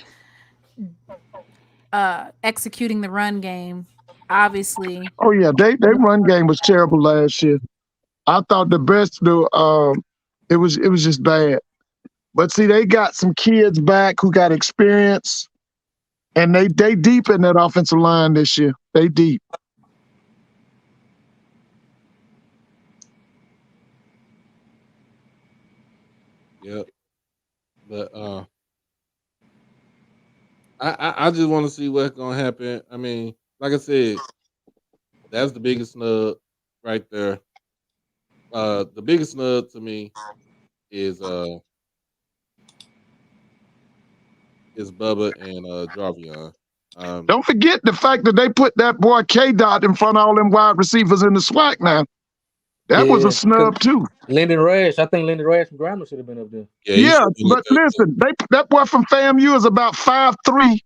executing the run game, obviously. Oh yeah, they run game was terrible last year. I thought the best it was just bad. But see, they got some kids back who got experience, and they deep in that offensive line this year. They deep. Yep. But I just want to see what's gonna happen. I mean, like I said, that's the biggest snub right there. The biggest snub to me is Bubba and Jarvion. Don't forget the fact that they put that boy K-Dot in front of all them wide receivers in the SWAC now. That was a snub too. Lyndon Rash, I think Lyndon Rash from Grambling should have been up there. Yeah, but listen, that boy from FAMU is about 5'3",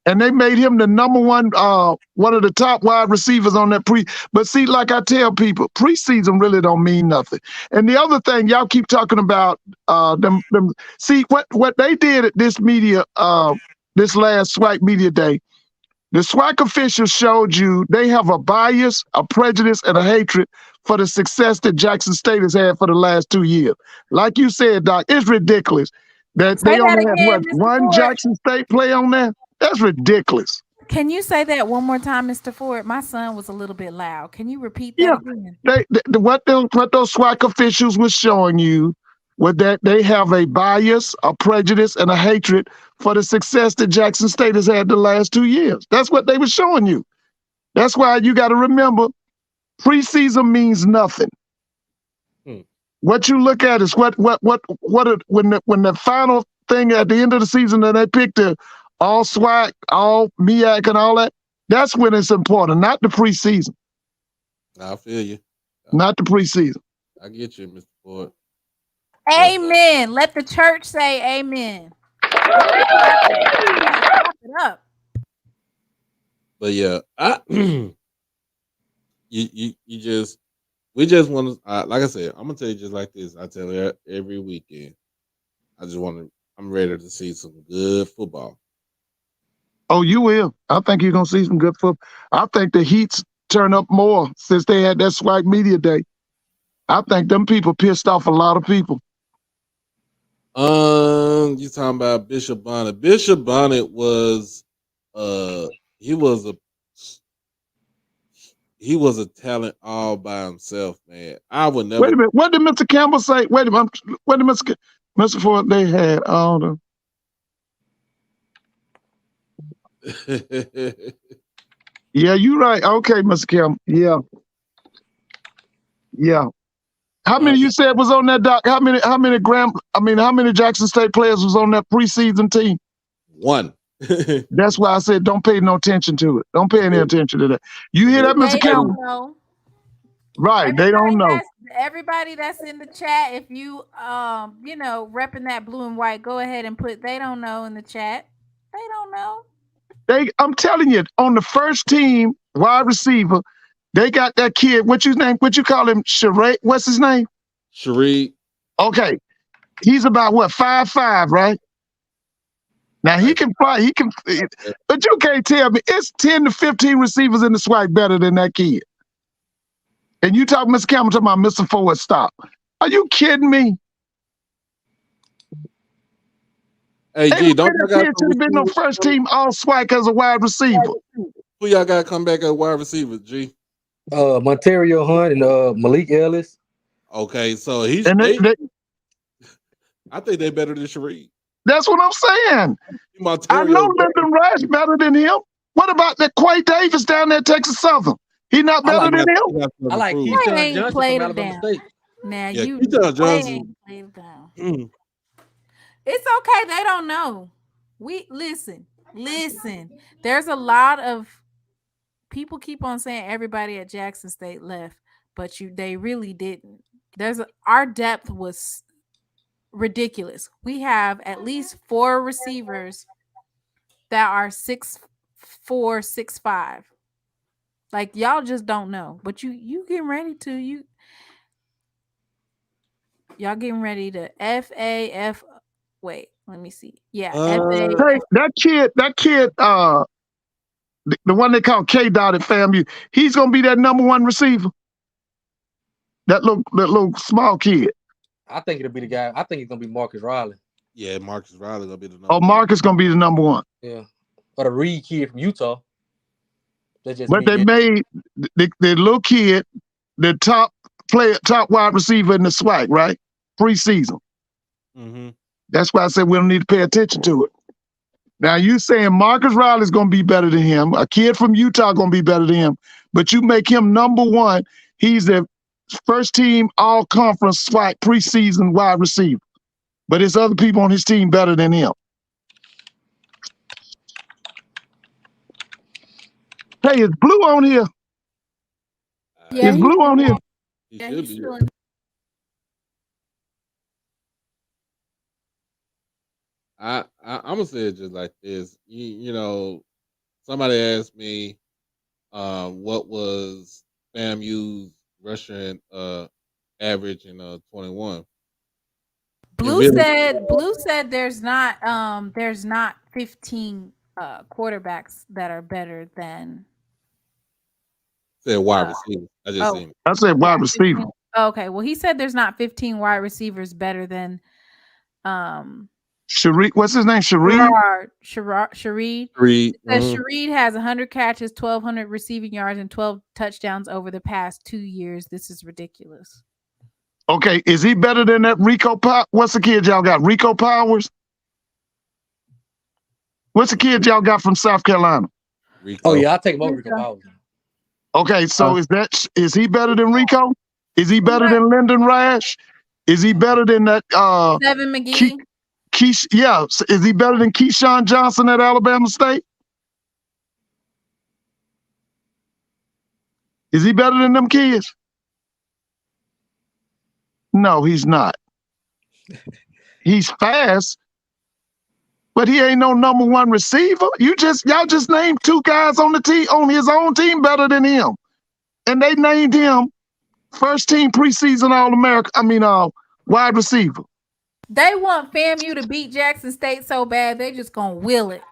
and they made him the number one of the top wide receivers on that But see, like I tell people, preseason really don't mean nothing. And the other thing, y'all keep talking about them. See what they did at this this last SWAC media day. The SWAC officials showed you they have a bias, a prejudice, and a hatred for the success that Jackson State has had for the last 2 years. Like you said, Doc, it's ridiculous that they only have one Jackson State play on there. That's ridiculous. Can you say that one more time, Mr. Ford? My son was a little bit loud. Can you repeat that again? What those SWAC officials were showing you was that they have a bias, a prejudice, and a hatred for the success that Jackson State has had the last 2 years. That's what they were showing you. That's why you got to remember, preseason means nothing. What you look at is when the final thing at the end of the season that they picked the all SWAC, all MEAC, and all that. That's when it's important, not the preseason. I feel you. Not the preseason. I get you, Mr. Ford. Amen. Let the church say amen. Wrap it up. But yeah, we just want to, like I said, I'm gonna tell you just like this. I tell you every weekend. I'm ready to see some good football. Oh, you will. I think you're gonna see some good football. I think the Heats turn up more since they had that SWAC media day. I think them people pissed off a lot of people. You talking about Bishop Bonnet? Bishop Bonnet was, he was a talent all by himself, man. I would never. Wait a minute. What did Mr. Campbell say? Wait a minute. What did Mr. Ford? They had all the. Yeah, you're right. Okay, Mr. Campbell. Yeah. How many you said was on that doc? How many Jackson State players was on that preseason team? One. That's why I said don't pay no attention to it. Don't pay any attention to that. You hear that, Mr. Campbell? Right, they don't know. Everybody that's in the chat, if you repping that blue and white, go ahead and put they don't know in the chat. They don't know. I'm telling you, on the first team wide receiver, they got that kid. What you call him? Sheree? What's his name? Sheree. Okay. He's about what, 5'5", right? Now he can fly, but you can't tell me it's 10 to 15 receivers in the SWAC better than that kid. And you talk, Mr. Campbell, talking about Mr. Ford, stop. Are you kidding me? Hey, G, don't you got to been no first team all SWAC as a wide receiver. Who y'all got to come back as wide receiver, G? Montario Hunt and Malik Ellis. Okay, so I think they're better than Sheree. That's what I'm saying. I know Lyndon Rash better than him. What about that Quay Davis down there at Texas Southern? He not better than him? I like Keyshawn Johnson from Alabama State. Now Keyshawn Johnson. It's okay. They don't know. We listen. There's a lot of people keep on saying everybody at Jackson State left, but they really didn't. Our depth was ridiculous. We have at least 4 receivers that are 6'4", 6'5". Like y'all just don't know, but you getting ready to y'all getting ready to FAF. Wait, let me see. Yeah, hey, that kid, the one they call K Dot at FAMU, he's gonna be that number 1 receiver. That little small kid. I think it'll be the guy. I think it's gonna be Marcus Riley. Yeah, Marcus Riley gonna be the number. Oh, Marcus gonna be the number 1. Yeah, or the Reed kid from Utah. But they made the little kid the top wide receiver in the SWAC, right? Preseason. Mm-hmm. That's why I said we don't need to pay attention to it. Now you saying Marcus Riley's gonna be better than him, a kid from Utah gonna be better than him, but you make him number 1. He's the first team all conference SWAC preseason wide receiver. But there's other people on his team better than him. Hey, is Blue on here? Yeah, is Blue on here? Yeah, he's still in. I'm gonna say it just like this. You know, somebody asked me, what was FAMU's rushing average in 21. Blue said there's not 15 quarterbacks that are better than. Said wide receiver. I just seen it. I said wide receiver. Okay, well he said there's not 15 wide receivers better than Shareed. What's his name? Shareed? Shareed. Shareed has 100 catches, 1,200 receiving yards, and 12 touchdowns over the past 2 years. This is ridiculous. Okay, is he better than that Rico Powers? What's the kid y'all got? Rico Powers? What's the kid y'all got from South Carolina? Rico. Oh yeah, I'll take him over Rico Powers. Okay, so is he better than Rico? Is he better than Lyndon Rash? Is he better than that Seven McGee? Yeah, is he better than Keyshawn Johnson at Alabama State? Is he better than them kids? No, he's not. He's fast, but he ain't no number one receiver. Y'all just named two guys on the team on his own team better than him, and they named him first team preseason All-America. Wide receiver. They want FAMU to beat Jackson State so bad they just gonna will it.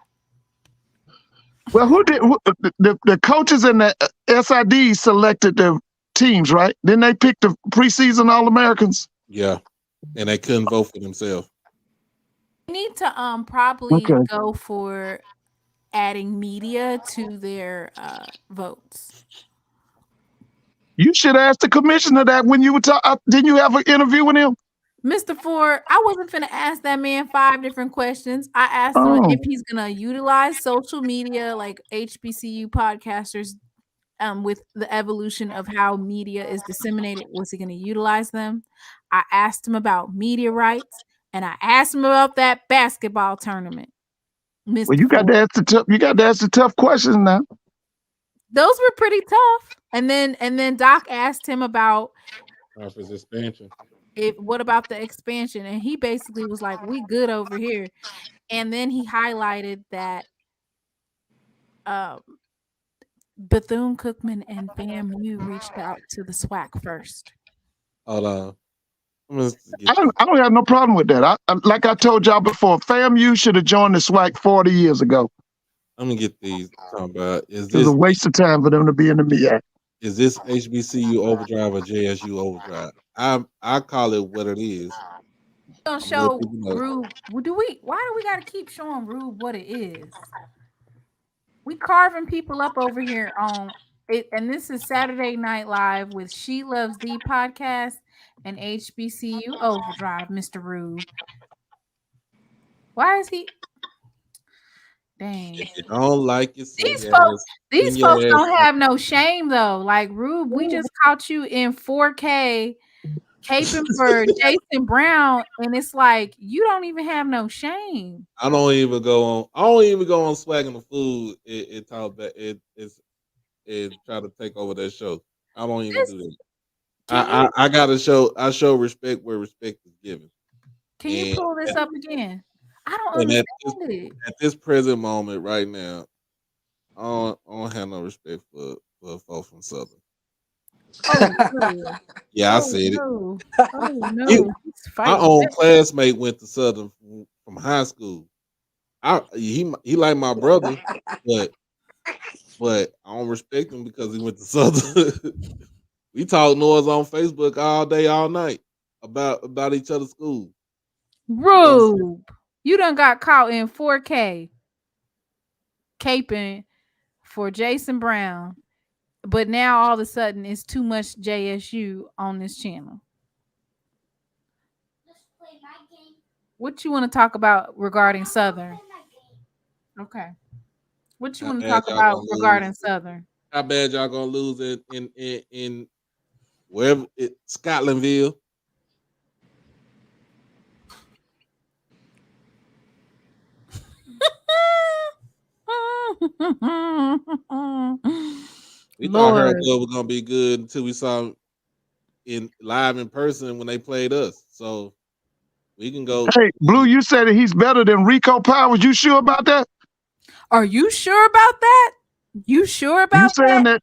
Well, the coaches and the SID selected the teams, right? Then they picked the preseason All-Americans. Yeah, and they couldn't vote for themselves. They need to probably go for adding media to their votes. You should ask the commissioner that when you were talking. Didn't you have an interview with him? Mr. Ford, I wasn't finna ask that man 5 different questions. I asked him if he's gonna utilize social media like HBCU podcasters with the evolution of how media is disseminated. Was he gonna utilize them? I asked him about media rights, and I asked him about that basketball tournament. Mr. Well, you got to ask the tough questions now. Those were pretty tough. And then Doc asked him about conference expansion. What about the expansion? And he basically was like, we good over here. And then he highlighted that Bethune-Cookman and FAMU reached out to the SWAC first. I don't have no problem with that. Like I told y'all before, FAMU should have joined the SWAC 40 years ago. I'm gonna get these. Talking about It's a waste of time for them to be in the MEAC. Is this HBCU overdrive or JSU overdrive? I call it what it is. Don't show Rube. Why do we gotta keep showing Rube what it is? We carving people up over here on it, and this is Saturday Night Live with She Loves the podcast and HBCU Overdrive, Mr. Rube. Why is he? Dang. If you don't like it, these folks don't have no shame though. Like Rube, we just caught you in 4K caping for Jason Brown, and it's like you don't even have no shame. I don't even go on Swagging the Food. It talk about it try to take over that show. I don't even do that. I gotta show respect where respect is given. Can you pull this up again? I don't understand it. At this present moment, right now, I don't have no respect for folks from Southern. Oh, no. Yeah, I said no. it. Oh no! My own classmate went to Southern from high school. He like my brother, but I don't respect him because he went to Southern. We talk noise on Facebook all day, all night about each other's school. Rube, you done got caught in 4K caping for Jason Brown, but now all of a sudden it's too much JSU on this channel. What you want to talk about regarding Southern? Okay. What you want to talk about regarding Southern? How bad y'all gonna lose it in wherever Scotlandville? We thought Herb was gonna be good until we saw him live in person when they played us. So we can go. Hey, Blue, you said that he's better than Rico Powers. You sure about that? Are you sure about that? You sure about that? You saying that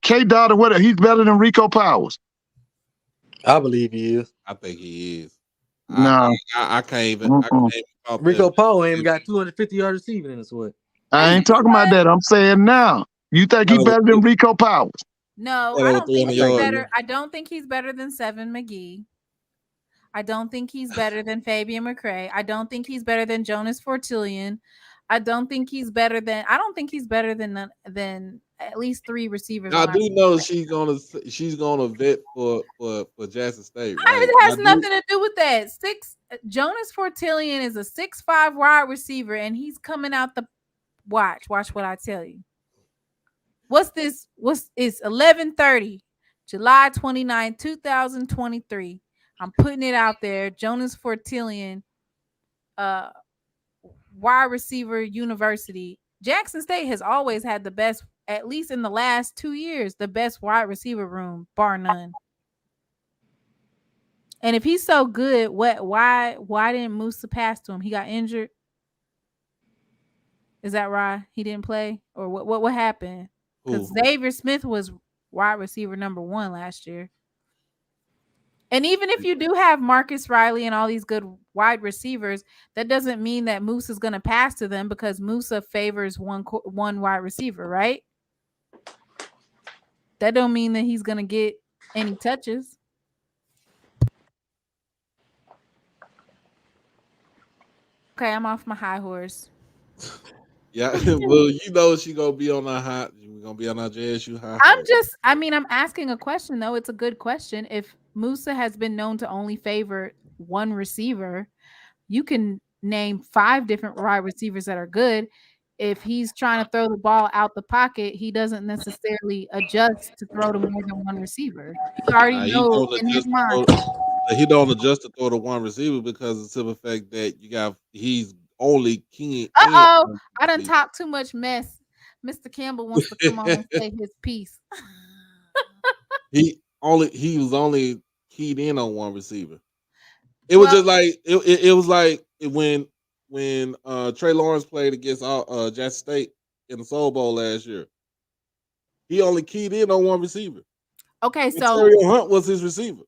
K Dot or whatever, he's better than Rico Powers? I believe he is. I think he is. No, I can't even. Rico Powell ain't even got 250 yards receiving in his way. I ain't talking about that. I'm saying now. You think he's better than Rico Powers? No, I don't think he's better. I don't think he's better than Seven McGee. I don't think he's better than Fabian McCray. I don't think he's better than Jonas Fortillion. I don't think he's better than. I don't think he's better than at least 3 receivers. I on do our know team. she's gonna vet for Jackson State, right? It has nothing to do with that. Jonas Fortillion is a 6'5" wide receiver, and he's coming out the watch what I tell you. What's this? It's 11:30, July 29, 2023. I'm putting it out there. Jonas Fortillion, wide receiver university. Jackson State has always had the best, at least in the last 2 years, the best wide receiver room, bar none. And if he's so good, why didn't Musa pass to him? He got injured. Is that right? He didn't play, or what happened? Because Xavier Smith was wide receiver number 1 last year. And even if you do have Marcus Riley and all these good wide receivers, that doesn't mean that Moose is going to pass to them, because Musa favors one wide receiver, right? That don't mean that he's going to get any touches. Okay, I'm off my high horse. Yeah, well, you know she gonna be on our high. We're gonna be on our JSU high. I'm asking a question though. It's a good question. If Musa has been known to only favor one receiver, you can name 5 different wide receivers that are good. If he's trying to throw the ball out the pocket, he doesn't necessarily adjust to throw to more than one receiver. He already knows in his mind. He don't adjust to throw to one receiver because it's the fact that he's only keen. I done talk too much mess. Mr. Campbell wants to come on and say his piece. He was only keyed in on one receiver. It was just like it was like when Trey Lawrence played against Jackson State in the Soul Bowl last year. He only keyed in on one receiver. Okay, so Montario Hunt was his receiver.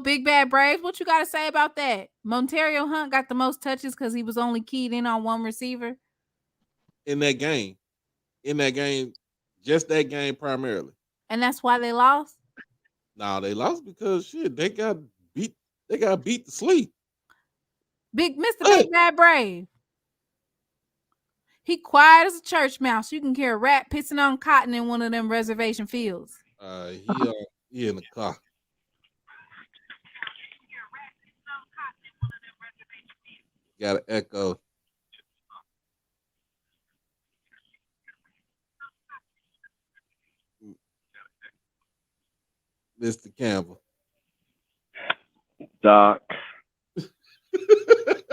Big Bad Braves. What you got to say about that? Montario Hunt got the most touches because he was only keyed in on one receiver in that game. Just that game primarily. And that's why they lost? No, they lost because they got beat. They got beat to sleep. Big Bad Brave. He quiet as a church mouse. You can hear a rat pissing on cotton in one of them reservation fields. He in the car. Got an echo. Mr. Campbell. Doc.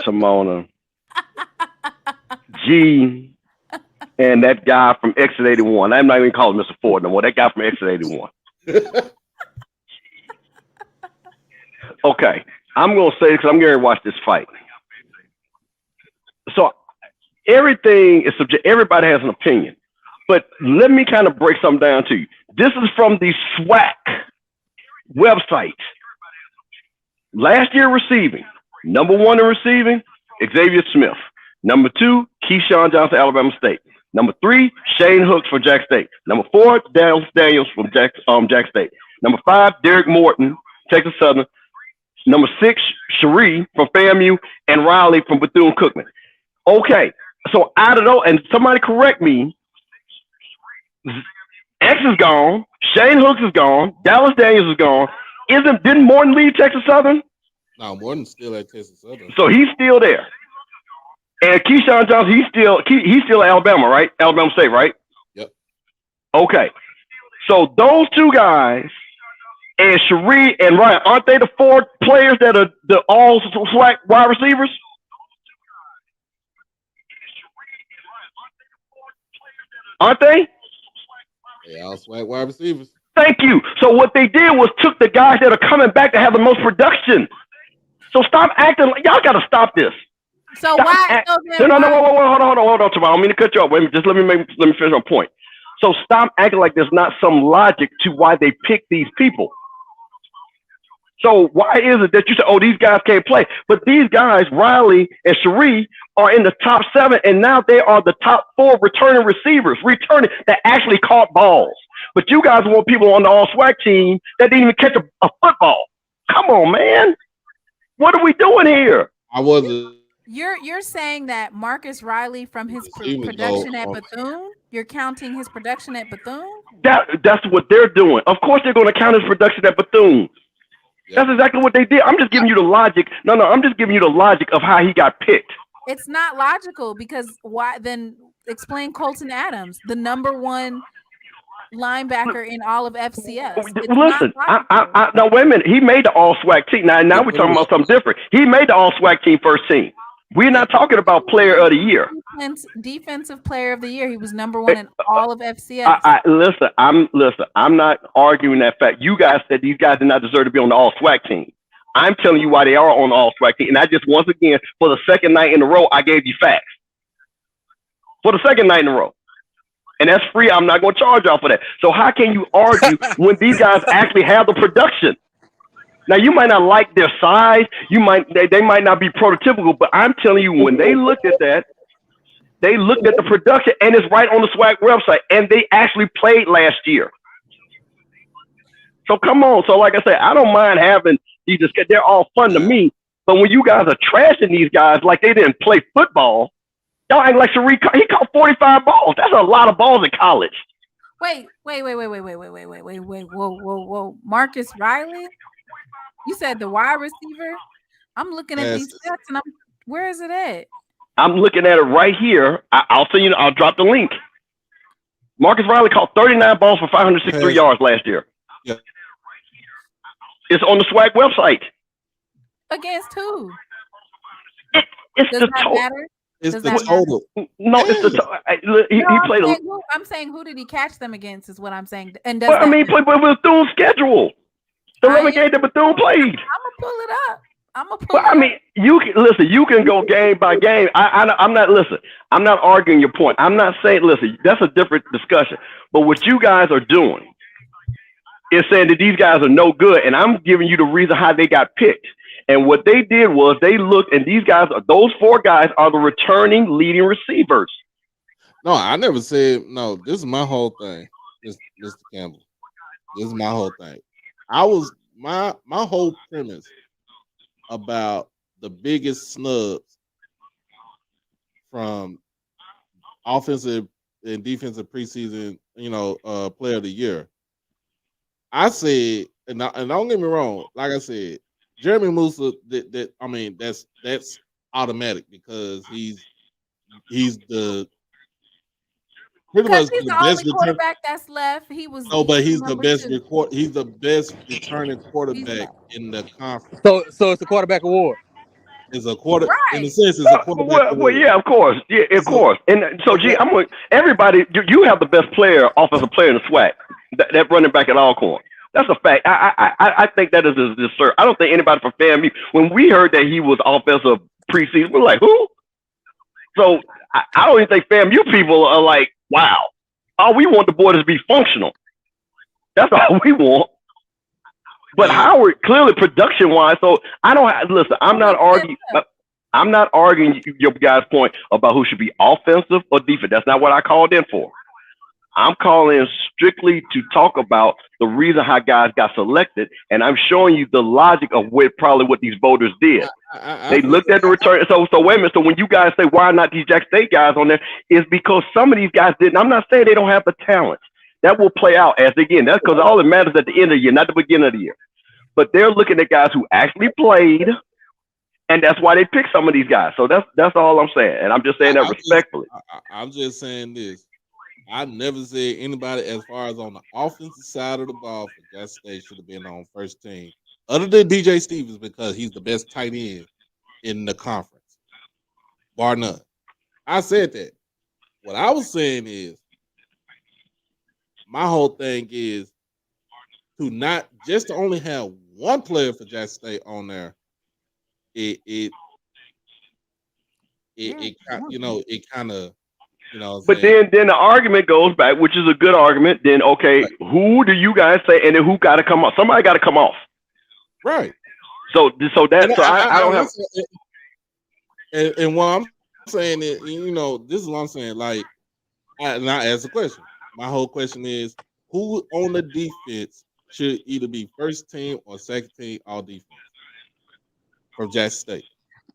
Simona. G. And that guy from Exit 81. I'm not even calling Mr. Ford no more. That guy from Exit 81. Okay. I'm going to say, because I'm going to watch this fight. So everything is subject. Everybody has an opinion. But let me kind of break something down to you. This is from the SWAC website. Last year receiving. Number 1 in receiving, Xavier Smith. Number 2, Keyshawn Johnson, Alabama State. Number 3, Shane Hooks for Jack State. Number 4, Dallas Daniels from Jack State. Number 5, Derek Morton, Texas Southern. Number 6, Cherie from FAMU, and Riley from Bethune-Cookman. Okay, so out of those, and somebody correct me, X is gone, Shane Hooks is gone, Dallas Daniels is gone. Didn't Morton leave Texas Southern? No, Morton's still at Texas Southern. So he's still there. And Keyshawn Johnson, he's still at Alabama, right? Alabama State, right? Yep. Okay. So those 2 guys and Cherie and Ryan, aren't they the 4 players that are the all SWAC wide receivers? Aren't they? They all SWAC wide receivers. Thank you. So what they did was took the guys that are coming back to have the most production. So stop acting like y'all got to stop this. So stop why? No, hold on, Tamara. I don't mean to cut you off. Wait a minute, just let me finish my point. So stop acting like there's not some logic to why they pick these people. So why is it that you say, oh, these guys can't play? But these guys, Riley and Cherie, are in the top 7, and now they are the top 4 returning receivers, that actually caught balls. But you guys want people on the all-SWAC team that didn't even catch a football. Come on, man. What are we doing here? I wasn't. You're saying that Marcus Riley from his production at Bethune, you're counting his production at Bethune? That's what they're doing. Of course, they're going to count his production at Bethune. Yep. That's exactly what they did. I'm just giving you the logic. No, I'm just giving you the logic of how he got picked. It's not logical because why? Then explain Colton Adams, the #1 linebacker in all of FCS. Listen, now wait a minute. He made the All SWAC team. Now we're talking about something different. He made the All SWAC team first team. We're not talking about player of the year. Defensive player of the year. He was #1 in all of FCS. Listen. I'm not arguing that fact. You guys said these guys did not deserve to be on the All SWAC team. I'm telling you why they are on the All SWAC team. And I just, once again, for the second night in a row, I gave you facts. For the second night in a row. And that's free. I'm not going to charge y'all for that. So how can you argue when these guys actually have the production? Now, you might not like their size. They might not be prototypical, but I'm telling you, when they looked at that, they looked at the production, and it's right on the SWAC website, and they actually played last year. So come on. So like I said, I don't mind having these. They're all fun to me. But when you guys are trashing these guys like they didn't play football, y'all ain't like Shareek. He caught 45 balls. That's a lot of balls in college. Wait. Whoa. Marcus Riley? You said the wide receiver? I'm looking at these stats and where is it at? I'm looking at it right here. I'll send you. I'll drop the link. Marcus Riley caught 39 balls for 563 yards last year. Yeah. It's on the SWAC website. Against who? It's Does the that total. matter? It's the total. No, it's the total. He played. I'm saying who did he catch them against? Is what I'm saying. And he played with Bethune's schedule. The 11 game that Bethune played. I'm gonna pull it up. You can listen. You can go game by game. I'm not. Listen, I'm not arguing your point. I'm not saying. Listen, that's a different discussion. But what you guys are doing is saying that these guys are no good, and I'm giving you the reason how they got picked. And what they did was they looked, and these guys, those 4 guys, are the returning leading receivers. No, I never said no. This is my whole thing, Mr. Campbell. This is my whole thing. My whole premise about the biggest snubs from offensive and defensive preseason, player of the year. I said, and don't get me wrong, like I said, Jeremy Musa. That's automatic because he's the pretty much he's the only quarterback that's left. He's the best record. He's the best returning quarterback in the conference. So it's a quarterback award. It's a quarter in a sense. It's a quarterback award. Well, yeah, of course, of course. And so, everybody. You have the best offensive player in the SWAC. That running back at Alcorn. That's a fact. I think that is a disservice. I don't think anybody from FAMU. When we heard that he was offensive preseason, we're like, who? So I don't even think FAMU people are like, wow. All we want the boy to be functional. That's all we want. But Howard, clearly production-wise, so listen, I'm not arguing your guys' point about who should be offensive or defense. That's not what I called in for. I'm calling in strictly to talk about the reason how guys got selected, and I'm showing you the logic of probably what these voters did. They looked at the return. So wait a minute. So when you guys say why not these Jack State guys on there, is because some of these guys didn't. I'm not saying they don't have the talent. That will play out that's because all that matters at the end of the year, not the beginning of the year. But they're looking at guys who actually played, and that's why they picked some of these guys. So that's all I'm saying, and I'm just saying that respectfully. I'm just saying this. I never said anybody as far as on the offensive side of the ball for Jack State should have been on first team, other than DJ Stevens, because he's the best tight end in the conference, bar none. I said that. What I was saying is, my whole thing is to not just to only have one player for Jack State on there. It kind of. But then the argument goes back, which is a good argument. Then okay, right. Who do you guys say, and then who got to come off? Somebody got to come off, right? So I don't have. And what I'm saying is, this is what I'm saying. Like, I ask a question. My whole question is, who on the defense should either be first team or second team all defense from Jack State?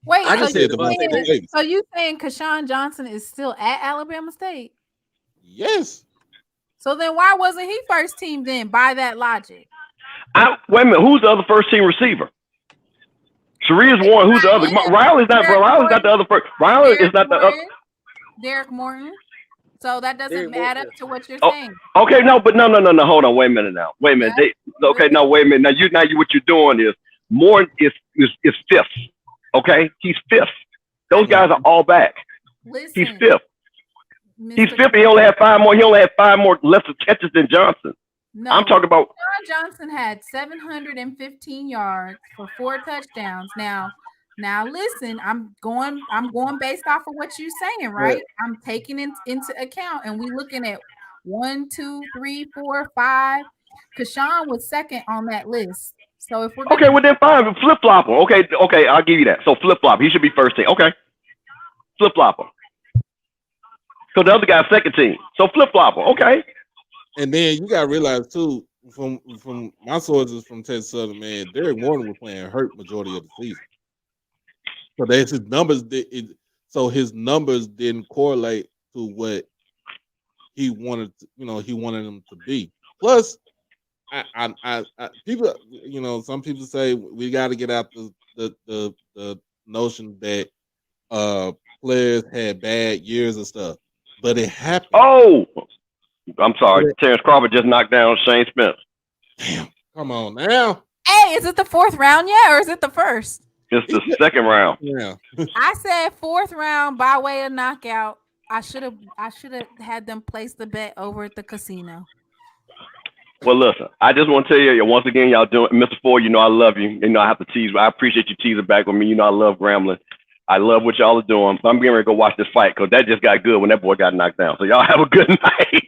Wait, I so just you said Devontae Devontae Davis. Davis. so you saying Keshawn Johnson is still at Alabama State? Yes. So then why wasn't he first team then by that logic? Wait a minute. Who's the other first team receiver? Sharia's one. Who's the other? Riley's not. Bro, Riley's not the other first. Riley is not the other. Derek Morton. So that doesn't add up to what you're Oh, saying. okay, no, but no. Hold on. Wait a minute now. Wait a minute. Okay, no, wait a minute. Now what you're doing is Morton is fifth. Okay, he's fifth. Those guys are all back. Listen, he's fifth. Mr. He's fifth. He only had 5 more. He only had 5 more less catches than Johnson. No, I'm talking about. John Johnson had 715 yards for 4 touchdowns. Now listen, I'm going based off of what you're saying, right? I'm taking it into account, and we looking at 1, 2, 3, 4, 5. Keshawn was second on that list. So if we're Okay, well then fine, flip flop him. Okay, I'll give you that. So flip flop, he should be first team. Okay, flip flop him. So the other guy's second team. So flip flop him. Okay. And then you gotta realize too, from my sources from Texas Southern, man, Derek Morton was playing hurt majority of the season. So that's his numbers. So his numbers didn't correlate to what he wanted. He wanted them to be. Plus, I people, some people say we got to get out the notion that players had bad years and stuff, but it happened. Oh, I'm sorry, Terrence Crawford just knocked down Shane Spence. Damn, come on now. Hey, is it the 4th round yet, or is it the first? It's the second round. Yeah. I said 4th round by way of knockout. I should have had them place the bet over at the casino. Well, listen, I just want to tell you once again, y'all doing, Mr. Ford. I love you. I have to tease. I appreciate you teasing back with me. I love Grambling. I love what y'all are doing. I'm getting ready to go watch this fight because that just got good when that boy got knocked down. So y'all have a good night.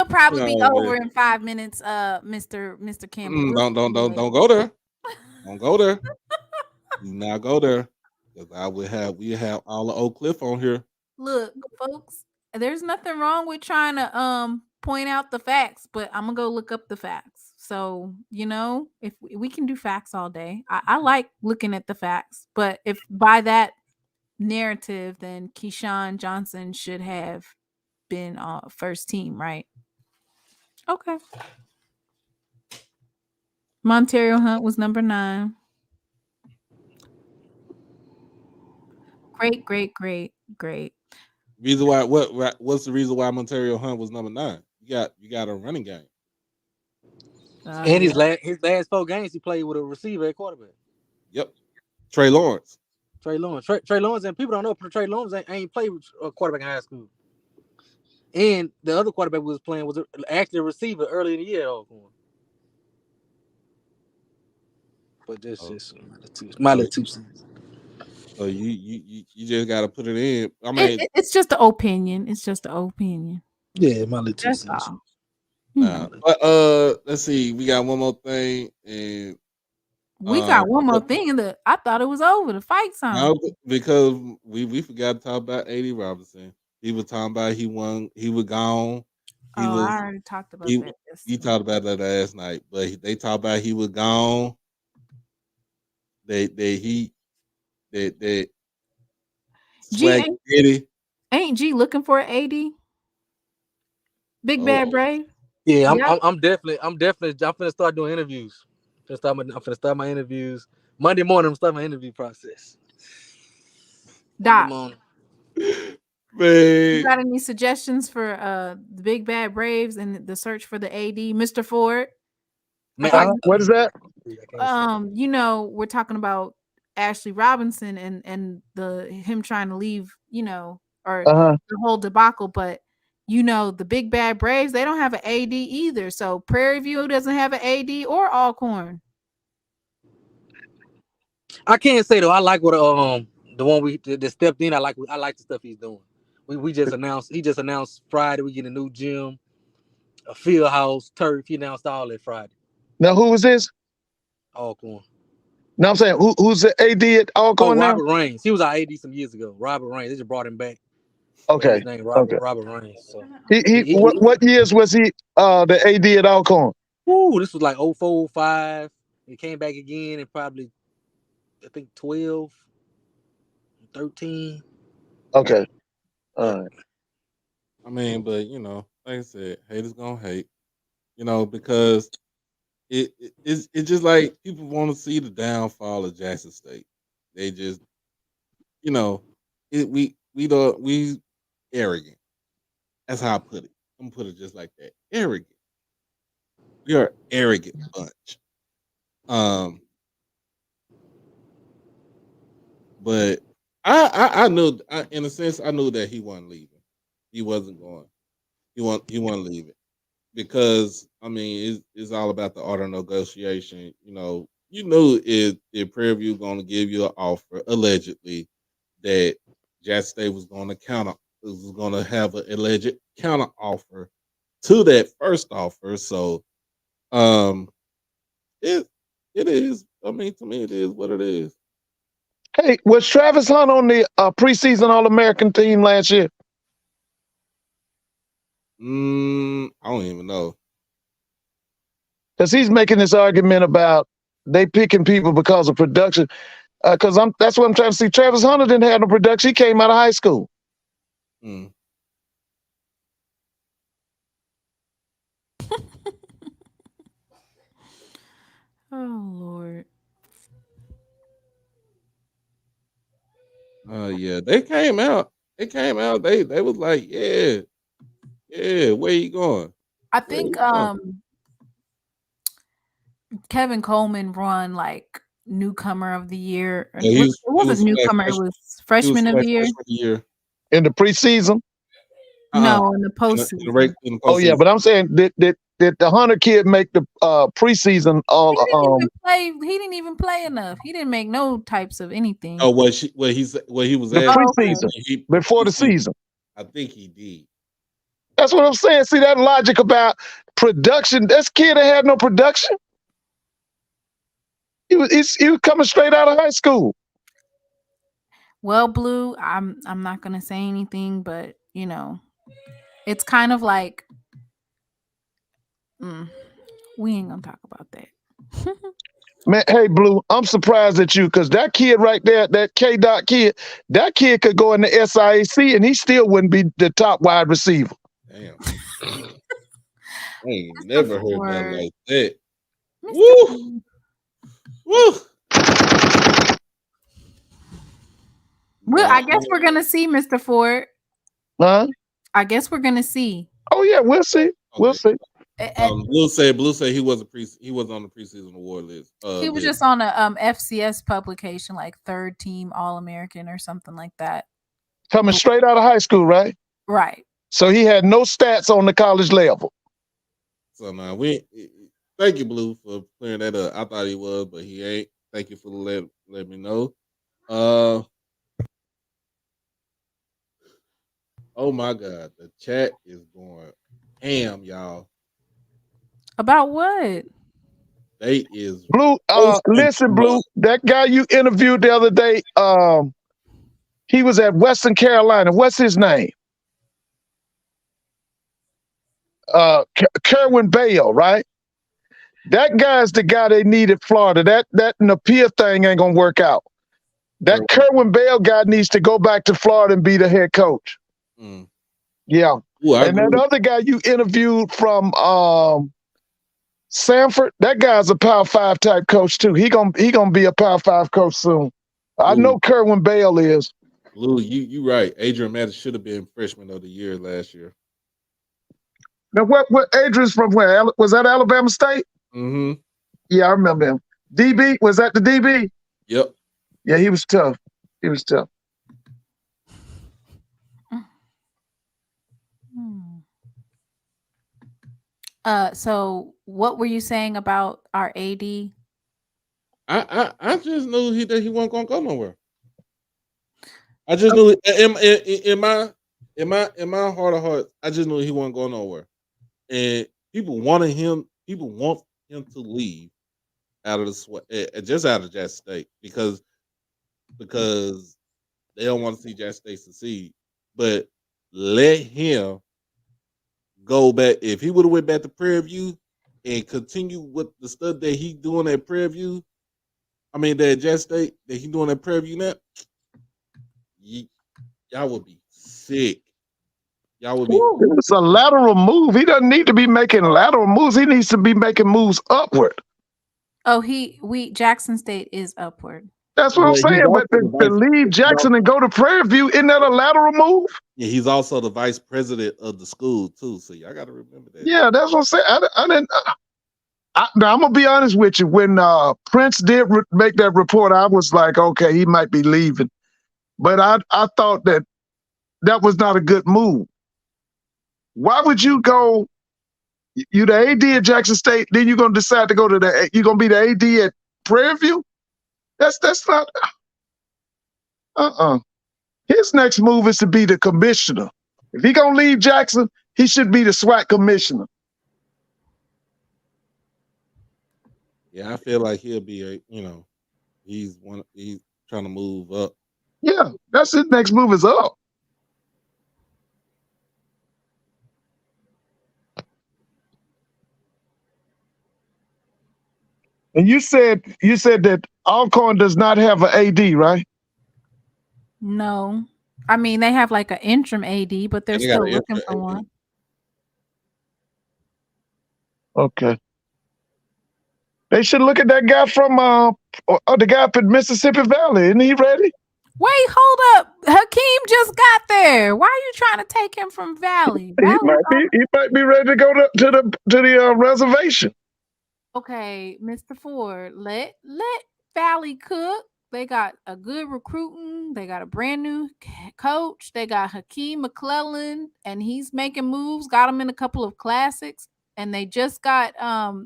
It'll probably be over in 5 minutes, Mr. Campbell. Don't go there. Don't go there. Do not go there, because we have all the Oak Cliff on here. Look, folks, there's nothing wrong with trying to point out the facts, but I'm gonna go look up the facts. So if we can do facts all day, I like looking at the facts. But if by that narrative, then Keshawn Johnson should have been first team, right? Okay. Montario Hunt was number 9. Great. Reason why what's the reason why Montario Hunt was number 9? You got a running game. And his last 4 games he played with a receiver at quarterback. Yep. Trey Lawrence, Trey Lawrence, and people don't know Trey Lawrence ain't played with a quarterback in high school. And the other quarterback we was playing was actually a receiver early in the year. But this is my little 2 cents. So you just got to put it in. I mean, it's just an opinion. It's just an opinion. Yeah, my little 2 cents. But let's see. We got one more thing, and we got one more thing. I thought it was over. The fight song. No, because we forgot to talk about A.D. Robinson. He was talking about he won. He was gone. I already talked about that. You talked about that last night, but they talked about he was gone. That SWAC ain't G looking for an AD? Big Bad Brave? Yeah, I'm definitely finna start doing interviews. I'm finna start my interviews. Monday morning, I'm starting my interview process. Doc. Man. You got any suggestions for the Big Bad Braves and the search for the AD, Mr. Ford? What is that? We're talking about Ashley Robinson and him trying to leave, the whole debacle, but the Big Bad Braves, they don't have an AD either. So Prairie View doesn't have an AD or Alcorn. I can't say though. I like what the one that stepped in. I like the stuff he's doing. We just announced. He just announced Friday we get a new gym, a field house, turf. He announced all that Friday. Now who was this? Alcorn. No, I'm saying who's the AD at Alcorn now? Robert Raines. He was our AD some years ago. Robert Raines. They just brought him back. Okay. His name Robert Raines. So what years was he the AD at Alcorn? This was like 04, 05. He came back again in probably I think 12. 13. Okay. All right. I mean, but like I said, haters gonna hate. Because it's just like people want to see the downfall of Jackson State. They just, you know, we arrogant. That's how I put it. I'm gonna put it just like that. Arrogant. We are an arrogant bunch. Um, but I knew, in a sense, I knew that he wasn't leaving. He wasn't going. He wasn't leaving because I mean it's all about the art of negotiation. You knew if Prairie View going to give you an offer allegedly that Jackson State was going to have an alleged counter offer to that first offer. So um it it is. I mean, to me, it is what it is. Hey, was Travis Hunt on the preseason All-American team last year? I don't even know. Because he's making this argument about they picking people because of production. Because that's what I'm trying to see. Travis Hunter didn't have no production. He came out of high school. Mm. Oh Lord. Yeah, they came out. They came out. They was like, yeah, where you going? I Where think you going? Kevin Coleman won like newcomer of the year. Yeah, It wasn't newcomer, it was he was freshman of the SWAC year. freshman of the year. In the preseason? No, in the In postseason. the Oh, yeah, postseason. but I'm saying, did the Hunter kid make the preseason all He didn't even play enough. He didn't make no types of anything. Oh, where he was the at preseason before the season? I think he did. That's what I'm saying. See that logic about production. This kid had no production. He was coming straight out of high school. Well, Blue, I'm not gonna say anything, but it's kind of like we ain't gonna talk about that. Man, hey Blue, I'm surprised at you because that kid right there, that K Dot kid, that kid could go in the SIAC and he still wouldn't be the top wide receiver. Damn. I ain't never heard nothing like that. Woo! Woo! Well, I guess we're gonna see, Mr. Ford. Huh? I guess we're gonna see. Oh yeah, we'll see. Okay. We'll see. Blue said he was on the preseason award list. He was just on a FCS publication, like third team All-American or something like that. Coming straight out of high school, right? Right. So he had no stats on the college level. So now thank you, Blue, for clearing that up. I thought he was, but he ain't. Thank you for letting me know. Oh my God, the chat is going ham, y'all. About what? They is Blue. Listen, Blue. That guy you interviewed the other day. He was at Western Carolina. What's his name? Kerwin Bale, right? That guy's the guy they need at Florida. That Napier thing ain't gonna work out. That Kerwin Bale guy needs to go back to Florida and be the head coach. Mm. Yeah. Ooh, and that other guy you interviewed from Sanford, that guy's a Power 5 type coach too. He gonna be a Power 5 coach soon. I know Kerwin Bale is. Lou, you right. Adrian Mattis should have been freshman of the year last year. Now what Adrian's from where? Was that Alabama State? Mm-hmm. Yeah, I remember him. DB, was that the DB? Yep. Yeah, he was tough. He was tough. So what were you saying about our AD? I just knew that he wasn't gonna go nowhere. I just knew in my heart of hearts, I just knew he wasn't going nowhere. And people want him to leave out of the SWAC, just out of Jackson State because they don't want to see Jackson State succeed. But let him go back. If he would have went back to Prairie View and continue with the stuff that he doing at Prairie View, that Jackson State that he doing at Prairie View now, y'all would be sick. Y'all would be. It's a lateral move. He doesn't need to be making lateral moves. He needs to be making moves upward. Oh, Jackson State is upward. That's what I'm saying. But to leave Jackson and go to Prairie View, isn't that a lateral move? Yeah, he's also the vice president of the school too. So y'all got to remember that. Yeah, that's what I'm saying. I didn't. Now I'm gonna be honest with you. When Prince did make that report, I was like, okay, he might be leaving. But I thought that was not a good move. Why would you go? You the AD at Jackson State, then you're gonna decide to go to you're gonna be the AD at Prairie View? That's not. His next move is to be the commissioner. If he gonna leave Jackson, he should be the SWAC commissioner. Yeah, I feel like he'll be he's trying to move up. Yeah, that's his next move is up. And you said that Alcorn does not have an AD, right? No. I mean, they have like an interim AD, but they're still looking for one. Okay. They should look at that guy from the guy up in Mississippi Valley. Isn't he ready? Wait, hold up. Hakeem just got there. Why are you trying to take him from Valley? He might be ready to go to the reservation. Okay, Mr. Ford, let Valley cook. They got a good recruiting. They got a brand new coach. They got Hakeem McClellan, and he's making moves. Got him in a couple of classics, and they just got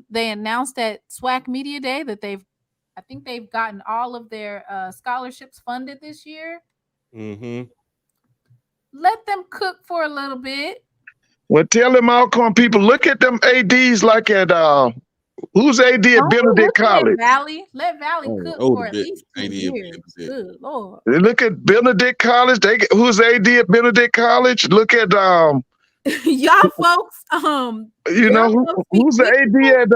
they announced at SWAC Media Day that I think they've gotten all of their scholarships funded this year. Mm-hmm. Let them cook for a little bit. Well, tell them Alcorn people, look at them ADs like at who's AD at Benedict College? Let Valley cook for at least 2 years. Good Lord. Look at Benedict College. Who's AD at Benedict College? Look at y'all folks. You know who's the AD at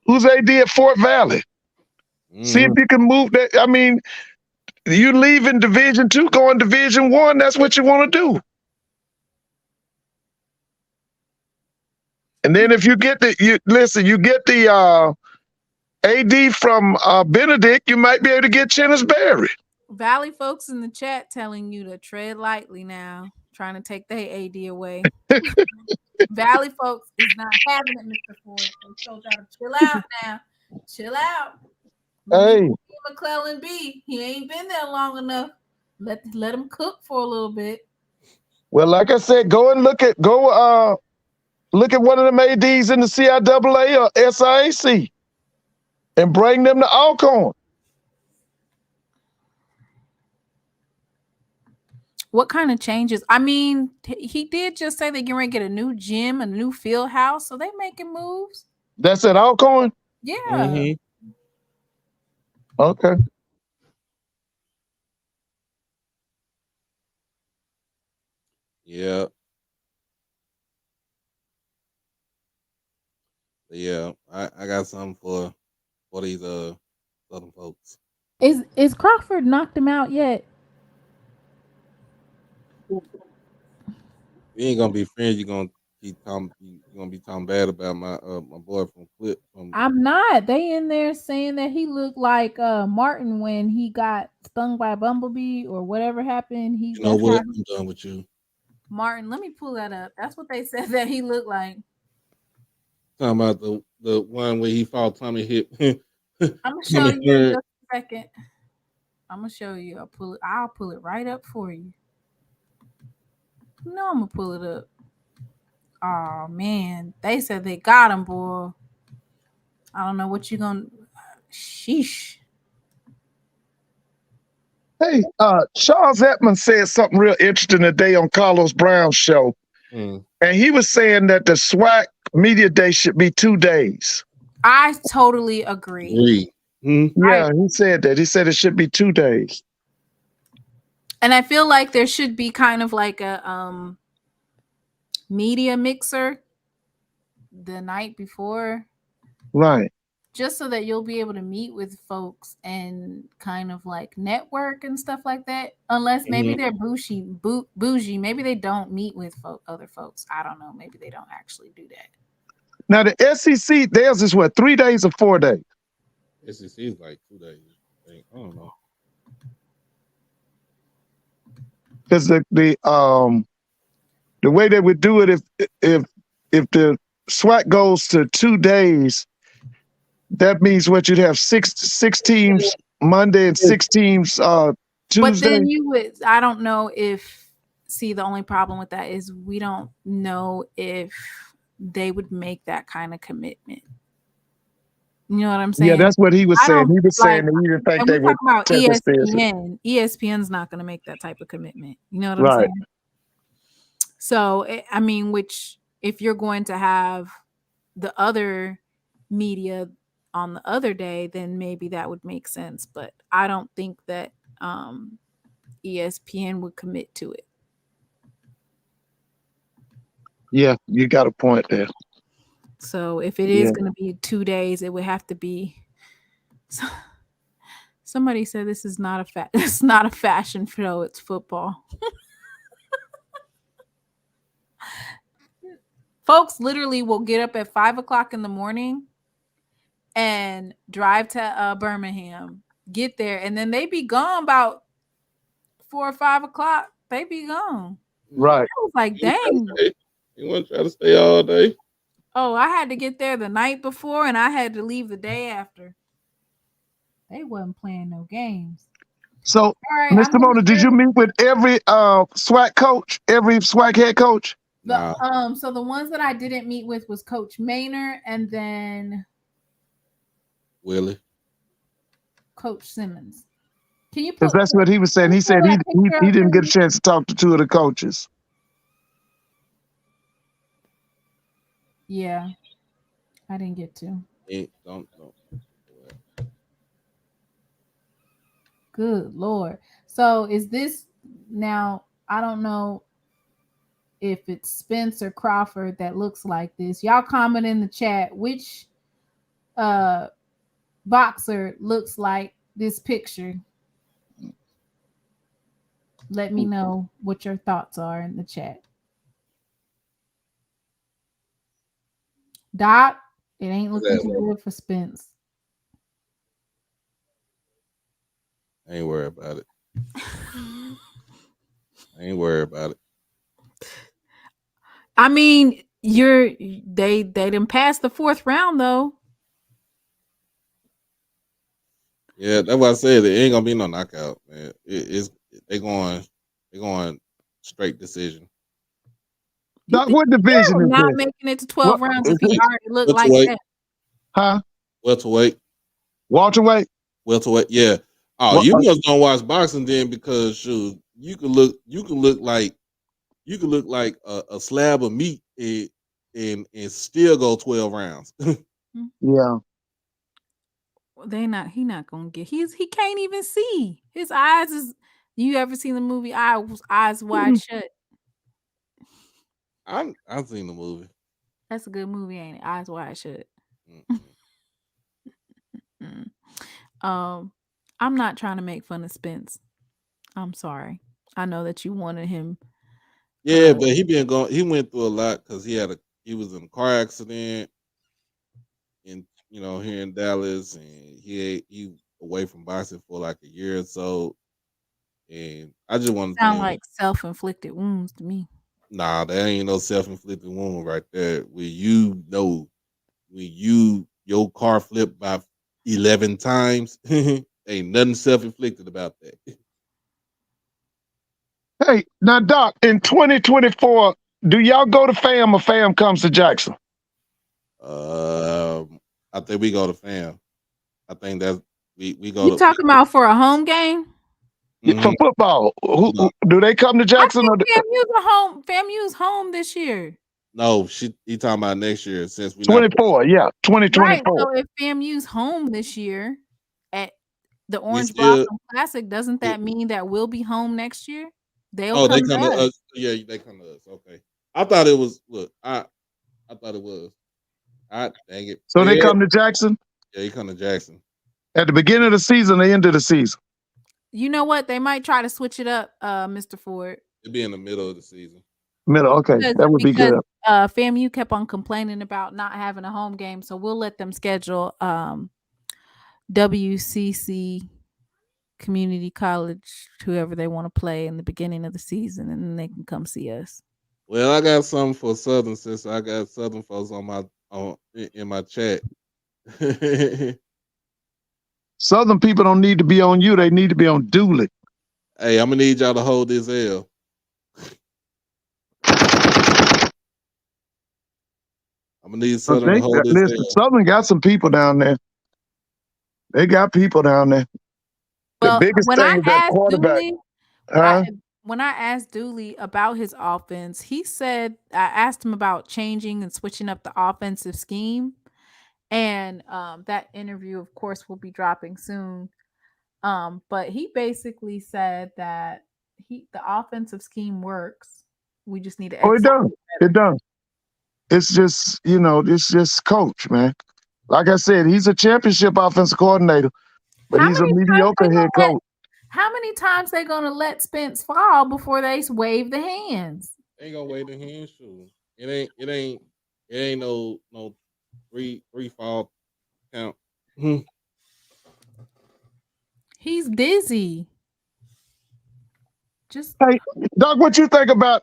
who's AD at Fort Valley? Mm-hmm. See if you can move that. I mean, you leaving Division II, going Division I. That's what you want to do. And then if you get the AD from Benedict, you might be able to get Chennis Berry. Valley folks in the chat telling you to tread lightly now, trying to take their AD away. Valley folks is not having it, Mr. Ford. They told y'all to chill out now. Chill out. Hey, McClellan B. He ain't been there long enough. Let him cook for a little bit. Well, like I said, go look at one of them ADs in the CIAA or SIAC and bring them to Alcorn. What kind of changes? I mean, he did just say they're getting ready to get a new gym, a new field house, so they're making moves. That's at Alcorn? Yeah. Mm-hmm. Okay. Yeah. Yeah, I got something for these Southern folks. Is Crawford knocked him out yet? We ain't gonna be friends. You're gonna be talking bad about my boy from Clip. I'm not. They in there saying that he looked like Martin when he got stung by a bumblebee or whatever happened. You know what? I'm done with you, Martin. Let me pull that up. That's what they said that he looked like. Talking about the one where he fought Tommy Hip. I'm gonna show you in just a second. I'm gonna show you. I'll pull it right up for you. No, I'm gonna pull it up. Oh man, they said they got him, boy. I don't know what you're gonna. Sheesh. Hey, Charles Edmonds said something real interesting today on Carlos Brown's show. And he was saying that the SWAC Media Day should be 2 days. I totally agree. Yeah, he said that. He said it should be 2 days. And I feel like there should be kind of like a media mixer the night before. Right. just so that you'll be able to meet with folks and kind of like network and stuff like that. Unless maybe they're bougie. Maybe they don't meet with other folks. I don't know. Maybe they don't actually do that. Now the SEC, theirs is what, 3 days or 4 days? SEC is like 2 days. I don't know. Because the way they would do it if the SWAC goes to 2 days, that means what you'd have six teams Monday and 6 teams Tuesday. But then you would, I don't know if, see, the only problem with that is we don't know if they would make that kind of commitment. You know what I'm saying? Yeah, that's what he was saying. He was saying that he didn't think they would. About ESPN. ESPN's not going to make that type of commitment. You know what I'm saying? So, I mean, which if you're going to have the other media on the other day, then maybe that would make sense. But I don't think that ESPN would commit to it. Yeah, you got a point there. So if it is going to be 2 days, it would have to be. Somebody said this is not it's not a fashion show. It's football. Folks literally will get up at 5 o'clock in the morning and drive to Birmingham, get there, and then they be gone about 4 or 5 o'clock. They be gone. Right. I was like, dang. You want to try to stay all day? Oh, I had to get there the night before, and I had to leave the day after. They wasn't playing no games. So, right, Mr. Mona, did you meet with every SWAC coach, every SWAC head coach? So the ones that I didn't meet with was Coach Maynard and then Willie, Coach Simmons. Can you? Because that's what he was saying. He said he didn't get a chance to talk to 2 of the coaches. Yeah, I didn't get to. Don't. Good Lord. So is this now? I don't know if it's Spence or Crawford that looks like this. Y'all comment in the chat which boxer looks like this picture. Let me know what your thoughts are in the chat. Doc, it ain't looking too good for Spence. I ain't worried about it. I ain't worried about it. I mean, they didn't pass the 4th round though. Yeah, that's why I said it ain't gonna be no knockout, man. They going straight decision. Doc, what division is not this? making it to 12 rounds if he already looked like that? Huh? Welterweight. Welterweight? Welterweight, yeah. Oh, you must don't watch boxing then, because shoot, you could look like a slab of meat and still go 12 rounds. Yeah. He not gonna get. He can't even see. His eyes is. You ever seen the movie Eyes Wide Shut? I've seen the movie. That's a good movie, ain't it? Eyes Wide Shut. I'm not trying to make fun of Spence. I'm sorry. I know that you wanted him. Yeah, but he went through a lot because he was in a car accident in here in Dallas, and he away from boxing for like a year or so. And I just want to sound like self-inflicted wounds to me. Nah, that ain't no self-inflicted wound right there. When your car flipped by 11 times, ain't nothing self-inflicted about that. Hey, now Doc, in 2024, do y'all go to FAM or FAM comes to Jackson? I think we go to FAM. I think that's we go. You talking about for a home game? For football, do they come to Jackson? I think FAMU's home this year. No, he talking about next year since we 24. Yeah, 2024. Right. So if FAMU's home this year at the Orange Blossom Classic, doesn't that mean that we'll be home next year? They come to us. Yeah, they come to us. Okay. I thought it was. Look, I thought it was. Dang it. So they come to Jackson. Yeah, he come to Jackson. At the beginning of the season, the end of the season. You know what? They might try to switch it up, Mr. Ford. It'd be in the middle of the season. Middle. Okay, that would be good. FAMU kept on complaining about not having a home game, so we'll let them schedule WCC Community College, whoever they want to play in the beginning of the season, and then they can come see us. Well, I got something for Southern since I got Southern folks in my chat. Southern people don't need to be on you; they need to be on Dooley. Hey, I'm gonna need y'all to hold this L. I'm gonna need Southern to hold this L. Southern got some people down there. They got people down there. Well, the biggest thing is that quarterback. When I asked Dooley about his offense, he said I asked him about changing and switching up the offensive scheme, and that interview, of course, will be dropping soon. But he basically said that the offensive scheme works. We just need to. Oh, it does. It does. It's just, it's just coach, man. Like I said, he's a championship offensive coordinator, but he's a mediocre head coach. How many times they gonna let Spence fall before they wave the hands? They ain't gonna wave the hands, sure. It ain't no three fall count. He's busy. Hey, Doc, what you think about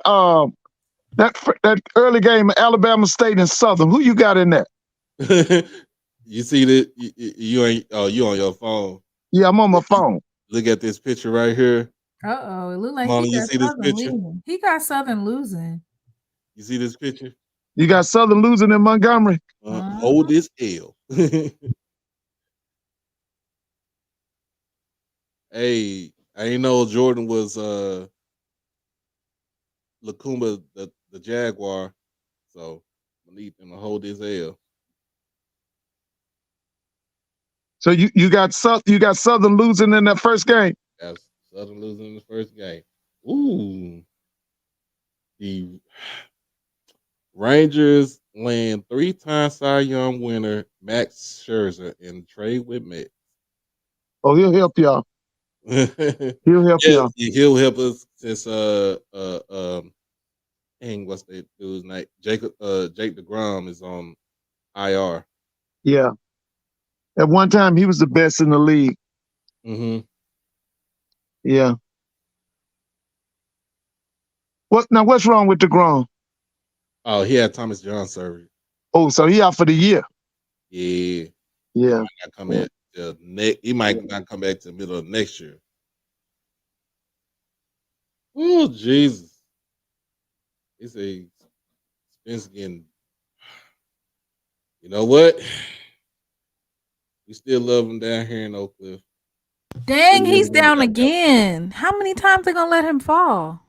that early game of Alabama State and Southern? Who you got in that? You see that you ain't? Oh, you on your phone? Yeah, I'm on my phone. Look at this picture right here. It look like Mona, he you got see this Southern picture? losing. He got Southern losing. You see this picture? You got Southern losing in Montgomery. Hold this L. Hey, I ain't know Jordan was Lacumba the Jaguar, so I need them to hold this L. So you got Southern losing in that first game. Yes, Southern losing in the first game. Ooh, the Rangers land 3-time Cy Young winner Max Scherzer in trade with Mets. Oh, he'll help y'all. He'll help y'all. He'll help us since what's that dude's name? Jake DeGrom is on IR. Yeah. At one time, he was the best in the league. Mm-hmm. Yeah. What's wrong with DeGrom? Oh, he had Thomas John surgery. Oh, so he out for the year. Yeah. Yeah. He might not come back to the middle of next year. Oh, Jesus. They say Spence getting. You know what? We still love him down here in Oak Cliff. Dang, he's down again. How many times they gonna let him fall?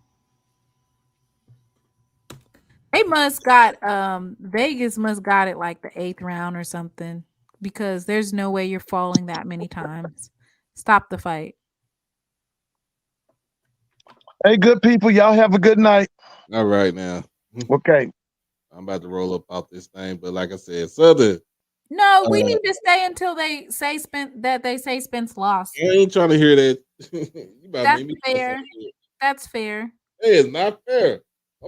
They must got Vegas must got it like the 8th round or something, because there's no way you're falling that many times. Stop the fight. Hey, good people, y'all have a good night. All right now. Okay. I'm about to roll up off this thing, but like I said, Southern. No, we need to stay until they say Spence lost. I ain't trying to hear that. That's fair. That's fair. Hey, it's not fair.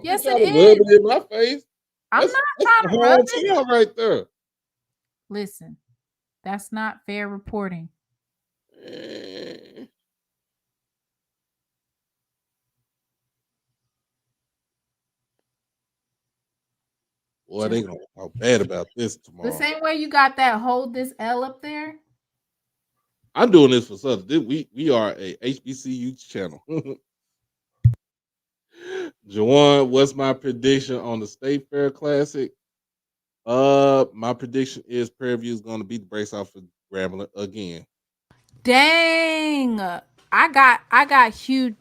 Yes, it is. Rub it in my face. I'm not trying to rub it right there. Listen, that's not fair reporting. Boy, they gonna talk bad about this tomorrow. The same way you got that hold this L up there. I'm doing this for Southern. We are a HBCU channel. Jawan, what's my prediction on the State Fair Classic? My prediction is Prairie View is going to beat the brakes off of Grambling again. Dang, I got Hugh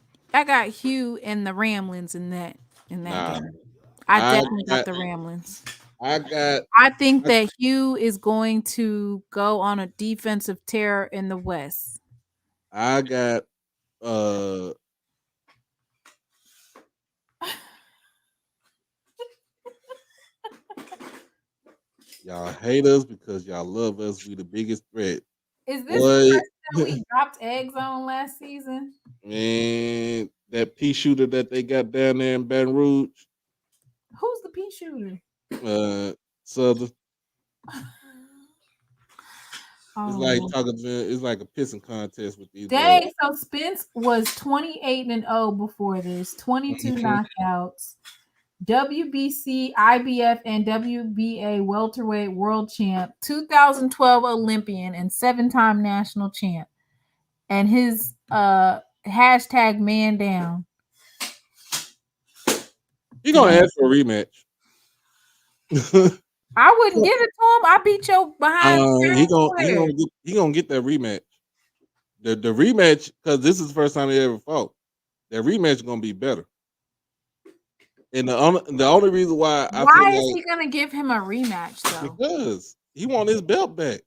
and the Ramblings in that game. I definitely got the Ramblings. I think that Hugh is going to go on a defensive tear in the West. I got Y'all hate us because y'all love us. We the biggest threat. Is this Boy, the person that we dropped eggs on last season? man, that pea shooter that they got down there in Baton Rouge, Who's the pea shooter? Southern. It's like Oh, talking to, it's like a pissing contest with these boys. dang. So Spence was 28-0 before this, 22 Mhm. knockouts. WBC, IBF, and WBA welterweight world champ, 2012 Olympian, and 7-time national champ. And his hashtag man down. He gonna ask for a rematch. I wouldn't give it to him. I beat your behind. he gonna get that rematch. The rematch, because this is the first time they ever fought. That rematch is gonna be better. And the only reason why I feel Why is like he gonna give him a rematch though? because he want his belt back.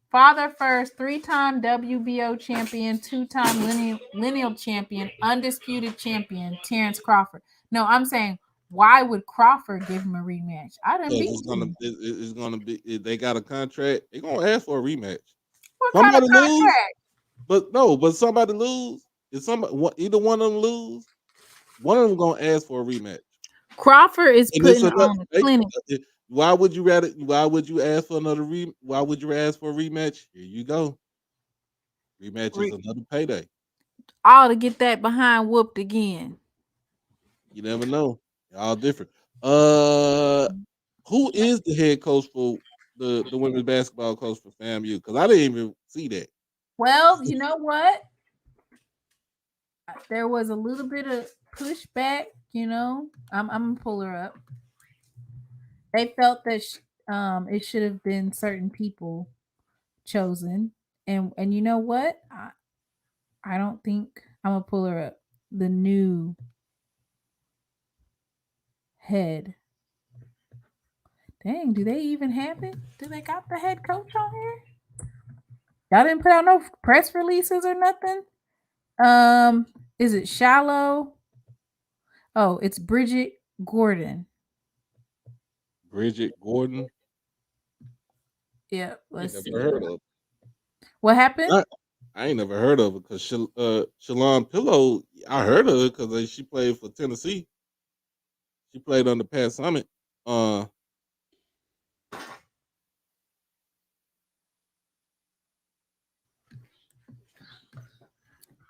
Father first, 3-time WBO champion, 2-time lineal champion, undisputed champion, Terrence Crawford. No, I'm saying, why would Crawford give him a rematch? I didn't beat him. It's gonna be if they got a contract. They gonna ask for a rematch. What kind of Somebody lose, contract? but somebody lose. If either one of them lose, one of them gonna ask for a rematch. Crawford is And putting on a clinic. Why would you rather? Why would you ask for another Why would you ask for a rematch? Here you go. Rematch is another payday. All to get that behind whooped again. You never know. All different. Who is the head coach for the women's basketball coach for FAMU? Because I didn't even see that. Well, you know what? There was a little bit of pushback. I'm gonna pull her up. They felt that it should have been certain people chosen, and you know what? I don't think I'm gonna pull her up. The new head. Dang, do they even have it? Do they got the head coach on here? Y'all didn't put out no press releases or nothing. Is it Shallow? Oh, it's Bridget Gordon. Bridget Gordon. Yeah, let's see. Never heard of. What happened? I ain't never heard of it because Shalon Pillow. I heard of it because she played for Tennessee. She played on the Pat Summit.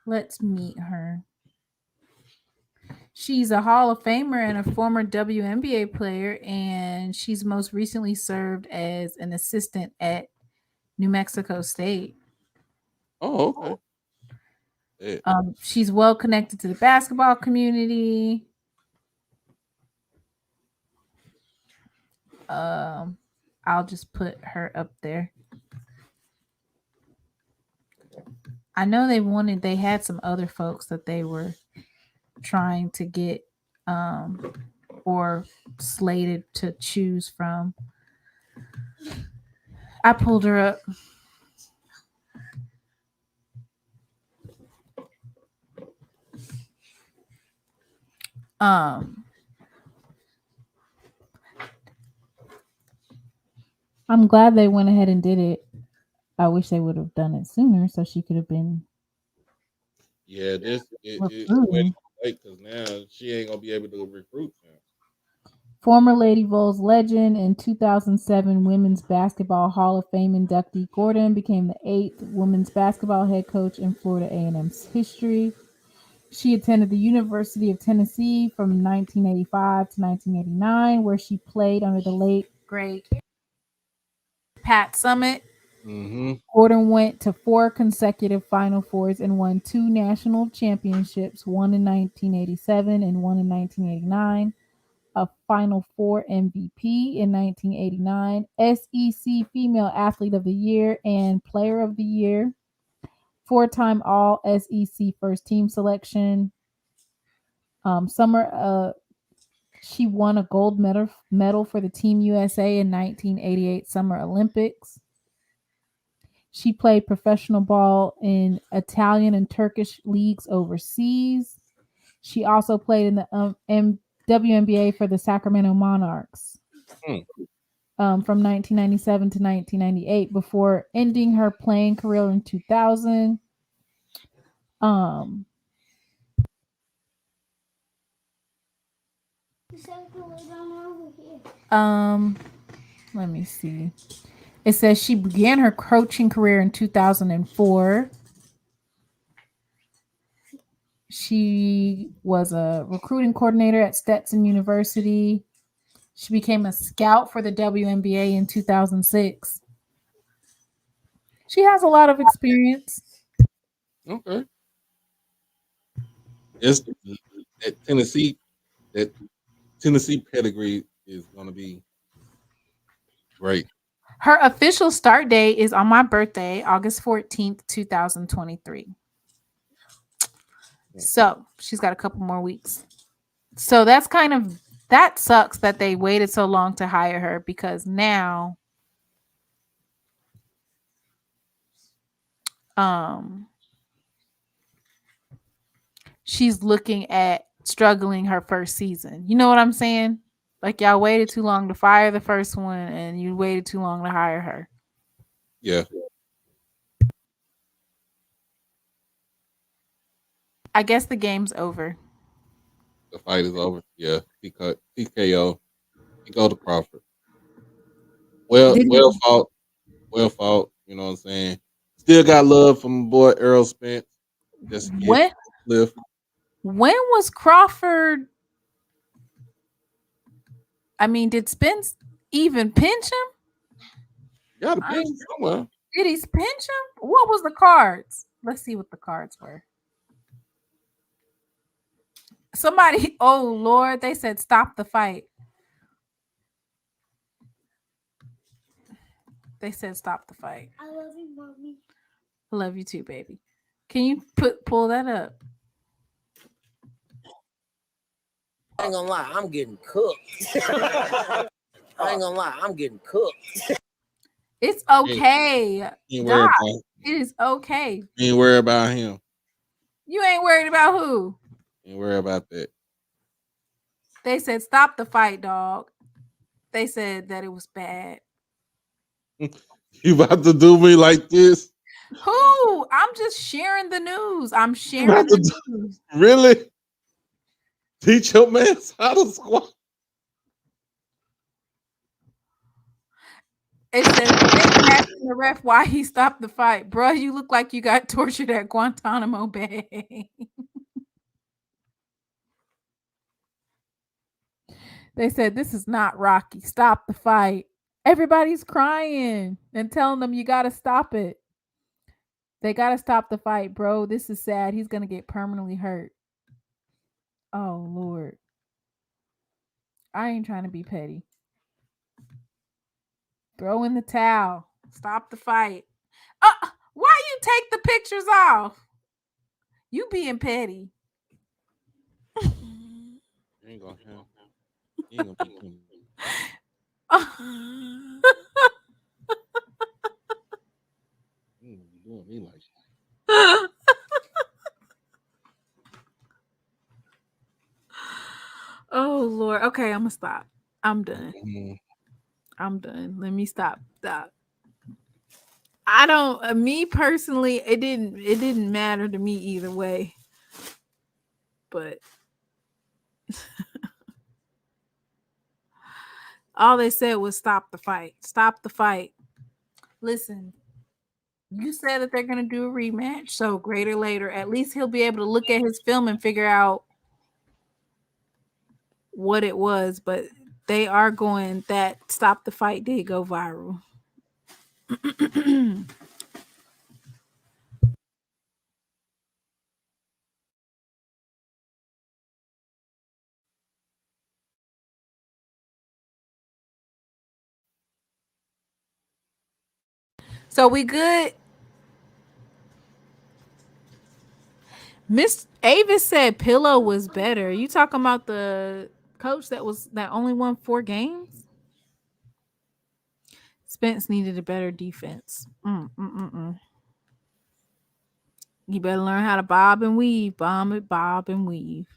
Let's meet her. She's a Hall of Famer and a former WNBA player, and she's most recently served as an assistant at New Mexico State. Oh, okay. Yeah. She's well connected to the basketball community. I'll just put her up there. I know they had some other folks that they were trying to get or slated to choose from. I pulled her up. I'm glad they went ahead and did it. I wish they would have done it sooner so she could have been. Yeah, it's way late because now she ain't gonna be able to recruit him. Former Lady Vols legend and 2007 Women's Basketball Hall of Fame inductee Gordon became the 8th women's basketball head coach in Florida A&M's history. She attended the University of Tennessee from 1985 to 1989, where she played under the late great Pat Summitt. Mm-hmm. Gordon went to 4 consecutive Final Fours and won 2 national championships, one in 1987 and one in 1989. A Final Four MVP in 1989, SEC Female Athlete of the Year and Player of the Year, 4-time All SEC First Team Selection. She won a gold medal for the Team USA in 1988 Summer Olympics. She played professional ball in Italian and Turkish leagues overseas. She also played in the WNBA for the Sacramento Monarchs. from 1997 to 1998 before ending her playing career in 2000. Let me see. It says she began her coaching career in 2004. She was a recruiting coordinator at Stetson University. She became a scout for the WNBA in 2006. She has a lot of experience. Okay. It's that Tennessee pedigree is gonna be great. Her official start date is on my birthday, August 14th, 2023. So she's got a couple more weeks. So that sucks that they waited so long to hire her, because now she's looking at struggling her first season. You know what I'm saying? Like, y'all waited too long to fire the first one, and you waited too long to hire her. Yeah. I guess the game's over. The fight is over. Yeah. TKO. He go to Crawford. Well fought. Well fought. You know what I'm saying? Still got love from my boy Errol Spence. Just When was Crawford? I mean, did Spence even pinch him? Got a pinch somewhere. Did he pinch him? What was the cards? Let's see what the cards were. Somebody, oh Lord, they said stop the fight. They said stop the fight. I love you, mommy. I love you too, baby. Can you pull that up? I ain't gonna lie, I'm getting cooked. I ain't gonna lie, I'm getting cooked. It's okay. Doc, it is okay. You ain't worried about him. You ain't worried about who? Ain't worried about that. They said stop the fight, dog. They said that it was bad. You about to do me like this? Who? I'm just sharing the news. I'm sharing the news. Really? Teach your man how to squat. It says asking the ref why he stopped the fight. Bro, you look like you got tortured at Guantanamo Bay. They said this is not Rocky. Stop the fight. Everybody's crying and telling them you gotta stop it. They gotta stop the fight, bro. This is sad. He's gonna get permanently hurt. Oh Lord. I ain't trying to be petty. Throw in the towel. Stop the fight. Why you take the pictures off? You being petty. You ain't gonna have. You ain't gonna be him. You ain't gonna be doing me like that. Oh Lord. Okay, I'm gonna stop. I'm done. Mm-hmm. I'm done. Let me stop. I don't. Me personally, it didn't matter to me either way. But all they said was stop the fight. Stop the fight. Listen, you said that they're gonna do a rematch, so greater later. At least he'll be able to look at his film and figure out what it was. But they are going that stop the fight did go viral. So we good. Miss Avis said Pillow was better. You talking about the coach that only won 4 games? Spence needed a better defense. You better learn how to bob and weave. Bob and weave.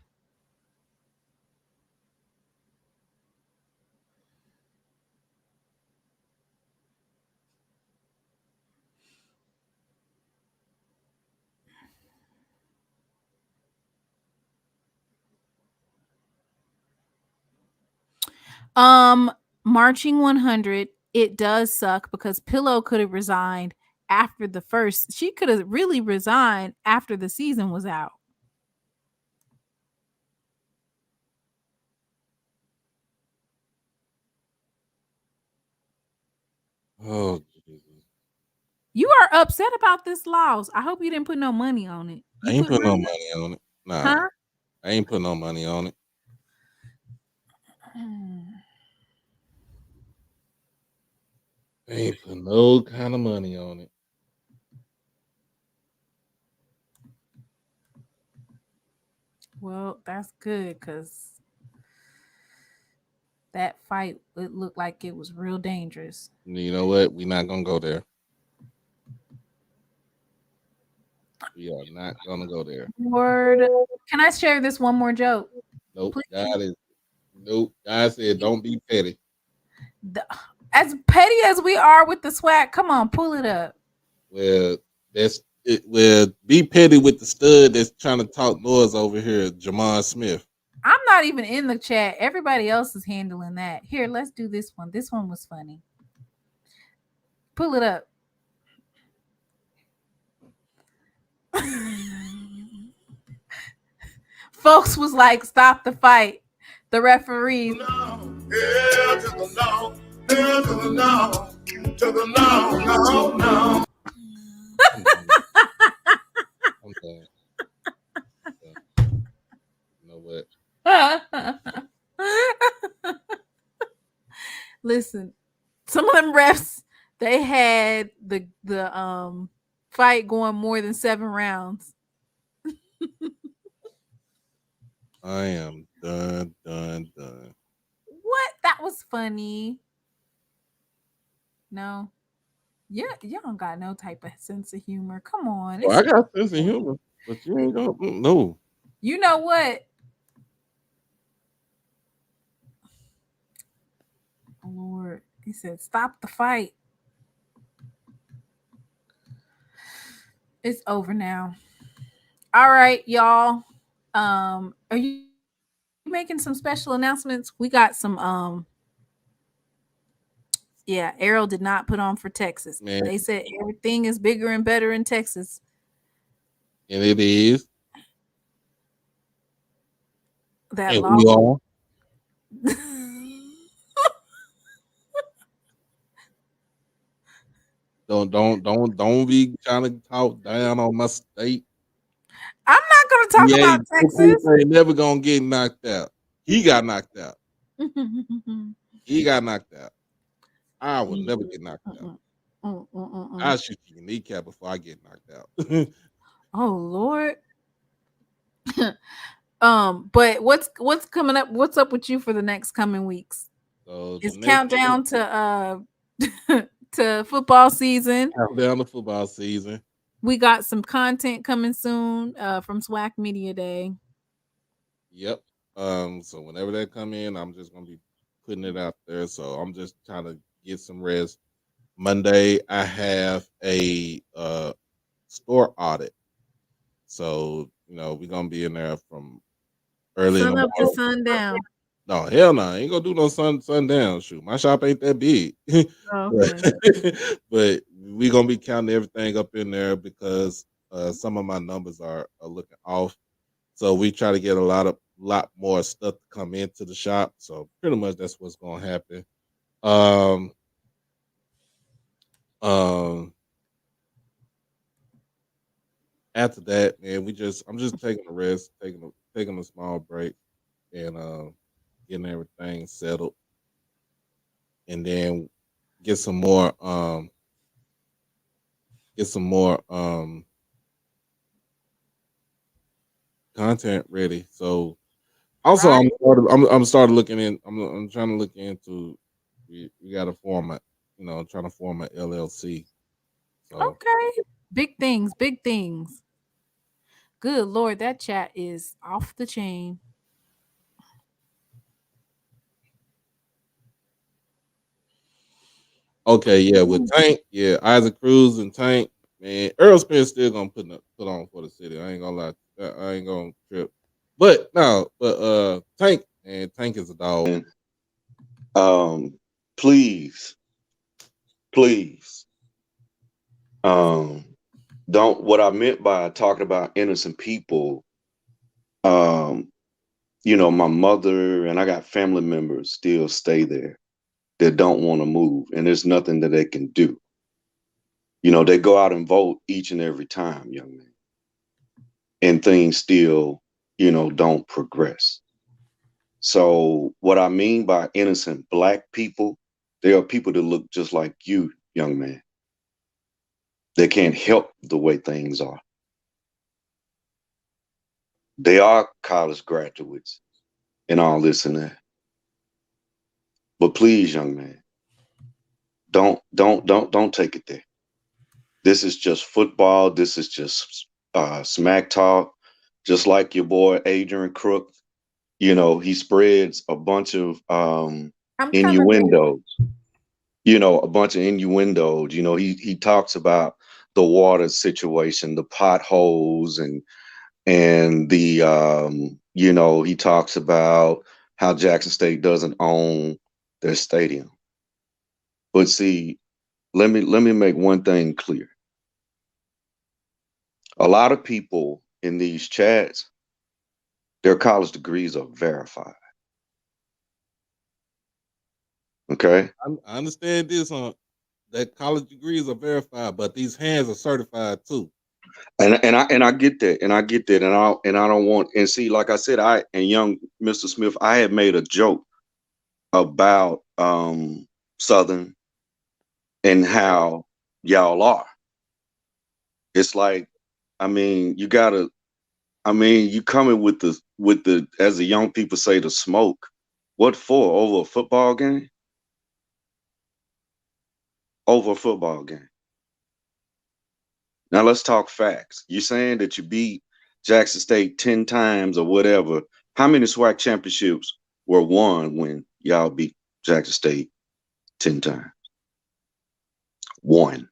Marching 100, it does suck because Pillow could have resigned after the first. She could have really resigned after the season was out. Oh, Jesus. You are upset about this loss. I hope you didn't put no money on it. I You ain't put put no money? money on it. Nah, Huh? I ain't put no money on it. I ain't put no kind of money on it. Well, that's good because that fight, it looked like it was real dangerous. You know what? We're not gonna go there. We are not gonna go there. Lord, can I share this one more joke? Nope. Please? God said, don't be petty. As petty as we are with the SWAC, come on, pull it up. Well, that's it. Well, be petty with the stud that's trying to talk noise over here, Jamon Smith. I'm not even in the chat. Everybody else is handling that. Here, let's do this one. This one was funny. Pull it up. Folks was like, stop the fight. The referees. I'm done. You know what? Listen, some of them refs, they had the fight going more than 7 rounds. I am done. What? That was funny. No. Yeah, you don't got no type of sense of humor. Come on. Well, I got sense of humor, but you ain't gonna no. You know what? Lord, he said, stop the fight. It's over now. All right, y'all. Are you making some special announcements? We got some yeah, Arrow did not put on for Texas. Man. They said everything is bigger and better in Texas. And it is. That and law. we are. Don't be trying to talk down on my state. I'm not gonna talk about Texas. Ain't never gonna get knocked out. He got knocked out. He got knocked out. I will never get knocked out. I'll shoot you in the kneecap before I get knocked out. Oh Lord. But what's coming up? What's up with you for the next coming weeks? So it's countdown to to football season. Countdown to football season. We got some content coming soon from SWAC Media Day. Yep. So whenever they come in, I'm just gonna be putting it out there. So I'm just trying to get some rest. Monday, I have a store audit. So, we're gonna be in there from early sun up to sundown. No, hell no. I ain't gonna do no sundown. Shoot, my shop ain't that big. But we're gonna be counting everything up in there because some of my numbers are looking off. So we try to get a lot more stuff to come into the shop. So pretty much that's what's gonna happen. After that, man, I'm just taking a rest, taking a small break, and getting everything settled, and then get some more content ready. So also right. I'm started looking in. I'm trying to look into. We got to form trying to form an LLC. So. Okay, big things. Good Lord, that chat is off the chain. Okay, yeah, with Tank, yeah, Isaac Cruz and Tank, man, Earl Spence still gonna put on for the city. I ain't gonna lie, I ain't gonna trip. But Tank is a dog. Please, please, um, don't. What I meant by talking about innocent people, um, my mother and I got family members still stay there that don't want to move, and there's nothing that they can do. They go out and vote each and every time, young man, and things still, don't progress. So, what I mean by innocent Black people, they are people that look just like you, young man. They can't help the way things are. They are college graduates and all this and that. But please, young man, don't take it there. This is just football. This is just smack talk. Just like your boy Adrian Crook, he spreads a bunch of I'm coming back. innuendos. A bunch of innuendos. He talks about the water situation, the potholes, and the he talks about how Jackson State doesn't own their stadium. But see, let me make one thing clear. A lot of people in these chats, their college degrees are verified. Okay? I understand this that college degrees are verified, but these hands are certified too. And I get that, and I get that, and I don't want, and see, like I said, I and young Mr. Smith, I had made a joke about Southern and how y'all are. It's like, you gotta, you coming with the as the young people say, the smoke. What for? Over a football game? Over a football game. Now let's talk facts. You're saying that you beat Jackson State 10 times or whatever. How many SWAC championships were won when y'all beat Jackson State 10 times? One.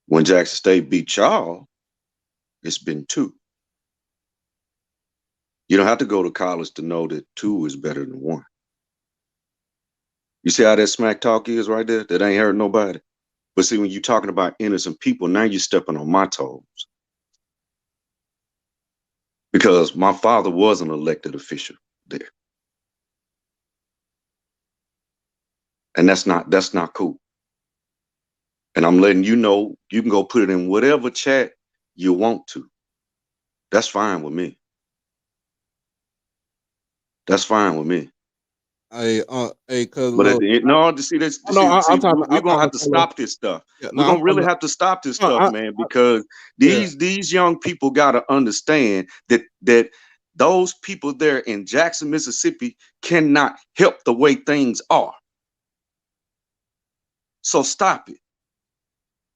When Jackson State beat y'all, it's been 2. You don't have to go to college to know that 2 is better than 1. You see how that smack talk is right there? That ain't hurt nobody. But see, when you're talking about innocent people, now you're stepping on my toes. Because my father was an elected official there. And that's not cool. And I'm letting you know, you can go put it in whatever chat you want to. That's fine with me. That's fine with me. Cause But at the end, no, see this. I'm talking. We're gonna have to stop this stuff. Yeah, We're gonna really have to stop this stuff, man, because these young people gotta understand that those people there in Jackson, Mississippi, cannot help the way things are. So stop it.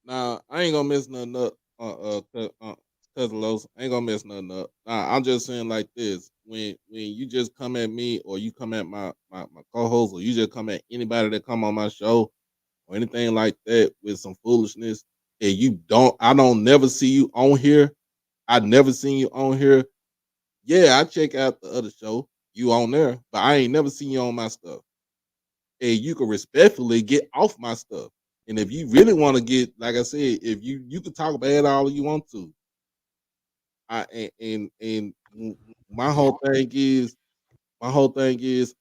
Nah, I ain't gonna mess nothing up. Cousin Los, I ain't gonna mess nothing up. Nah, I'm just saying like this: when you just come at me, or you come at my co-host, or you just come at anybody that come on my show, or anything like that with some foolishness, and I don't never see you on here. I never seen you on here. Yeah, I check out the other show. You on there, but I ain't never seen you on my stuff. And you can respectfully get off my stuff. And if you really want to get, like I said, if you can talk bad all you want to. And my whole thing is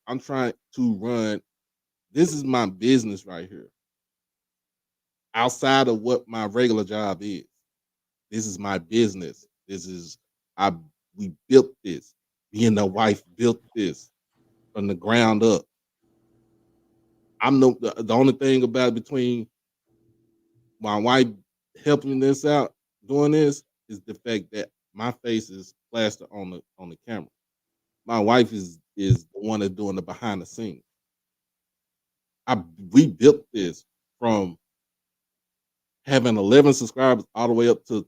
I'm trying to run. This is my business right here. Outside of what my regular job is. This is my business. We built this. Me and the wife built this from the ground up. I'm the only thing about between my wife helping this out, doing this, is the fact that my face is plastered on the camera. My wife is the one that's doing the behind the scenes. We built this from having 11 subscribers all the way up to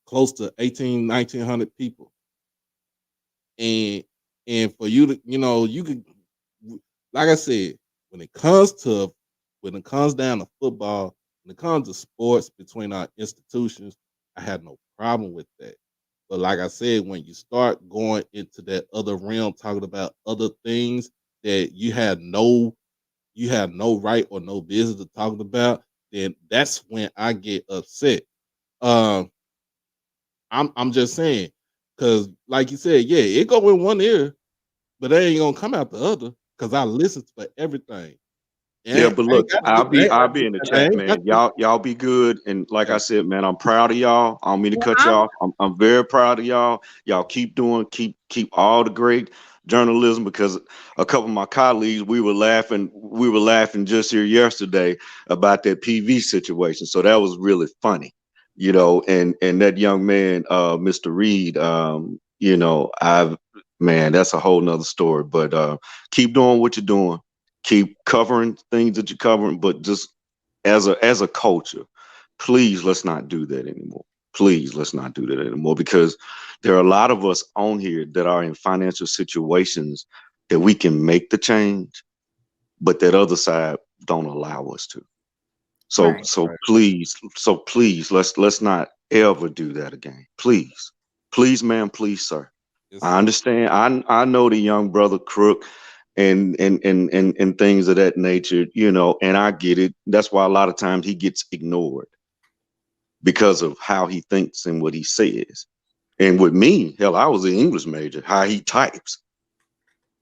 close to 1,900 people. And for you to, you could, like I said, when it comes down to football, when it comes to sports between our institutions, I had no problem with that. But like I said, when you start going into that other realm, talking about other things that you had no right or no business to talk about, then that's when I get upset. I'm just saying, because like you said, yeah, it go in one ear, but it ain't gonna come out the other. Because I listen for everything. Yeah, but I ain't look, got I'll to, be in the I chat, ain't got man. to. Y'all be good. And like I Yeah. said, man, I'm proud of y'all. I don't mean to Well, cut you off. I'm very proud of y'all. Y'all keep keep all the great journalism, because a couple of my colleagues, we were laughing just here yesterday about that PV situation. So that was really funny, you know, and that young man, Mr. Reed, you know, that's a whole nother story. But keep doing what you're doing. Keep covering things that you're covering, but just as a culture, please let's not do that anymore. Please let's not do that anymore, because there are a lot of us on here that are in financial situations that we can make the change, but that other side don't allow us to. So right. please let's not ever do that again. Please, ma'am, please, sir. I It's, understand. I know the young brother crook and things of that nature, you know, and I get it. That's why a lot of times he gets ignored because of how he thinks and what he says. And with me, hell, I was an English major, how he types.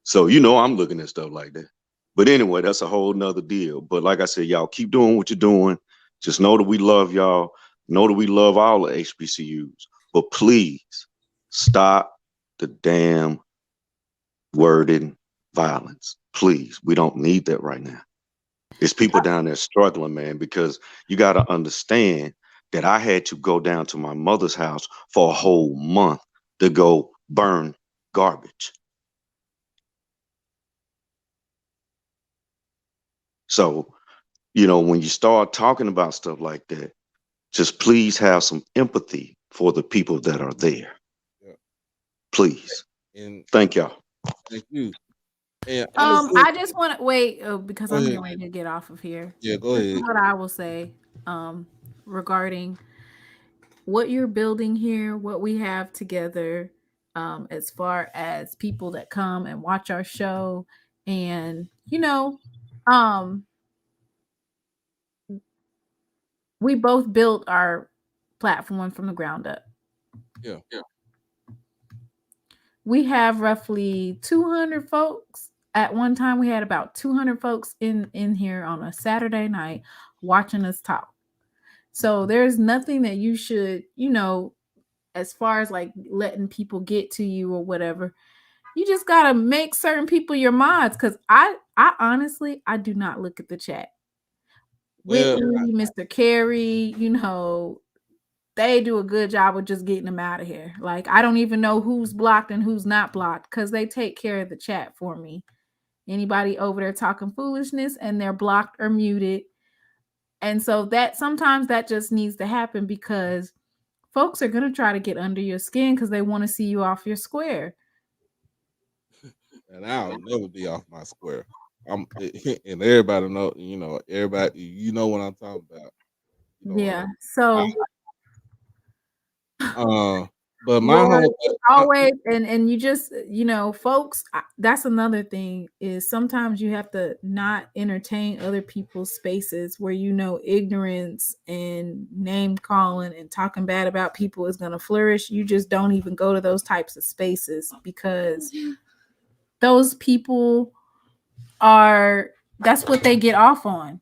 So, you know, I'm looking at stuff like that. But anyway, that's a whole nother deal. But like I said, y'all keep doing what you're doing. Just know that we love y'all. Know that we love all the HBCUs. But please stop the damn worded violence. Please, we don't need that right now. It's people down there struggling, man, because you got to understand that I had to go down to my mother's house for a whole month to go burn garbage. So, you know, when you start talking about stuff like that, just please have some empathy for the people that are there. yeah. Please. And Thank y'all. thank you. And I'm gonna say, I just want to wait because go I'm ahead. getting ready to get off of here. Yeah, go This is ahead. what I will say regarding what you're building here, what we have together, as far as people that come and watch our show, and um, we both built our platform from the ground up. Yeah. We have roughly 200 folks. At one time, we had about 200 folks in here on a Saturday night watching us talk. So there's nothing that you should, as far as like letting people get to you or whatever. You just gotta make certain people your mods, because I honestly I do not look at the chat. Well, Whitney, Mr. Carey, they do a good job of just getting them out of here. Like, I don't even know who's blocked and who's not blocked because they take care of the chat for me. Anybody over there talking foolishness and they're blocked or muted. And so that sometimes that just needs to happen, because folks are going to try to get under your skin because they want to see you off your square. and I'll never be off my square. I'm and everybody know, everybody, what I'm talking about. Yeah. So but my Lord, whole always, and you just, folks, that's another thing, is sometimes you have to not entertain other people's spaces where ignorance and name calling and talking bad about people is going to flourish. You just don't even go to those types of spaces, because those people that's what they get off on.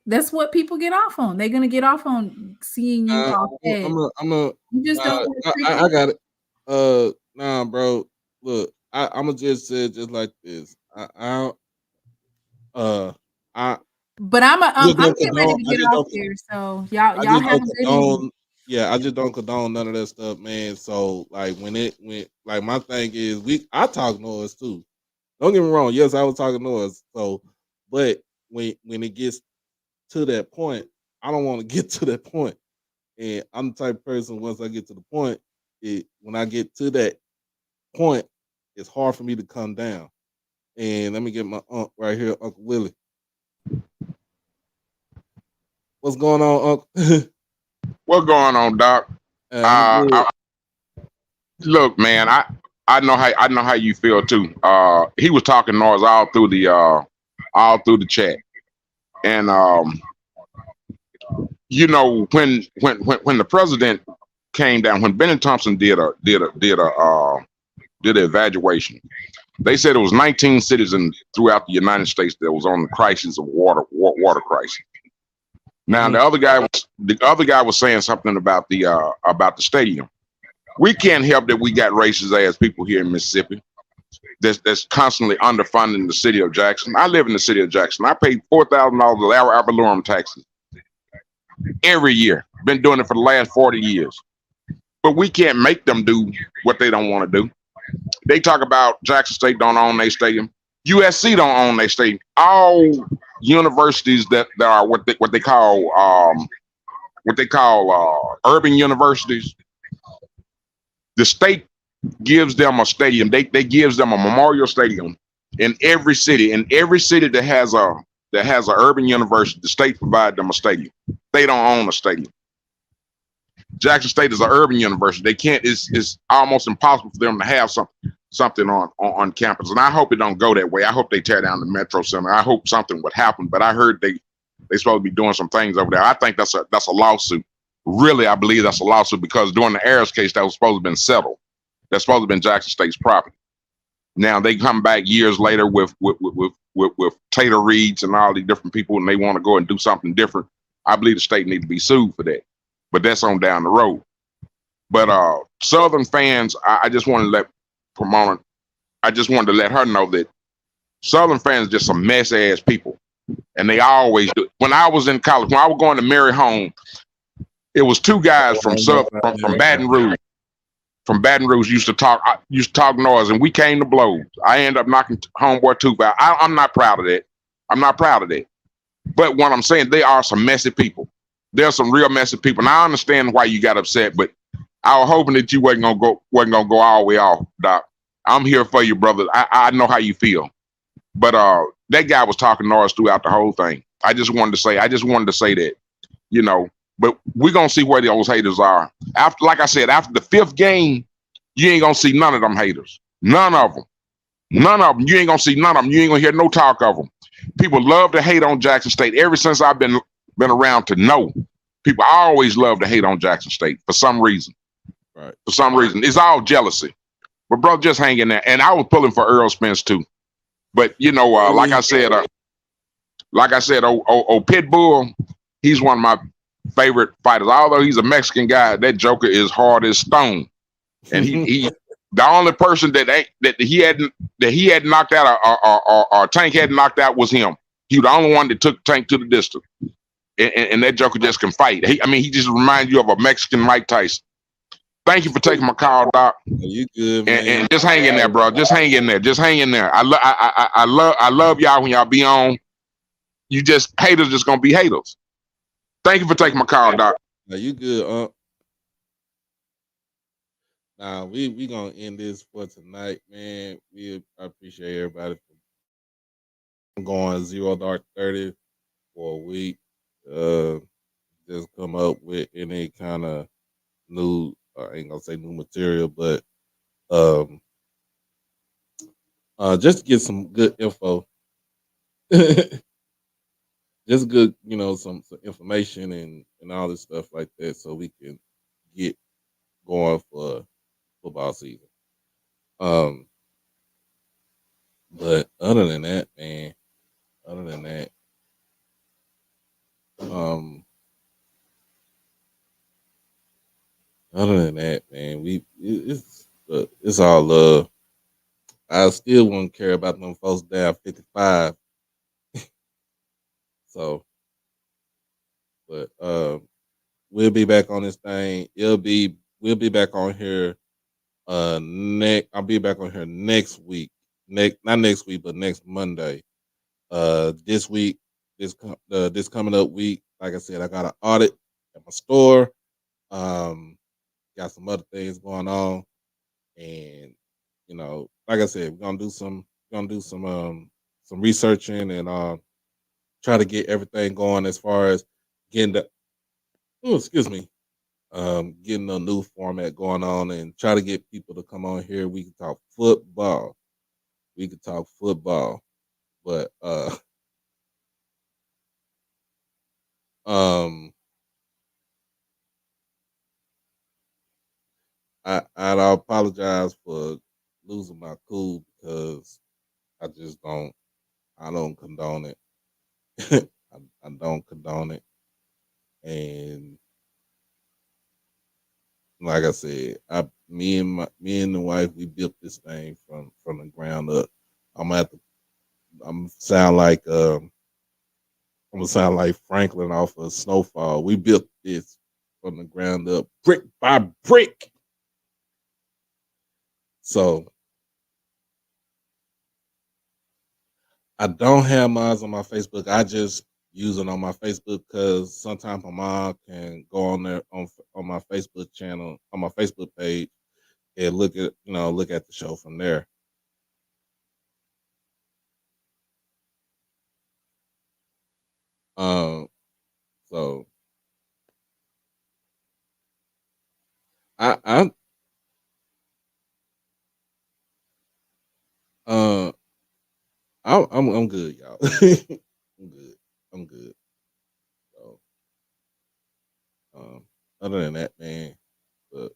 That's what people get off on. They're gonna get off on seeing you off edge. You just don't want to treat I got it. Nah, bro. Look, I'm gonna just say it just like this. I But I'm just don't getting ready condone. to I get just off don't. here. So I y'all just have don't a good evening. condone. Yeah, I just don't condone none of that stuff, man. So like when like my thing is I talk noise too. Don't get me wrong. Yes, I was talking noise. So, but when it gets to that point, I don't want to get to that point. And I'm the type of person, once I get to the point, when I get to that point, it's hard for me to come down. And let me get my uncle right here, Uncle Willie. What's going on, Uncle? What's going on, Doc? I'm good. Look, man, I know how you feel too. He was talking noise all through the chat, and you know when the president came down, when Benny Thompson did an evaluation, they said it was 19 cities throughout the United States that was on the crisis of water crisis. Now the other guy was saying something about the stadium. We can't help that we got racist ass people here in Mississippi that's constantly underfunding the city of Jackson. I live in the city of Jackson. I pay $4,000 of ad valorem taxes every year. Been doing it for the last 40 years. But we can't make them do what they don't want to do. They talk about Jackson State don't own their stadium. USC don't own their stadium. All universities that are what they call urban universities, the state gives them a stadium. They gives them a memorial stadium in every city. In every city that has a urban university, the state provides them a stadium. They don't own a stadium. Jackson State is an urban university. They can't. It's almost impossible for them to have something on campus. And I hope it don't go that way. I hope they tear down the Metro Center. I hope something would happen. But I heard they supposed to be doing some things over there. I think that's a lawsuit. Really, I believe that's a lawsuit because during the Ayers case, that was supposed to have been settled. That's supposed to have been Jackson State's property. Now they come back years later with Taylor Reeds and all these different people, and they want to go and do something different. I believe the state need to be sued for that. But that's on down the road. But Southern fans, I just want to let Pomona, I just wanted to let her know that Southern fans are just some mess ass people, and they always do. When I was in college, when I was going to Mary Home, it was two guys from Baton Rouge. From Baton Rouge used to talk noise, and we came to blows. I ended up knocking homeboy tooth out. I'm not proud of that. I'm not proud of that. But what I'm saying, they are some messy people. There's some real messy people, and I understand why you got upset. But I was hoping that you wasn't gonna go all the way off, Doc. I'm here for you, brother. I know how you feel. But that guy was talking noise throughout the whole thing. I just wanted to say that, you know. But we're gonna see where those haters are. After, like I said, after the 5th game, you ain't gonna see none of them haters. None of them. None of them. You ain't gonna see none of them. You ain't gonna hear no talk of them. People love to hate on Jackson State. Ever since I've been around to know, people always love to hate on Jackson State for some reason. Right. For some reason, it's all jealousy. But bro, just hang in there. And I was pulling for Earl Spence too. But you know, like I said, Pitbull, he's one of my favorite fighters. Although he's a Mexican guy, that joker is hard as stone. And he the only person that he had knocked out or Tank had knocked out was him. He was the only one that took Tank to the distance. And that joker just can fight. He just reminds you of a Mexican Mike Tyson. Thank you for taking my call, Doc. You good, man. And just hang in there, bro. Just hang in there. Just hang in there. I love y'all when y'all be on. You just haters just gonna be haters. Thank you for taking my call, Doc. Now you good, Now we gonna end this for tonight, man. I appreciate everybody for going 0 dark 30 for a week. Just come up with any kind of new, I ain't gonna say new material, but just to get some good info. Just good, some information and all this stuff like that, so we can get going for football season. But other than that, man, it's all love. I still wouldn't care about them folks down 55. So, but we'll be back on this thing. We'll be back on here. I'll be back on here next week. Not next week, but next Monday. This week, this coming up week, like I said, I got an audit at my store. Got some other things going on, and like I said, we're gonna do some researching and try to get everything going as far as getting the getting a new format going on and try to get people to come on here. We can talk football. We can talk football, but um, I'd apologize for losing my cool because I just don't. I don't condone it. I don't condone it, and like I said, me and the wife, we built this thing from the ground up. I'm gonna have to. I'm sound like I'm gonna sound like Franklin off of Snowfall. We built this from the ground up, brick by brick. So I don't have mine on my Facebook. I just use it on my Facebook because sometimes my mom can go on there on my Facebook channel, on my Facebook page, and look at the show from there. Um, so I uh I'm good, y'all. I'm good. I'm good. So um, other than that, man, but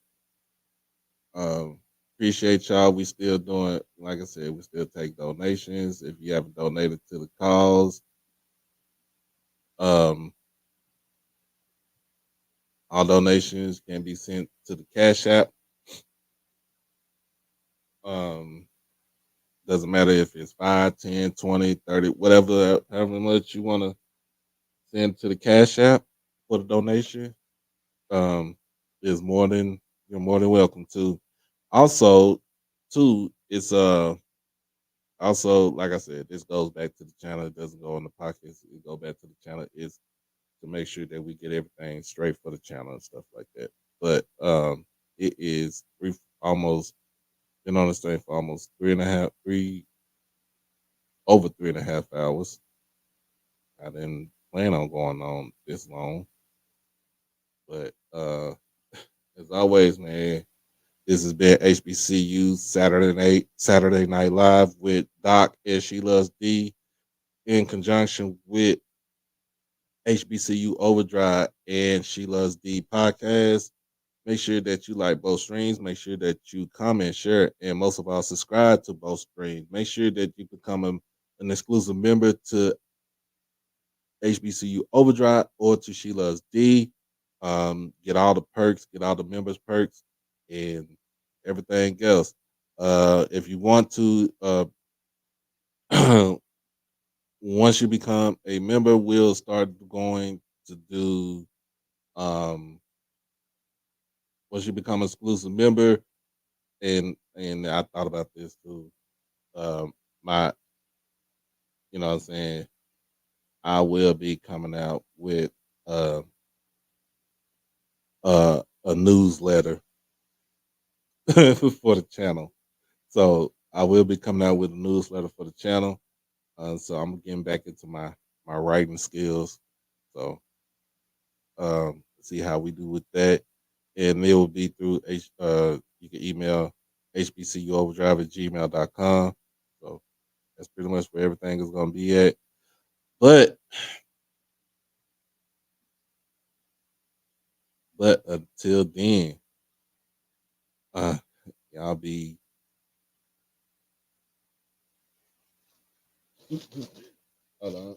appreciate y'all. We still doing, like I said, we still take donations. If you haven't donated to the cause, um, all donations can be sent to the Cash App. Um, doesn't matter if it's 5, 10, 20, 30, whatever, however much you want to send to the Cash App for the donation. Um, is more than you're more than welcome to. Also, too, it's also, like I said, this goes back to the channel. It doesn't go in the pockets. It go back to the channel. It's to make sure that we get everything straight for the channel and stuff like that. But it is almost been on this thing for almost 3.5 hours. I didn't plan on going on this long, but as always, man, this has been HBCU Saturday Night Live with Doc and She Loves D in conjunction with HBCU Overdrive and She Loves D podcast. Make sure that you like both streams. Make sure that you comment, share, and most of all, subscribe to both streams. Make sure that you become an exclusive member to HBCU Overdrive or to She Loves D. Get all the perks, get all the members' perks, and everything else. If you want to, once you become a member, we'll start going to do um once you become an exclusive member, and I thought about this too. My what I'm saying, I will be coming out with uh a newsletter for the channel. So I will be coming out with a newsletter for the channel. So I'm getting back into my writing skills. So see how we do with that. And it will be through you can email hbcuoverdrive@gmail.com. So that's pretty much where everything is gonna be at. But until then, uh y'all be hold on.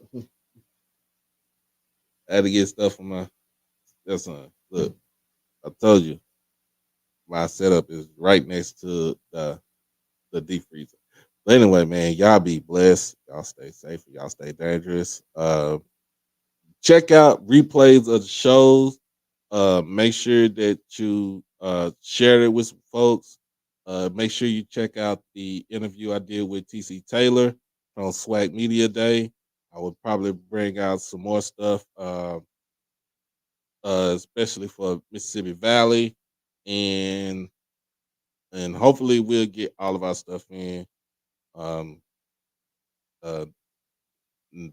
I had to get stuff from my son. Look, I told you my setup is right next to the deep freezer. But anyway, man, y'all be blessed. Y'all stay safe. Y'all stay dangerous. Check out replays of the shows. Make sure that you share it with some folks. Make sure you check out the interview I did with TC Taylor from SWAC Media Day. I would probably bring out some more stuff, especially for Mississippi Valley, and hopefully we'll get all of our stuff in um, uh,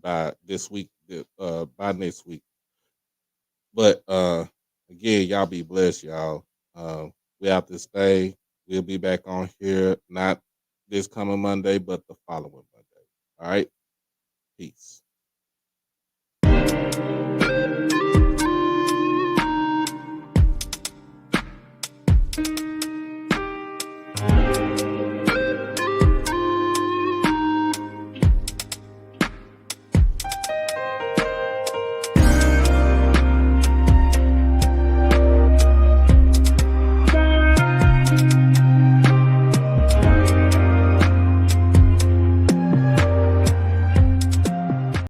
by this week, by next week. But Again, y'all be blessed, y'all. We have to stay. We'll be back on here, not this coming Monday, but the following Monday. All right. Peace.